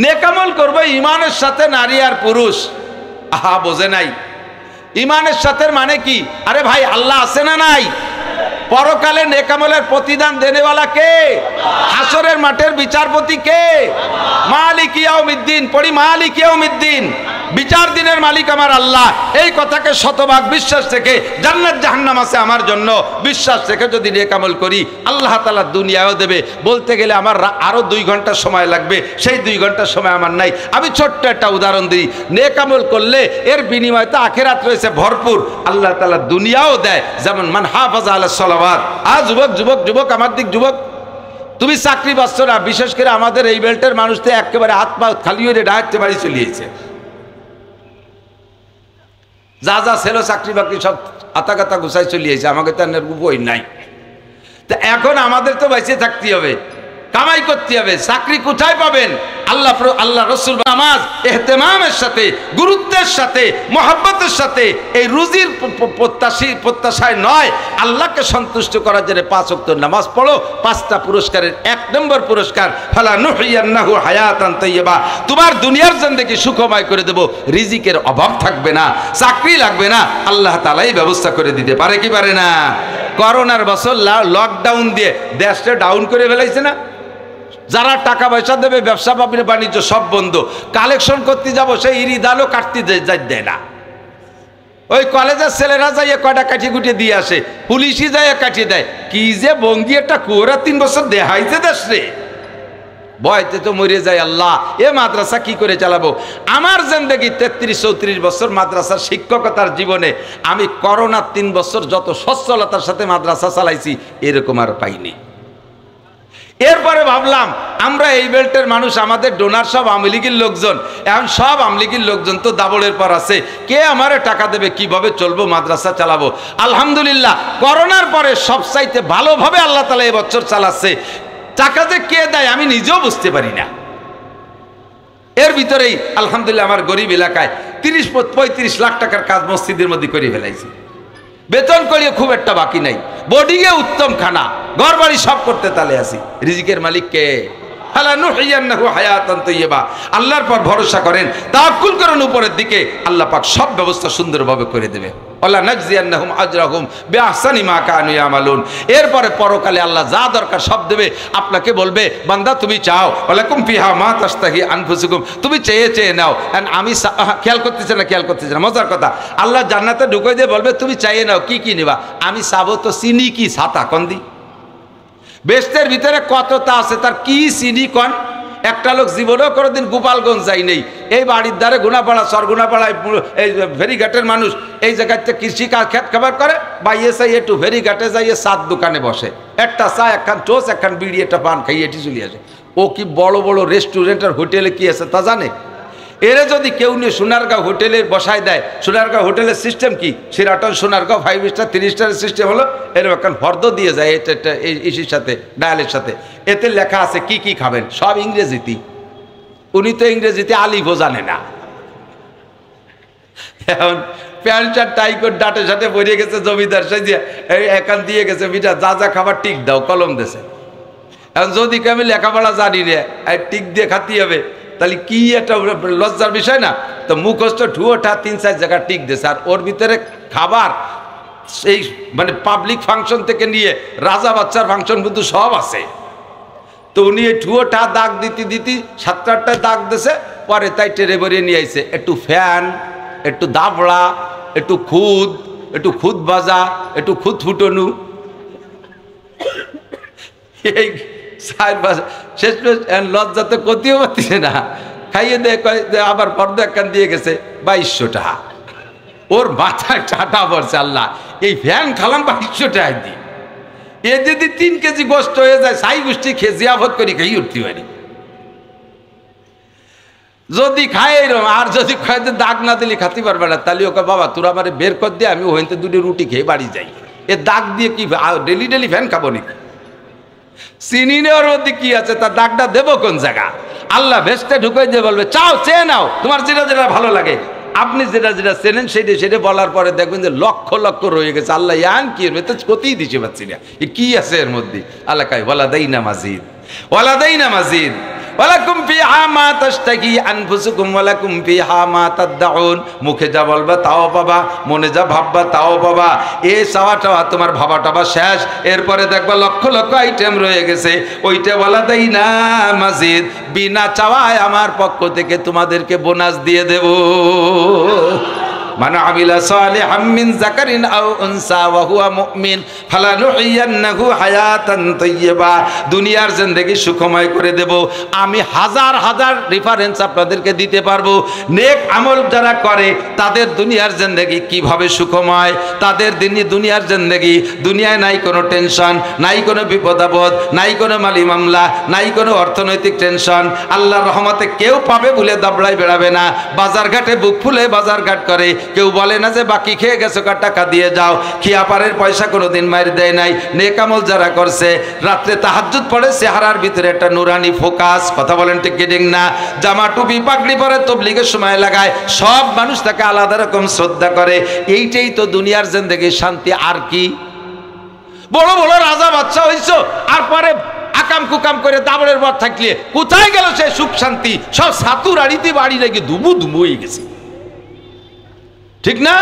নেকামল করবে ইমানের সাথে নারী আর পুরুষ। আহা, বোঝে নাই ইমানের সাথে মানে কি? আরে ভাই, আল্লাহ আছে না নাই? পরকালে নেকামলের প্রতিদান দেনেওয়ালা কে? হাসরের মাঠের বিচারপতি কে? মালিক ইয়াউমিদ্দিন। পড়ি মালিক ইয়াউমিদ্দিন, বিচার দিনের মালিক আমার আল্লাহ। এই কথাকে শতভাগ বিশ্বাস থেকে, জান্নাত জাহান্নাম আছে আমার জন্য বিশ্বাস থেকে যদি নেকামল করি, আল্লাহ তাআলা দুনিয়াও দেবে। বলতে গেলে আমার আরো 2 ঘন্টা সময় লাগবে, সেই 2 ঘন্টা সময় আমার নাই। আমি ছোট্ট একটা উদাহরণ দিই। নেকামল করলে এর বিনিময়ে তো আখিরাত রয়েছে ভরপুর, আল্লাহ তাআলা দুনিয়াও দেয়। যেমন মান হাফাজা আলাস সালাওয়াত। যুবক যুবক যুবক, আমার দিক যুবক, তুমি চাকরি পাচ্ছ না, বিশেষ করে আমাদের এই বেল্টের মানুষ তো একেবারে হাত পা খালি হয়ে ডাইরেক্ট বাড়ি চলিয়েছে। যা যা ছিল চাকরি বাকরি সব আতাকাতা গুছাই চলিয়েছে, আমাকে তো উপায় নাই। তা এখন আমাদের তো বেঁচে থাকতে হবে, কামাই করতে হবে। চাকরি কোথায় পাবেন? আল্লাহ রসুল নামাজ ইহতেমামের সাথে, গুরুত্বের সাথে, মহব্বতের সাথে, এই রুজির প্রত্যাশায় নয়, আল্লাহকে সন্তুষ্ট করার জন্য 5 ওয়াক্ত নামাজ পড়ো। 5টা পুরস্কারের 1 নম্বর পুরস্কার ফালানুহিয়ান্নাহু হায়াতান তাইয়্যিবা, তোমার দুনিয়ার জিন্দেগি সুখময় করে দেব, রিজিকের অভাব থাকবে না, চাকরি লাগবে না, আল্লাহ তাআলাই ব্যবস্থা করে দিতে পারে কি পারে না? করোনার বছর লকডাউন দিয়ে দেশটা ডাউন করে ফেলাইছে না? যারা টাকা পয়সা দেবে, ব্যবসা বাণিজ্য সব বন্ধ। কালেকশন করতে যাব, সেই ইরিদালও কাটতে দেয় না। ওই কলেজের ছেলেরা যাইয়ে কয়টা কাঠি কুটি দিয়ে আসে, পুলিশই যাইয়ে কাটিয়ে দেয়। কি যে বঙ্গি একটা কুয়োরা 3 বছর দেখাইতে দেশ রে, ভয়তে তো মরে যায়। আল্লাহ, এ মাদ্রাসা কি করে চালাবো? আমার জিন্দেগি 33-34 বছর মাদ্রাসার শিক্ষকতার জীবনে আমি করোনার 3 বছর যত সচ্ছলতার সাথে মাদ্রাসা চালাইছি, এরকম আর পাইনি। এরপরে ভাবলাম, আমরা এই বেল্টের মানুষ, আমাদের ডোনার সব আওয়ামী লীগের লোকজন। এখন সব আওয়ামী লীগের লোকজন তো দাবড়ের পর আছে, কে আমারে টাকা দেবে, কিভাবে চলবো, মাদ্রাসা চালাবো। আলহামদুলিল্লাহ, করোনার পরে সবচাইতে ভালোভাবে আল্লাহ তাআলা এবছর চালাচ্ছে। টাকা যে কে দেয় আমি নিজেও বুঝতে পারি না। এর ভিতরেই আলহামদুলিল্লাহ আমার গরিব এলাকায় 30-35 লাখ টাকার কাজ মসজিদের মধ্যে করে ফেলাইছি। বেতন করিয়ে খুব একটা বাকি নাই, বোর্ডিংয়ে উত্তম খানা, ঘর বাড়ি সব করতে তালে আসি। রিজিকের মালিক কে? ফালানুহিয়ান্নাহু হায়াতান তাইয়্যিবা। আল্লাহর পর ভরসা করেন, তাওয়াক্কুল করেন উপরের দিকে, আল্লাহ পাক সব ব্যবস্থা সুন্দরভাবে করে দেবে। ওয়ালা নাজজিয়ান্নাহুম আজরাহুম বিআহসানি মা কানু ইয়ামালুন। এরপরে পরকালে আল্লাহ যা দরকার সব দেবে। আপনাকে বলবে, বান্দা তুমি চাও, ওয়ালাকুম ফিহা মা তাশতাহি আনফুসুকুম, তুমি চেয়ে চেয়ে নাও। আমি খেয়াল করতেছি না, মজার কথা, আল্লাহ জান্নাতে ঢুকে দিয়ে বলবে, তুমি চাইয়ে নাও, কি কি নিবা? আমি চাবো তো চিনি কি ছাতা কন্দি। বেস্তের ভিতরে কতটা আছে, তার কি চিনি কন? একটা লোক জীবনেও কোনোদিন গোপালগঞ্জ যাই নেই। এই বাড়ির দ্বারে গুনাপাড়া, সরগুনাপাড়ায় এই ফেরিঘাটের মানুষ এই জায়গাতে কৃষি কাজ খেত খাবার করে, বা এসে একটু ফেরিঘাটে যাইয়ে 7 দোকানে বসে, একটা চা, একখান টোস, একখান বিড়ি, একটা পান খাইয়ে এটি চলে আসে। ও কি বড় বড় রেস্টুরেন্ট আর হোটেলে কি আছে তা জানে? এরে যদি কেউ নিয়ে সোনারগাঁও হোটেলে বসায় দেয়, সোনারগাঁও হোটেলের সিস্টেম কি? সেরাটন সোনারগাঁও 5 স্টার 3 স্টারের সিস্টেম হলো এরকম একটা ফর্দ দিয়ে যায়, এটা ইসির সাথে, ডায়ালের সাথে, এতে লেখা আছে কি কি খাবেন, সব ইংরেজিতে। উনি তো ইংরেজিতে আলিফও জানে না। এখন প্যান্ট শার্ট টাই করে ডাটের সাথে বেরিয়ে গেছে, জমিদার সাজিয়ে এখান দিয়ে গেছে, মিঠা যা যা খাবার টিক দাও, কলম দেশে। এখন যদি আমি লেখাপড়া জানি রে, টিক দিয়ে খাতি হবে, তাহলে কি একটা লজ্জার বিষয় না? তো মুখস্থ ঠুয়োটা 3-4 জায়গা টিক দিয়েছে, আর ওর ভিতরে খাবার এই মানে পাবলিক ফাংশন থেকে নিয়ে রাজা বাচ্চার ফাংশন কিন্তু সব আছে। তো উনি এই ঠুয়োটা দাগ দিতে 7-8টা দাগ দিয়েছে, পরে তাই টেরে বেরিয়ে নিয়ে আইছে একটু ফ্যান, একটু দাবড়া, একটু খুদ ভাজা, একটু খুদ ফুটনু, এই শেষ লজ্জাতে কতিও পারতেছে না, খাইয়ে দেয় আবার পর্দা একখান দিয়ে গেছে 2200 টাকা। ওর মাথায় চাটা পড়ছে, আল্লাহ এই ফ্যান খালাম 2200 টাকা দিয়ে, এ যদি 3 কেজি গোস্ত হয়ে যায় সাই গোষ্ঠী খেয়ে জিয়াফত করি খেয়ে উঠতে পারি। যদি খায় এরম, আর যদি খাইতে দাগ না দিলে খাতে পারবে না, তাহলে ওকে বাবা তোরা আমার বের কর দিয়ে আমি ওইতে 2 রুটি খেয়ে বাড়ি যাই। এ দাগ দিয়ে কি ডেলি ডেলি ফ্যান খাবো নাকি? চিনি নেওয়ার মধ্যে কি আছে, তার দাগটা দেবো কোন জায়গা? আল্লাহ ভেস্টে ঢুকাই দিয়ে বলবে চাও চেয়ে নাও, তোমার যেটা যেটা ভালো লাগে। আপনি যেটা যেটা চেনেন সেটা বলার পরে দেখবেন যে লক্ষ লক্ষ রয়ে গেছে। আল্লাহ ইয়ান কি এর তো কতই দিতে পারছি না, কি আছে এর মধ্যে? আল্লাহ কয় ওয়ালাদাইনা মাজিদ, ওয়ালাদাইনা মাজিদ, ওয়ালাকুম ফিহা মা তাশতাকি আনফুসুকুম ওয়ালাকুম ফিহা মা তাদউন। মুখে যা বলবা তাও পাবা, মনে যা ভাববা তাও পাবা। এই চাওয়াটা তোমার ভাবাটা শেষ, এরপরে দেখবা লক্ষ লক্ষ আইটেম রয়ে গেছে। ওইটা ওয়ালাদাইনা মাজিদ, বিনা চাওয়ায় আমার পক্ষ থেকে তোমাদেরকে বোনাস দিয়ে দেব। মান আমিলা সালিহাম মিন যাকারিন আও উনসা ওয়া হুয়া মুমিন ফালানুহিয়ান্নাহু হায়াতান তাইয়্যিবা। দুনিয়ার জিন্দেগি সুখময় করে দেব। আমি হাজার হাজার রেফারেন্স আপনাদেরকে দিতে পারবো। নেক আমল যারা করে তাদের দুনিয়ার জিন্দেগি কিভাবে সুখময়, তাদের দুনিয়ার জিন্দেগি, দুনিয়ায় নাই কোনো টেনশন, নাই কোনো বিপদ আপদ, নাই কোনো মালি মামলা, নাই কোনো অর্থনৈতিক টেনশন। আল্লাহর রহমতে কেউ পাবে বলে দাবড়াই বেড়াবে না। বাজার ঘাটে বুক ফুলে বাজার ঘাট করে, কেউ বলে না যে বাকি খেয়ে গেছো টাকা দিয়ে যাও। খিয়াপারের পয়সা কোনোদিন মার দেয় নাই। নেক আমল যারা করছে, রাত্রে তাহাজ্জুদ পড়ে, চেহারার ভিতরে একটা নুরানি ফোকাস, কথা বলেন ঠিক কি ঠিক না? জামা টুপি পাগড়ি পরে তবলিগের সময় লাগায়, সব মানুষ তাকে আলাদা রকম শ্রদ্ধা করে। এইটাই তো দুনিয়ার জিন্দেগির শান্তি। আর কি? বড় বড় রাজা বাদশা হইছো, আর পরে আকাম কুকাম করে দাবড়ের পর থাকলে কোথায় গেল সে সুখ শান্তি? সব সাতুর আড়িতে বাড়ি নাকি দুবু দুবু হয়ে গেছে, ঠিক না?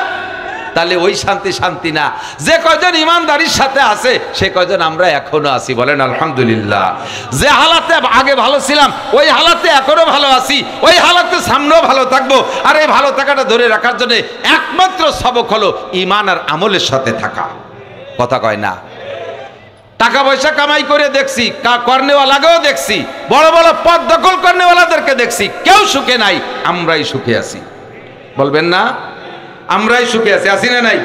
তাহলে ওই শান্তি শান্তি না। যে কয়জন ইমানদারির সাথে আছে সে কয়জন আমরা এখনো আছি, বলেন আলহামদুলিল্লাহ। যে হালাতে আগে ভালো ছিলাম ওই হালাতে এখনো ভালো আছি, ওই হালাতে সামনেও ভালো থাকবো। আর এই ভালো থাকাটা ধরে রাখার জন্য একমাত্র সবক হলো ইমান আর আমলের সাথে থাকা, কথা কয় না? টাকা পয়সা কামাই করে দেখছি, কর্নেওয়ালাকেও দেখছি, বড় বড় পদ দখল কর্নেওয়ালাদেরকে দেখছি, কেউ সুখে নাই, আমরাই সুখে আছি, বলবেন না? আমরাই সুখে আছি, আছি না নাই?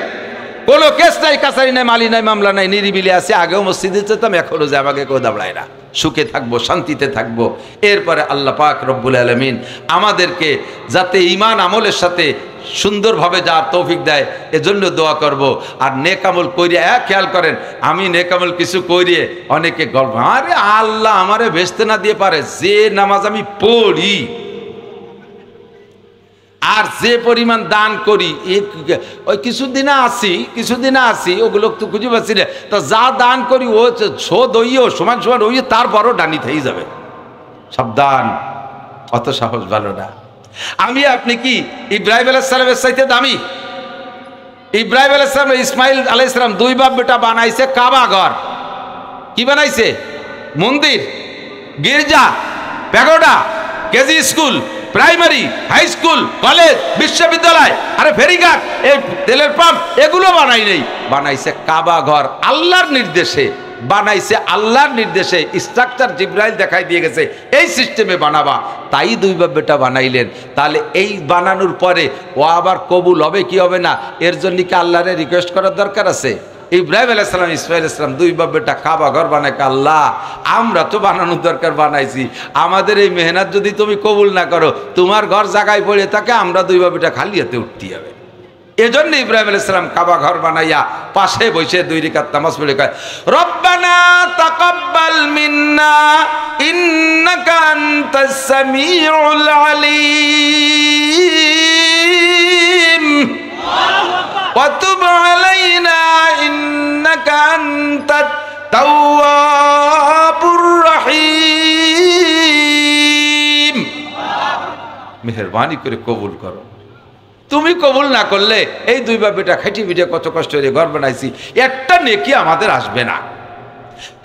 কোনো কেস নাই, কাছারি নাই, মালি নাই, মামলা নাই, নিরিবিলি আছে। আগেও মসজিদে যেতাম, এখনো যে আমাকে কেউ দাবড়ায় না। সুখে থাকবো, শান্তিতে থাকবো। এরপরে আল্লাহ পাক রব্বুল আলামিন আমাদেরকে যাতে ঈমান আমলের সাথে সুন্দরভাবে যার তৌফিক দেয়, এজন্য দোয়া করব। আর নেক আমল করিয়া, খেয়াল করেন, আমি নেক আমল কিছু করিয়ে অনেকে গল্প, আরে আল্লাহ আমারে বেচতে না দিয়ে পারে। যে নামাজ আমি পড়ি আর যে পরিমাণ দান করি, ওই কিছুদিন আসি ওগুলো তো খুঁজে পাচ্ছি না। তা যা দান করি ও শোধ হইও সমান সমান হইয়ে তারপরও ডানি থেই যাবে। সাবধান, অত সাহস ভালো না। আমি আপনি কি ইব্রাহিম আলাইহিস সালামের চাইতে দামি? ইব্রাহিম আলাইহিস সালাম, ইসমাইল আলাইহিস সালাম, দুই বাপ বেটা বানাইছে কাবা ঘর। কি বানাইছে? মন্দির, গির্জা, pagoda, KG school, primary, high school, college, বিশ্ববিদ্যালয়, আরে ফেরিঘাট, এই তেলের পাম্প, এগুলো বানাই নেই, বানাইছে কাবা ঘর। আল্লাহর নির্দেশে বানাইছে, আল্লাহর নির্দেশে। স্ট্রাকচার জিব্রাইল দেখাই দিয়ে গেছে এই সিস্টেমে বানাবা, তাই দুই বাপ বেটা বানাইলেন। তাহলে এই বানানোর পরে ও আবার কবুল হবে কি হবে না, এর জন্য কি আল্লাহরে রিকোয়েস্ট করার দরকার আছে? ইব্রাহিম আলাইহিস সালাম, ইসমাইল আলাইহিস সালাম, দুই বাপ বেটা কাবা ঘর বানায়। আল্লাহ আমরা তো বানানোর দরকার বানাইছি, আমাদের এই মেহনত যদি তুমি কবুল না করো, তোমার ঘর জায়গায় পড়ে থাকে, আমরা দুই বাপ বেটা খালি হাতে উঠতে হবে। এজন্য ইব্রাহিম আলাইহিস সালাম কাবা ঘর বানাইয়া পাশে বসে 2 রাকাত নামাজ পড়ে কয়, রব্বানা তাকাব্বাল মিন্না ইন্নাকা আনতাস সামিউল আলিম ওয়া তুব আলাইনা ইন্নাকা আনতাত তাওয়াবুর রহিম। মেহেরবানি করে কবুল করো। তুমি কবুল না করলে এই দুই বাপ বেটা খাইটি পিঠে কত কষ্ট করে ঘর বানাইছি, একটা নেকি আমাদের আসবে না।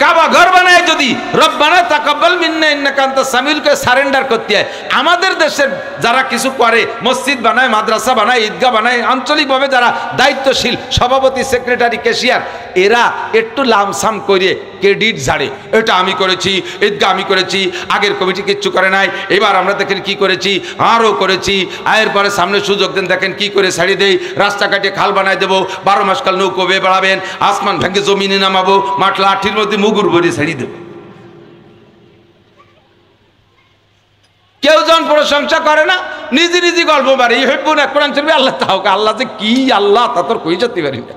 কাবা ঘর বানায় যদি রব্বানা তাকাব্বাল মিন্না ইন্নাকা আনতাস সামিউলকে সারেন্ডার করতে হয়, আমাদের দেশের যারা কিছু করে, মসজিদ বানায়, মাদ্রাসা বানায়, ঈদগাহ বানায়, আঞ্চলিকভাবে যারা দায়িত্বশীল সভাপতি, সেক্রেটারি, ক্যাশিয়ার, এরা একটু লামসাম করে ক্রেডিট ঝাড়ে, এটা আমি করেছি, ঈদগাহ আমি করেছি, আগের কমিটি কিচ্ছু করে নাই, এবার আমরা দেখেন কি করেছি, আরও করেছি, এরপরে সামনে সুযোগ দেন, দেখেন কি করে ছাড়ি দেই, রাস্তা কাটে খাল বানায় দেবো, 12 মাস কাল নৌকো বেয়ে বেড়াবেন, আসমান ভেঙে জমিনে নামাবো, মাঠ লাঠির মধ্যে মুগুর ভরে ছাড়ি দেবো। কেউ যখন প্রশংসা করে না, নিজে নিজে গল্প পারে, ইহেব্বু না কোরআন শরীফে আল্লাহ তাহকে, আল্লাহ যে কি আল্লাহ তা তোর কই যেতে পারি না,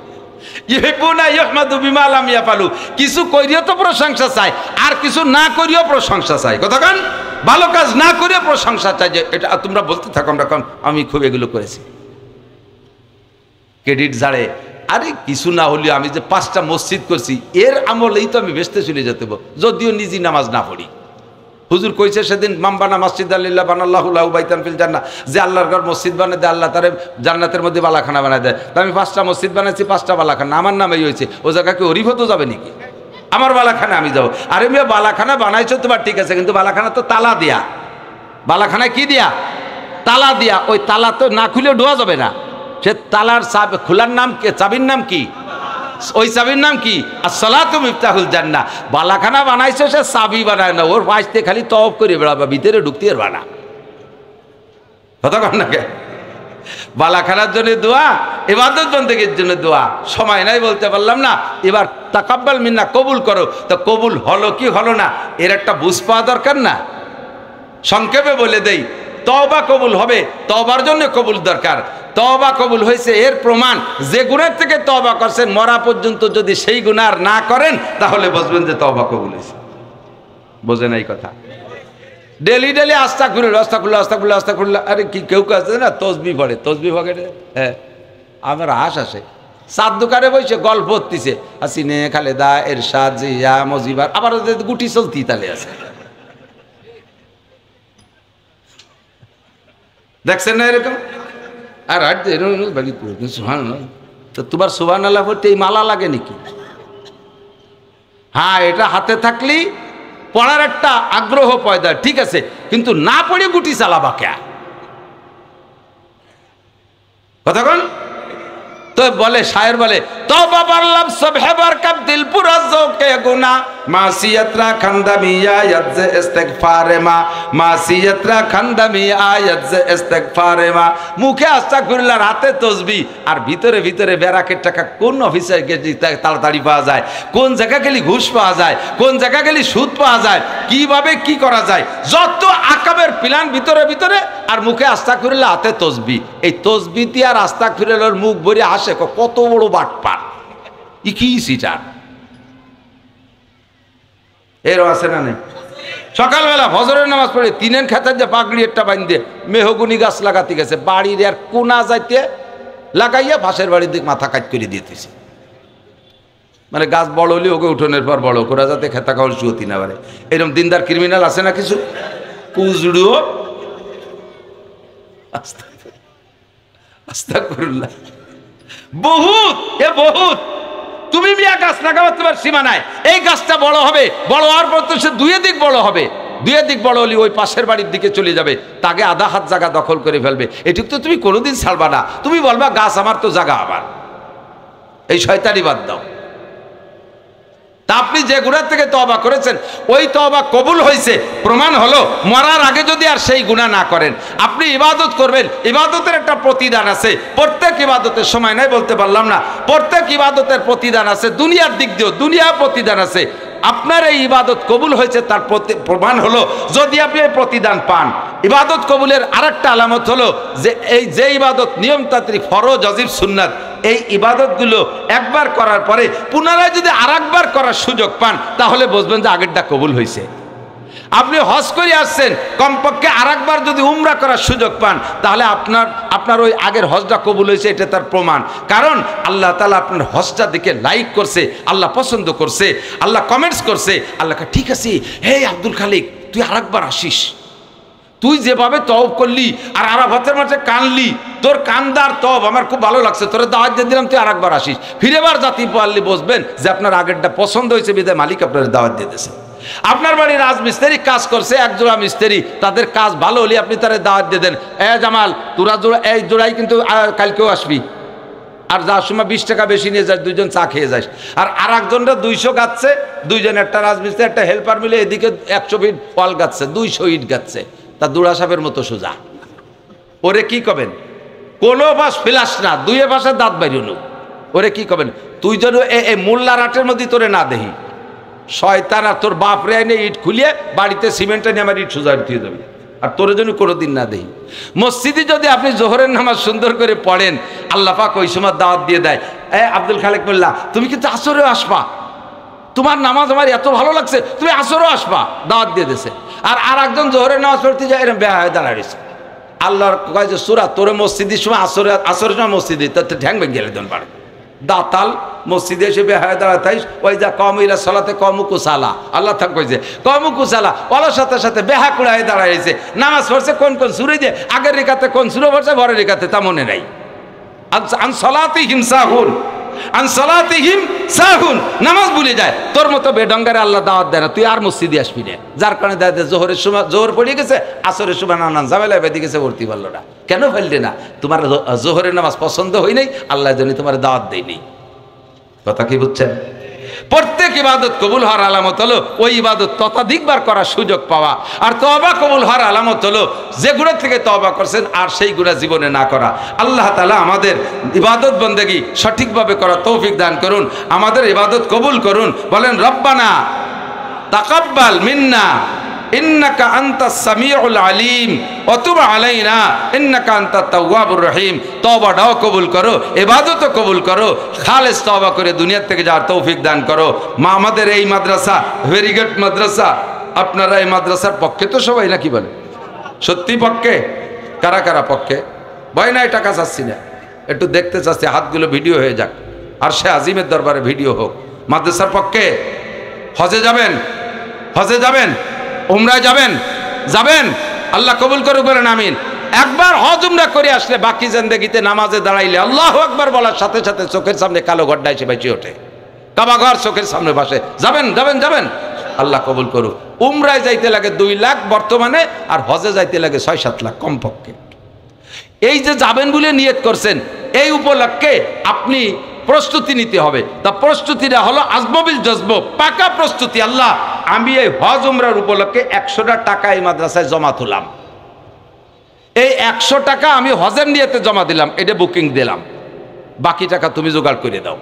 ইহেব্বু না ইহমাদু বিমা লাম ইয়াফালু, কিছু করিও তো প্রশংসা চাই, আর কিছু না করিও প্রশংসা চাই, কতক্ষণ ভালো কাজ না করিও প্রশংসা চাই, যে এটা তোমরা বলতে থাকো আমরা আমি খুব এগুলো করেছি, ক্রেডিট ঝাড়ে। আরে কিছু না হলেও আমি যে 5টা মসজিদ করছি, এর আমলেই তো আমি বেসতে চলে যেতে, যদিও নিজে নামাজ না পড়ি। হুজুর কইছে সেদিন মামবানা মসজিদ আল্লাহ বানাল্লাহু লাহু বাইতান ফিল জান্নাহ, যে আল্লাহর ঘর মসজিদ বানায় দেয়, আল্লাহ তারে জান্নাতের মধ্যে বালাখানা বানায় দেয়। তা আমি 5টা মসজিদ বানাইছি, 5টা বালাখানা আমার নামেই হয়েছে, ও জায়গাকে অরিফ হতে যাবে নাকি? আমার বালাখানা আমি যাবো? আরে মেয়ে বালাখানা বানাইছো তোমার ঠিক আছে, কিন্তু বালাখানা তো তালা দিয়া, বালাখানায় কি দিয়া? তালা দিয়া, ওই তালা তো না খুলে ঢোয়া যাবে না, সে তালার খোলার নাম কি, চাবির নাম কি, ওই চাবির নাম কি? আসসালাতু মিফতাহুল জান্নাহ। বালাখানা বানাইছে সে চাবি বানায় না, ওর পাশে খালি তওয়াব করে বেড়াবা, ভিতরে ঢুকতে পারবা না, কথা কন না কে? বালাখানার জন্য দোয়া, ইবাদত বন্দেগীর জন্য দোয়া, সময় নাই বলতে পারলাম না। এবার তাকাব্বাল মিন্না, কবুল করো, তো কবুল হলো কি হলো না এর একটা বুঝ পাওয়া দরকার না? সংক্ষেপে বলে দেই, তওবা কবুল হবে, তওবার জন্য কবুল দরকার। তওবা কবুল হয়েছে এর প্রমাণ, যে গুনাহ থেকে তওবা করছেন মরা পর্যন্ত যদি সেই গুনাহ না করেন, তাহলে বুঝবেন যে তওবা কবুল হয়েছে। বোঝেন এই কথা? ডেলি ডেলি আস্তাগফিরুল্লাহ আস্তাগফিরুল্লাহ আস্তাগফিরুল্লাহ আস্তাগফিরুল্লাহ, আরে কি কেউ কাছে না তসবিহ পড়ে, তসবিহ পড়ে, হ্যাঁ আমার হাস আসে, সাত দোকানে বসে গল্প হতিছে, হাসিনে খালেদা এরশাদ জিয়া মজিবার, আবার গুটি চলতি তালে আছে, দেখছেন না এরকম? আর তো তোমার সুবহানাল্লাহ পড়তে এই মালা লাগে নাকি? হ্যাঁ, এটা হাতে থাকলেই পড়ার একটা আগ্রহ পয়দা, ঠিক আছে, কিন্তু না পড়ে গুটি চালাবা কে? কতক্ষণ তো বলে শায়ের বলে, তওবা পারলাম সব হেবার কাব দিল পুরা জোকে গুনা, মাসিয়াতরা খান্দামি আয়াত যে ইস্তিগফারে মা, মাসিয়াতরা খান্দামি আয়াত যে ইস্তিগফারে মা। মুখে আস্তাগফিরুল্লাহ, রাতে তাসবিহ, আর ভিতরে ভিতরে ব্যারাকের টাকা কোন অফিসে গেলে তাড়াতাড়ি পাওয়া যায়, কোন জায়গা গেলে ঘুষ পাওয়া যায়, কোন জায়গা গেলে সুদ পাওয়া যায়, কিভাবে কি করা যায়, যত আকাবের প্ল্যান ভিতরে ভিতরে, আর মুখে আস্তাগফিরুল্লাহ, হাতে তাসবিহ। এই তাসবিহ দিয়ে আর আস্তাগফিরুল্লাহর মুখ ভরে আসে, কত বড় বাটপার, ই কি সিটার এরও আছে না নেই? সকালবেলা ফজরের নামাজ পড়ে তিনের খেতের যে পাগড়ি একটা বাঁধে মেহগুনি গাছ লাগাতে গেছে, বাড়ির আর কোনা যাইতে লাগাইয়া পাশের বাড়ির দিকে মাথা কাজ করে দিতেছে, মানে গাছ বড় হলে ওকে উঠোনের পর বড় করা যাতে খেতা খাওয়ার শুয়তি না পারে। এরকম দিনদার ক্রিমিনাল আছে না কিছু, কুজড়ুও আস্তাগফিরুল্লাহ বহুত, এ বহুত। তুমি মিয়া গাছ লাগাবো তোমার সীমা নাই, এই গাছটা বড় হবে, বড় হওয়ার পর তো সে দুয়ে দিক বড় হবে, দুয়ে দিক বড় হলে ওই পাশের বাড়ির দিকে চলে যাবে, তাকে আধা হাত জায়গা দখল করে ফেলবে, এটুক তো তুমি কোনোদিন ছাড়বা না। তুমি বলবা গাছ আমার তো জায়গা, আবার এই শয়তানি বাদ দাও। তা আপনি যে গুনাহ থেকে তওবা করেছেন, ওই তওবা কবুল হয়েছে, প্রমাণ হলো মরার আগে যদি আর সেই গুনাহ না করেন, আপনি ইবাদত করবেন, ইবাদতের একটা প্রতিদান আছে, প্রত্যেক ইবাদতের সময় নাই বলতে পারলাম না, প্রত্যেক ইবাদতের প্রতিদান আছে, দুনিয়ার দিক দিয়েও দুনিয়া প্রতিদান আছে। আপনার এই ইবাদত কবুল হয়েছে তার প্রমাণ হলো যদি আপনি এই প্রতিদান পান। ইবাদত কবুলের আরেকটা আলামত হলো যে ইবাদত নিয়মতান্ত্রিক, ফরজ, ওয়াজিব, সুন্নাত, এই ইবাদতগুলো একবার করার পরে পুনরায় যদি আরেকবার করার সুযোগ পান, তাহলে বুঝবেন যে আগেরটা কবুল হয়েছে। আপনি হজ করে আসছেন, কমপক্ষে আরেকবার যদি উমরা করার সুযোগ পান, তাহলে আপনার ওই আগের হজটা কবুল হয়েছে, এটা তার প্রমাণ। কারণ আল্লাহ তাআলা আপনার হজটা দেখে লাইক করছে, আল্লাহ পছন্দ করছে, আল্লাহ কমেন্টস করছে, আল্লাহকে ঠিক আছে, হে আব্দুল খালিক তুই আরেকবার আসিস, তুই যেভাবে তওব করলি আর আরাফাতের মাঠে কানলি, তোর কান্দার তওব আমার খুব ভালো লাগছে, তোর দাওয়াত দিয়ে দিলাম, তুই আরেকবার আসিস। ফিরেবার জাতি পারলি বসবেন যে আপনার আগেরটা পছন্দ হয়েছে বিধায় মালিক আপনার দাওয়াত দিয়ে দিয়েছে। আপনার বাড়ির রাজমিস্ত্রি কাজ করছে, এক জোড়া মিস্ত্রি, তাদের কাজ ভালো হলে আপনি তাদের দাওয়াত দিয়ে দেন, এ জামাল তোরা জোড়া এই জোড়াই কিন্তু কালকেও আসবি, আর যার সময় 20 টাকা বেশি নিয়ে যাস, দুইজন চা খেয়ে যাস। আর আরেকজনরা 200 গাচ্ছে, দুইজন, একটা রাজমিস্ত্রি একটা হেল্পার মিলে এদিকে 100 ফিট ওয়াল গাচ্ছে, 200 ইট গাচ্ছে, তা দুড়া সাপের মতো সোজা। ওরে কি কবেন? কোনো বাস ফিলাস না, দুয়ে বাসে দাঁত বাইরুন, ওরে কি কবেন? তুই যেন এই মোল্লার আটের মধ্যে তোরে না দেহি, শয়তান আর তোর বাপ রে আইনে ইট খুলিয়ে বাড়িতে সিমেন্টে নিয়ে আমার ইট সোজা দিয়ে দেবে, আর তোর জন্য কোনোদিন না দেই। মসজিদে যদি আপনি জোহরের নামাজ সুন্দর করে পড়েন, আল্লাহ পাক ওই সময় দাওয়াত দিয়ে দেয়, এ আব্দুল খালেক মোল্লা তুমি কিন্তু আসরেও আসবা, তোমার নামাজ আমার এত ভালো লাগছে, তুমি আসরেও আসবা, দাওয়াত দিয়ে দিয়েছে। আর একজন জোহরের নামাজ পড়তে যায়, এরকম বেহা হয়ে দাঁড়াইছে। আল্লাহর কয় যে সূরা, তোরে মসজিদের সময় আসরের সময় মসজিদে তাতে ঠ্যাং ভেঙে গেলে দেন পারে দাতাল মসজিদে এসে বেহায় দাঁড়াতাইস, ওই যা কম ইলা সলাতে কম কুসালা, আল্লাহ থাক কইছে কম কুসালা, ওলার সাথে সাথে বেহা কুড়ায় দাঁড়াইছে, নামাজ পড়ছে কোন কোন সুরে দিয়ে, আগের রেখাতে কোন সুরে পড়ছে, পরের রেখাতে তা মনে নাই। আন সলাতিহিম সাহুন, আন সলাতিহিম সাহুন, নামাজ ভুলে যায়। তোর মতো বেডঙ্গারে আল্লাহ দাওয়াত দেয় না, তুই আর মসজিদে আসবি না, যার কারণে দেখা যায় জোহরের সময় জোহর পড়িয়ে গেছে, আসরের সময় নানান ঝামেলা বেঁধে গেছে, ভর্তি পারলো না। কেন ফেললে না? তোমার জোহরের নামাজ পছন্দ হয় নাই, আল্লাহ জন্য তোমার দাওয়াত দেয়নি। কথা কি বুঝছেন? প্রত্যেক ইবাদত কবুল হওয়ার আলামত হলো ওই ইবাদত ততোধিকবার করার সুযোগ পাওয়া, আর তওবা কবুল হওয়ার আলামত হলো যে গুনাহ থেকে তওবা করছেন আর সেই গুনাহ জীবনে না করা। আল্লাহ তাআলা আমাদের ইবাদত বন্দেগী সঠিকভাবে করার তৌফিক দান করুন, আমাদের ইবাদত কবুল করুন। বলেন রব্বানা তাকাব্বাল মিন্না ইন্নাকা আনতাস সামিউল আলিম ওয়া তুব আলাইনা ইন্নাকা আনতাত তাওয়াবুর রহিম। তওবাটাও কবুল করো, ইবাদতও কবুল করো, খালেস তওবা করে দুনিয়া থেকে যাওয়ার তৌফিক দান করো। মা আমাদের এই মাদ্রাসা ভেরি গুড মাদ্রাসা, আপনারা এই মাদ্রাসার পক্ষে তো সবাই নাকি বলে? সত্যি পক্ষে? কারা কারা পক্ষে? ভয় নাই, টাকা চাচ্ছি না, একটু দেখতে চাচ্ছি, হাতগুলো ভিডিও হয়ে যাক, আর সে আজিমের দরবারে ভিডিও হোক। মাদ্রাসার পক্ষে হজে যাবেন, হজে যাবেন, উমরায় যাবেন, যাবেন, আল্লাহ কবুল করুক, বলেন আমিন। একবার হজ উমরা করে আসলে বাকি জিন্দেগিতে নামাজে দাঁড়াইলে আল্লাহু আকবার বলার সাথে সাথে চোখের সামনে কালো গড্ডা এসে বেঁচে ওঠে, কাবা ঘর চোখের সামনে ভাসে। যাবেন যাবেন যাবেন, আল্লাহ কবুল করুক। উমরায় যাইতে লাগে 2 লাখ বর্তমানে, আর হজে যাইতে লাগে 6-7 লাখ কমপক্ষে। এই যে যাবেন বলে নিয়ত করছেন, এই উপলক্ষে আপনি প্রস্তুতি নিতে হবে। তা প্রস্তুতিটা হলো আজমবিল জজব, পাকা প্রস্তুতি। আল্লাহ আমি এই হজ উমরার উপলক্ষে 100টা টাকা এই মাদ্রাসায় জমা তুললাম, এই 100 টাকা আমি হজের নিয়তে জমা দিলাম, এটা বুকিং দিলাম, বাকি টাকা তুমি জোগাড় করে দাও,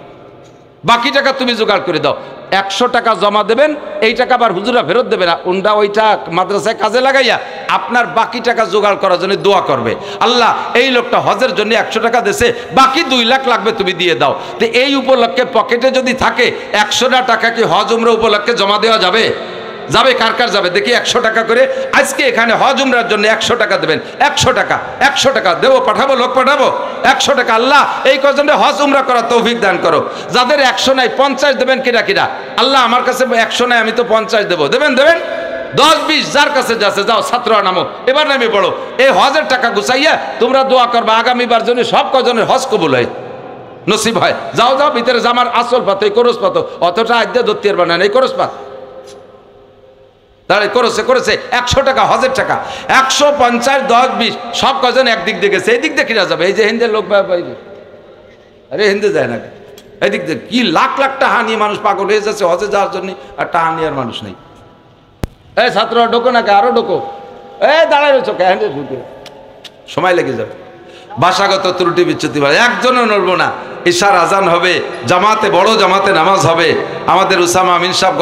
বাকি টাকা তুমি জোগাড় করে দাও। 100 টাকা জমা দেবেন, এই টাকা আবার হুজুরা ফেরত দেবে না, ওনটা ওইটা মাদ্রাসায় কাজে লাগাইয়া আপনার বাকি টাকা জোগাড় করার জন্য দোয়া করবে, আল্লাহ এই লোকটা হজের জন্য 100 টাকা দেছে, বাকি 2 লাখ লাগবে, তুমি দিয়ে দাও। তো এই উপলক্ষে পকেটে যদি থাকে 100টা টাকা কি হজ উমরা উপলক্ষে জমা দেওয়া যাবে? যাবে? কার কার যাবে দেখি 100 টাকা করে। আজকে এখানে হজ উমরার জন্য 100 টাকা দেবেন, 100 টাকা, 100 টাকা দেবো, পাঠাবো, লোক পাঠাবো, 100 টাকা। আল্লাহ এই কজনে হজ উমরা করার তৌফিক দান করো। যাদের 100 নাই 50 দেবেন, কিনা কিনা, আল্লাহ আমার কাছে 100 নাই, আমি তো 50 দেবো, দেবেন দেবেন, 10-20 যার কাছে যাচ্ছে, যাও ছাত্ররা নামো, এবার নামে পড়ো, এই হজের টাকা গুছাইয়া তোমরা দোয়া করবা আগামীবার জন্য সব কজনের হজ কবুল হয়, নসিব হয়। যাও যাও ভিতরে জামার আসল পাত, এই করস পাত, অতটা আদ্যা দত্তির বানান, এই করস পাত তাহলে করেছে 100 টাকা হজের টাকা, 150, 10-20 সব কজন একদিক দিয়ে গেছে, এই দিক দিয়ে কিনা যাবে? এই যে হিন্দের লোক, আরে হিন্দে যায় না, এদিক দিয়ে কি লাখ লাখ টাকা নিয়ে মানুষ পাগল হয়ে যাচ্ছে হজে যাওয়ার জন্য, আর টাকা নিয়ে আর মানুষ নেই। এই ছাত্ররা ঢোকো নাকি, আরো ঢোকো, এই দাঁড়ায় রয়েছ, সময় লেগে যাবে। ভাষাগত ত্রুটি বিচ্যুতি, একজনও নড়বো না। ঈশার আজান হবে, জামাতে, বড় জামাতে নামাজ হবে। আমাদের উসামা আমিন সাহেব